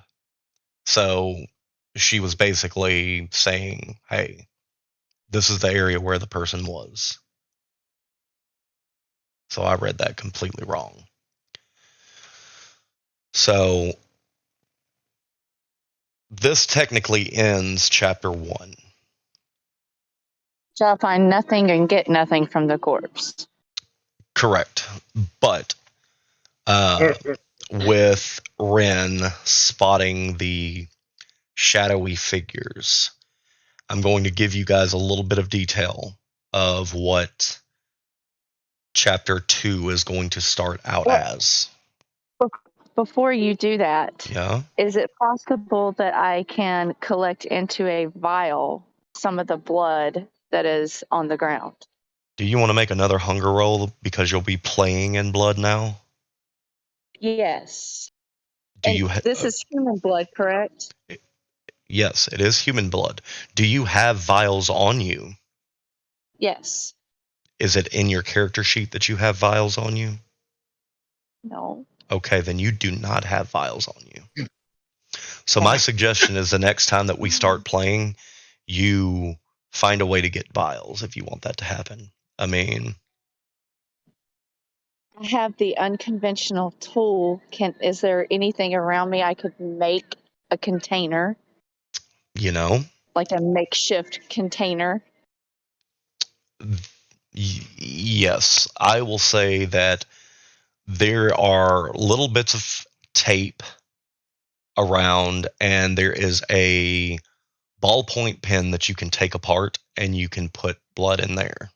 S1: So she was basically saying, "Hey, this is the area where the person was." So I read that completely wrong. So this technically ends chapter 1.
S4: Shall find nothing and get nothing from the corpse.
S1: Correct. But with Ren spotting the shadowy figures, I'm going to give you guys a little bit of detail of what chapter 2 is going to start out
S4: Well,
S1: as.
S4: before you do that,
S1: Yeah.
S4: is it possible that I can collect into a vial some of the blood that is on the ground?
S1: Do you want to make another hunger roll because you'll be playing in blood now?
S4: Yes.
S1: Do
S4: And
S1: you
S4: this is human blood, correct?
S1: Yes, it is human blood. Do you have vials on you?
S4: Yes.
S1: Is it in your character sheet that you have vials on you?
S4: No.
S1: Okay, then you do not have vials on you. So my
S4: Okay.
S1: suggestion is the next time that we start playing, you find a way to get vials if you want that to happen. I mean,
S4: I have the unconventional tool. Is there anything around me I could make a container,
S1: you know,
S4: like a makeshift container?
S1: yes, I will say that there are little bits of tape around, and there is a ballpoint pen that you can take apart and you can put blood in there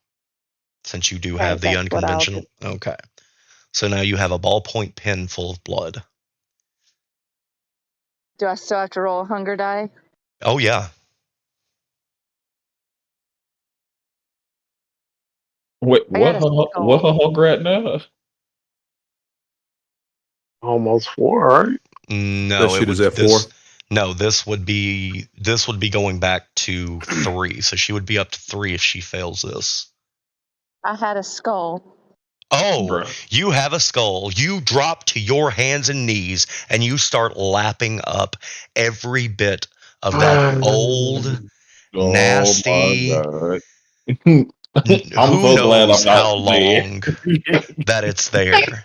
S1: since you do
S4: Okay,
S1: have the
S4: that's what I'll do.
S1: unconventional. Okay. So now you have a ballpoint pen full of blood.
S4: Do I still have to roll a hunger die?
S1: Oh, yeah.
S8: Wait,
S4: I got a
S8: what
S4: skull.
S8: her hunger at now?
S2: Almost 4, right?
S1: No,
S5: That shit is at 4.
S1: No, this would be going back to 3. So she would be up to 3 if she fails this.
S4: I had a skull.
S1: Oh,
S8: Bruh.
S1: you have a skull. You drop to your hands and knees and you start lapping up every bit of that old,
S8: Oh my
S1: nasty,
S8: god. I'm
S1: who
S8: so glad I'm
S1: knows how
S8: not
S1: long that it's there.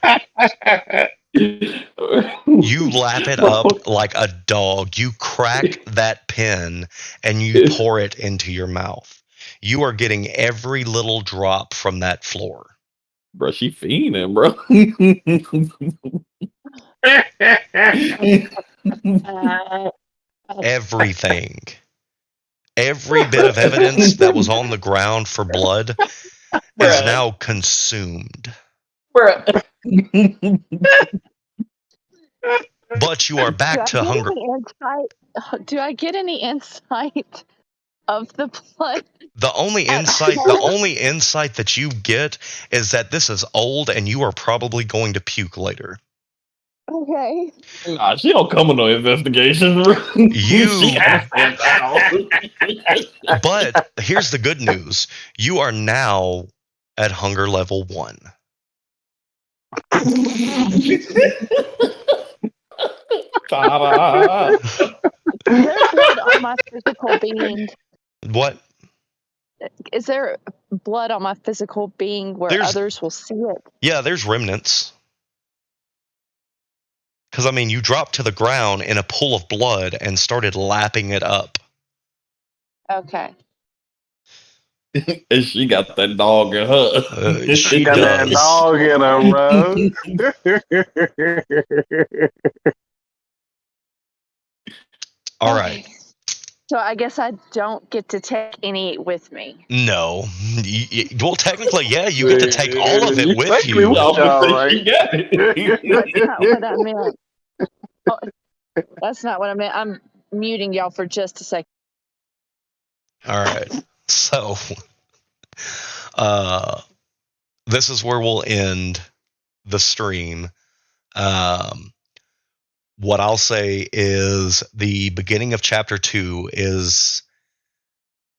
S1: You lap it up like a dog. You crack that pen and you pour it into your mouth. You are getting every little drop from that floor.
S8: Bro, she fiending, bro.
S1: Everything. Every bit of evidence that was on the ground for blood is now consumed.
S8: Bruh.
S1: But you are back to hunger.
S4: Do I get any insight of the blood?
S1: The only insight that you get is that this is old and you are probably going to puke later.
S4: Okay.
S8: Nah, she don't come with no investigations, bro. She gotta stand out.
S1: But here's the good news. You are now at hunger level 1.
S8: Ta-da.
S4: Is there blood on my physical being?
S1: What?
S4: Is there blood on my physical being where others will see it?
S1: Yeah, there's remnants. Because, I mean, you dropped to the ground in a pool of blood and started lapping it up.
S4: Okay.
S8: And she got that dog in her.
S1: She
S2: Got that
S1: does.
S2: dog in her, bro.
S1: All right.
S4: So I guess I don't get to take any with me.
S1: No. Well, technically, yeah, you get to take all of it with
S2: Technically,
S1: you.
S2: we
S8: Y'all
S2: all
S8: think
S2: right.
S8: she got it.
S4: That's not what I meant. Oh, that's not what I meant. I'm muting y'all for just a second.
S1: All right. So, this is where we'll end the stream. What I'll say is the beginning of chapter 2 is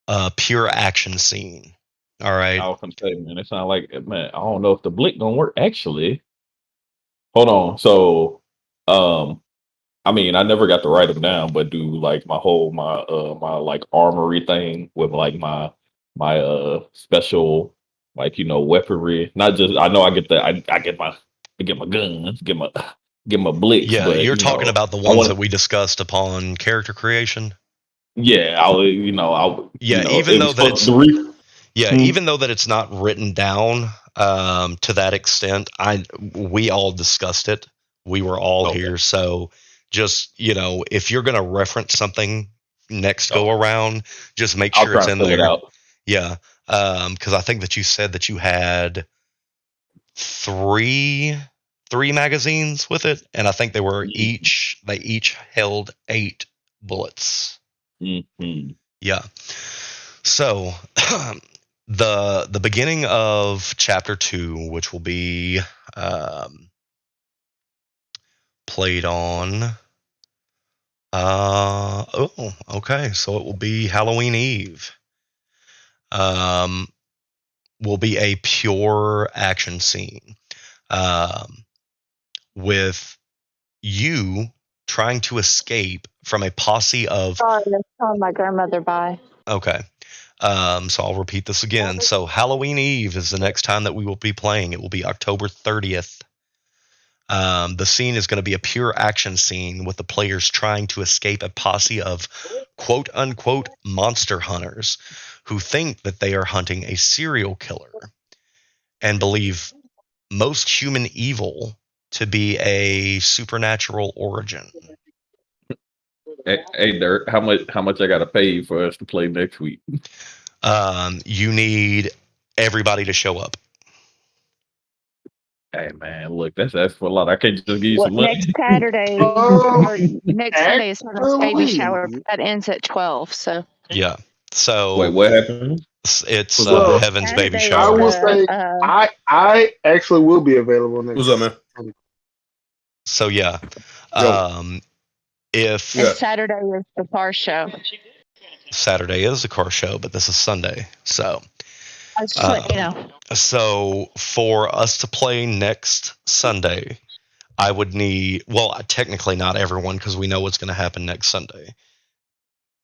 S1: a pure action scene. All right.
S8: I was gonna say, man, it sounds like, man, I don't know if the blick gonna work. Actually, hold on. So, I mean, I never got to write them down, but do like my like armory thing with like my special, like, weaponry. Not just, I know I get the I get my guns, get my blicks,
S1: Yeah,
S8: but
S1: you're talking about the
S8: I
S1: ones that
S8: want
S1: we discussed upon character creation.
S8: yeah,
S1: Yeah, even
S8: it
S1: though
S8: was
S1: that
S8: supposed
S1: it's
S8: to
S1: even though that it's not written down to that extent, we all discussed it. We were all
S8: Okay.
S1: here, so just if you're gonna reference something next go
S8: Okay.
S1: around, just make
S8: I'll
S1: sure
S8: try
S1: it's
S8: to
S1: in
S8: fill it
S1: there.
S8: out.
S1: Yeah, because I think that you said that you had three magazines with it, and I think they each held 8 bullets.
S8: Mm-hmm.
S1: Yeah. So the beginning of chapter 2, which will be played on okay, so it will be Halloween Eve. Will be a pure action scene. With you trying to escape from a posse of
S4: Sorry, I'm telling my grandmother bye.
S1: okay. So I'll repeat this again. So Halloween Eve is the next time that we will be playing. It will be October 30th. The scene is going to be a pure action scene with the players trying to escape a posse of quote unquote monster hunters who think that they are hunting a serial killer and believe most human evil to be a supernatural origin.
S8: Hey, Dirt, how much I gotta pay you for us to play next week?
S1: You need everybody to show up.
S8: Hey man, look, that's for a lot. I can't just give you some money.
S4: Next Saturday or next Sunday is Heaven's baby shower.
S2: Actually,
S4: That ends at 12. So
S1: Yeah. So
S8: Wait, what happened?
S1: it's
S8: What's up, bro?
S1: Heaven's baby
S4: Saturday
S2: I
S1: shower.
S2: will
S4: is
S2: say I actually will be available next.
S5: What's up, man?
S1: So yeah,
S5: Yo.
S1: if
S4: And Saturday is the car show.
S1: Saturday is a car show, but this is Sunday, so.
S4: Just let you know.
S1: So for us to play next Sunday, I would need, well, technically not everyone because we know what's going to happen next Sunday.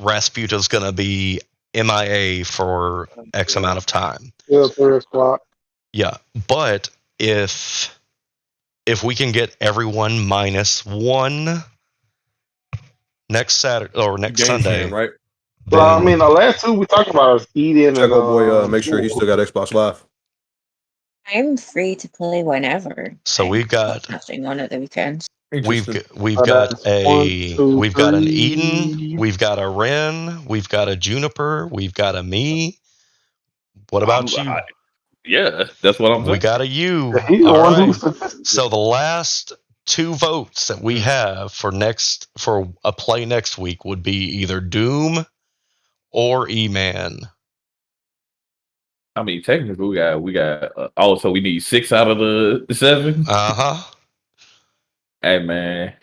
S1: Rasputa's going to be MIA for X amount of time.
S2: Yeah, 3 o'clock.
S1: Yeah, but if we can get everyone minus one next Saturday or next
S8: Game
S1: Sunday,
S8: plan, right?
S2: Well, I mean,
S1: then
S2: the last two we talked about is Eden and
S5: Checo boy, make sure he still got Xbox Live.
S6: I'm free to play whenever.
S1: so
S6: I'm
S1: we've got
S6: nothing on at the weekends.
S1: we've got
S2: that's 1, 2,
S1: we've got an Eden,
S2: 3.
S1: we've got a Ren, we've got a Juniper, we've got a me. What about you?
S8: Yeah, that's what I'm
S1: We
S8: saying.
S1: got a you.
S2: Yeah, he's the
S1: All
S2: one
S1: right.
S2: who's sophisticated.
S1: So the last 2 votes that we have for a play next week would be either Doom or E-Man.
S8: I mean, technically, we got. So we need 6 out of the 7.
S1: Uh-huh.
S8: Hey, man.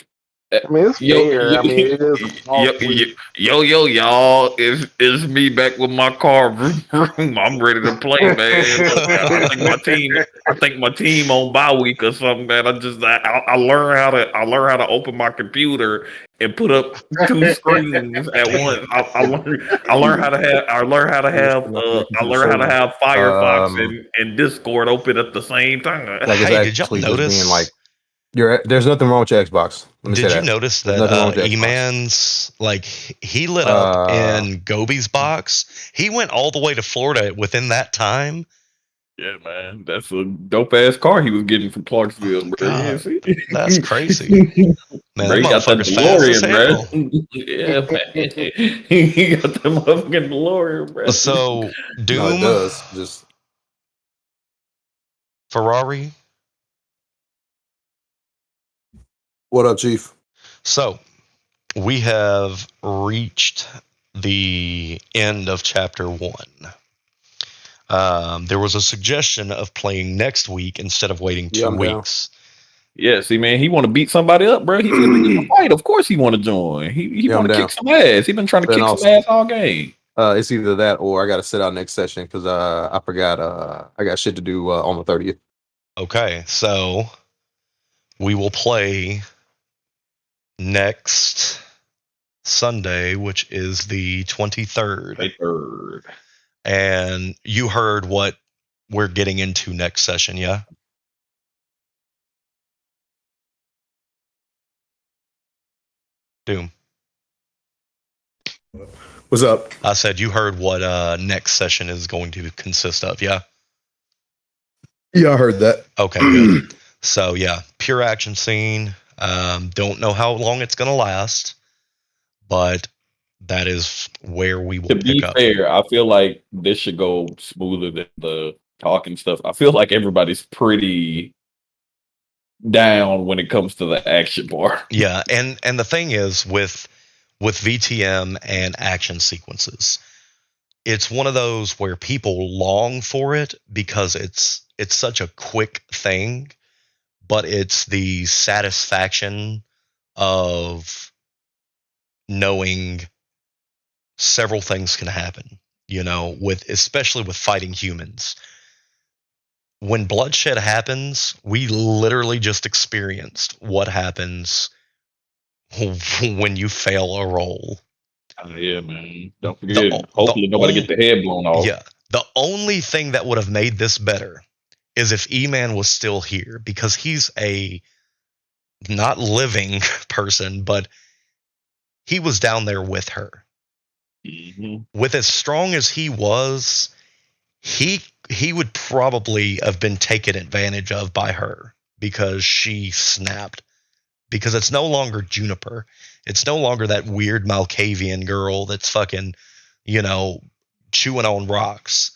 S2: I mean, it's fair. I mean, it is a off week.
S8: Yo, y'all! It's me back with my car. Vroom, vroom. I'm ready to play, man. Look, I think my team on bye week or something, man. I learned how to open my computer and put up 2 screens at once. I learned how to have Firefox and Discord open at the same time.
S5: Like it's
S1: Hey, did y'all
S5: actually just being
S1: notice?
S5: like, there's nothing wrong with your Xbox. Let me say
S1: Did you
S5: that.
S1: notice
S5: There's nothing wrong with
S1: that
S5: your Xbox.
S1: E-Man's, like, he lit up in Gobi's box? He went all the way to Florida within that time?
S8: Yeah, man, that's a dope ass car he was getting from Clarksville, bro.
S1: God,
S8: See?
S1: that's crazy. Man,
S8: Bro,
S1: that
S8: he got that
S1: motherfucker's fast as
S8: DeLorean,
S1: hell.
S8: bro. Yeah, man. He got that motherfucking DeLorean, bro.
S1: So,
S5: No, it
S1: Doom,
S5: does. Just
S1: Ferrari.
S5: what up, Chief?
S1: So, we have reached the end of chapter 1. There was a suggestion of playing next week instead of waiting 2
S5: I'm down.
S1: weeks.
S8: Yeah, see, man, he want to beat somebody up, bro. He finna get in a fight. Of course, he want to join. He
S5: Yeah,
S8: want
S5: I'm
S8: to
S5: down.
S8: kick some ass. He been trying to
S5: Then
S8: kick some
S5: also,
S8: ass all game.
S5: it's either that or I got to sit out next session because I forgot I got shit to do on the 30th.
S1: Okay, so we will play next Sunday, which is the 23rd. And you heard what we're getting into next session, yeah? Doom.
S5: What's up?
S1: I said you heard what next session is going to consist of, yeah?
S5: Yeah, I heard that.
S1: Okay, good. So yeah, pure action scene. Don't know how long it's gonna last, but that is where we will
S8: To be
S1: pick up.
S8: fair, I feel like this should go smoother than the talking stuff. I feel like everybody's pretty down when it comes to the action part.
S1: Yeah, and the thing is with VTM and action sequences, it's one of those where people long for it because it's such a quick thing, but it's the satisfaction of knowing several things can happen, especially with fighting humans. When bloodshed happens, we literally just experienced what happens when you fail a roll.
S8: Yeah, man. Don't forget. Hopefully, nobody get the head blown off.
S1: Yeah. The only thing that would have made this better is if E-Man was still here, because he's a not living person, but he was down there with her.
S8: Mm-hmm.
S1: With as strong as he was, he would probably have been taken advantage of by her because she snapped. Because it's no longer Juniper. It's no longer that weird Malkavian girl that's fucking, chewing on rocks.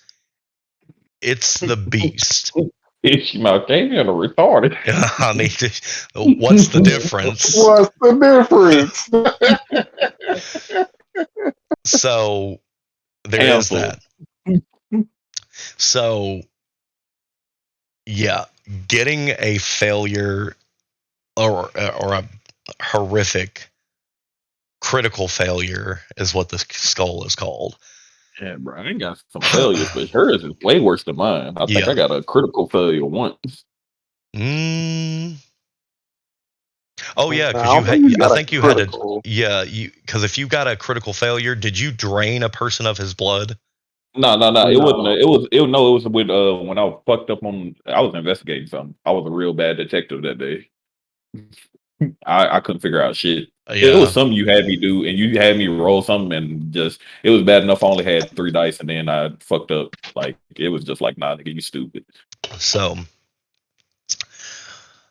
S1: It's the beast.
S8: Is she Malkavian or retarded?
S1: I mean, what's the difference?
S2: What's the difference?
S1: So there is that. So yeah, getting a failure or a horrific critical failure is what the skull is called.
S8: Yeah, bro, I ain't got some failures, but hers is way worse than mine. I think
S1: Yeah.
S8: I got a critical failure once.
S1: Oh yeah,
S2: I
S1: because
S2: don't think you
S1: I
S2: got a
S1: think you had to.
S2: critical.
S1: Yeah, because if you got a critical failure, did you drain a person of his blood?
S8: No. It wasn't.
S2: No.
S8: It was with when I was fucked up on. I was investigating something. I was a real bad detective that day. I couldn't figure out shit. It
S1: Yeah.
S8: was something you had me do, and you had me roll something, and just it was bad enough. I only had 3 dice, and then I fucked up. Like it was just like, nah, nigga, you stupid.
S1: So,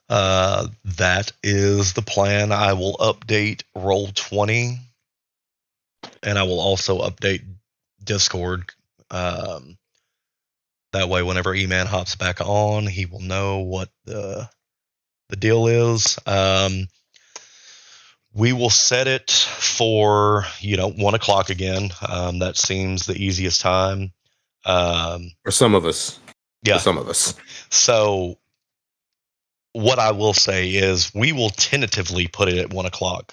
S1: that is the plan. I will update Roll20, and I will also update Discord. That way, whenever E-Man hops back on, he will know what the deal is. We will set it for 1:00 again. That seems the easiest time.
S5: For some of us.
S1: Yeah.
S5: For some of us.
S1: So what I will say is we will tentatively put it at 1:00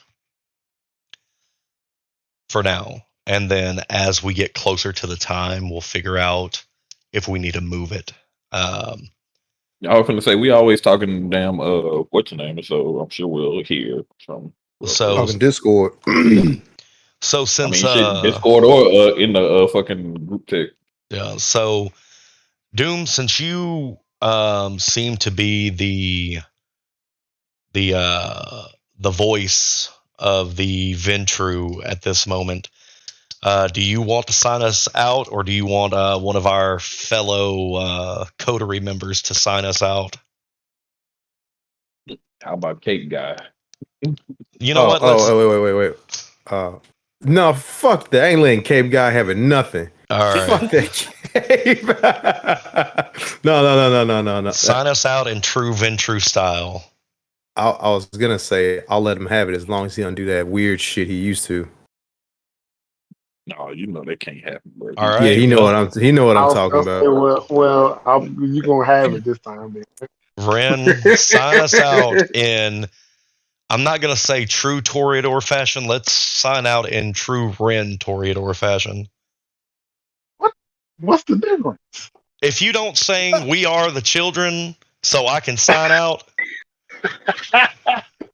S1: for now. And then as we get closer to the time, we'll figure out if we need to move it.
S8: I was gonna say we always talking damn what's your name, so I'm sure we'll hear from.
S1: So
S5: Talking Discord.
S1: So since
S8: shit, Discord or in the fucking group text.
S1: Yeah, so Doom, since you seem to be the voice of the Ventru at this moment, do you want to sign us out, or do you want one of our fellow coterie members to sign us out?
S8: How about Cake Guy?
S1: You know what? Let's.
S5: Wait. No, fuck that. I ain't letting Cape Guy having nothing.
S1: All right.
S5: Fuck that Cape. No.
S1: Sign us out in true Ventru style.
S5: I was gonna say I'll let him have it as long as he don't do that weird shit he used to.
S8: No, you know that can't happen, bro.
S1: All right.
S5: Yeah, he know what I'm talking about.
S2: You gonna have it this time, man.
S1: Ren, sign us out in. I'm not gonna say true Toreador fashion. Let's sign out in true Ren Toreador fashion.
S2: What's the difference?
S1: If you don't sing "We Are the Children," so I can sign out.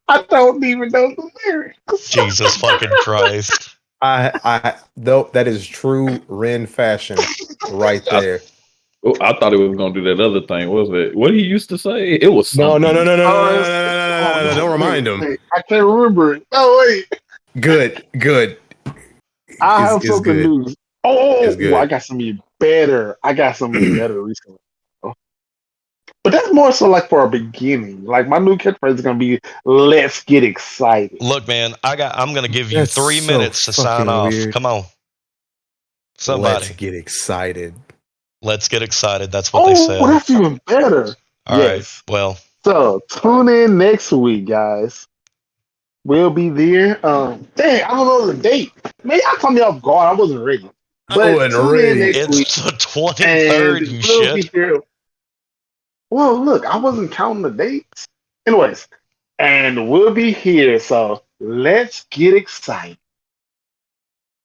S2: I don't even know the lyrics.
S1: Jesus fucking Christ!
S5: I though that is true Ren fashion right there.
S8: I thought it was gonna do that other thing. What was it? What he used to say? It was something.
S5: No. Don't remind him.
S2: I can't remember it. No, wait.
S5: Good.
S2: I have something
S5: good.
S2: new. I got something better. Recently. But that's more so like for a beginning. Like my new catchphrase is gonna be "Let's get excited."
S1: Look, man, I'm gonna give you
S5: That's
S1: 3
S5: so
S1: minutes to sign off.
S5: weird.
S1: Come on, somebody.
S5: Let's get excited.
S1: Let's get excited. That's what they said.
S2: Oh, that's even better.
S1: All right. Well,
S2: so tune in next week, guys. We'll be there. Dang, I don't know the date. Maybe I caught me off guard. I wasn't ready. But tune in next week.
S1: It's the 23rd. You
S2: we'll be
S1: shit.
S2: here. Well, look, I wasn't counting the dates. Anyways, and we'll be here. So let's get excited.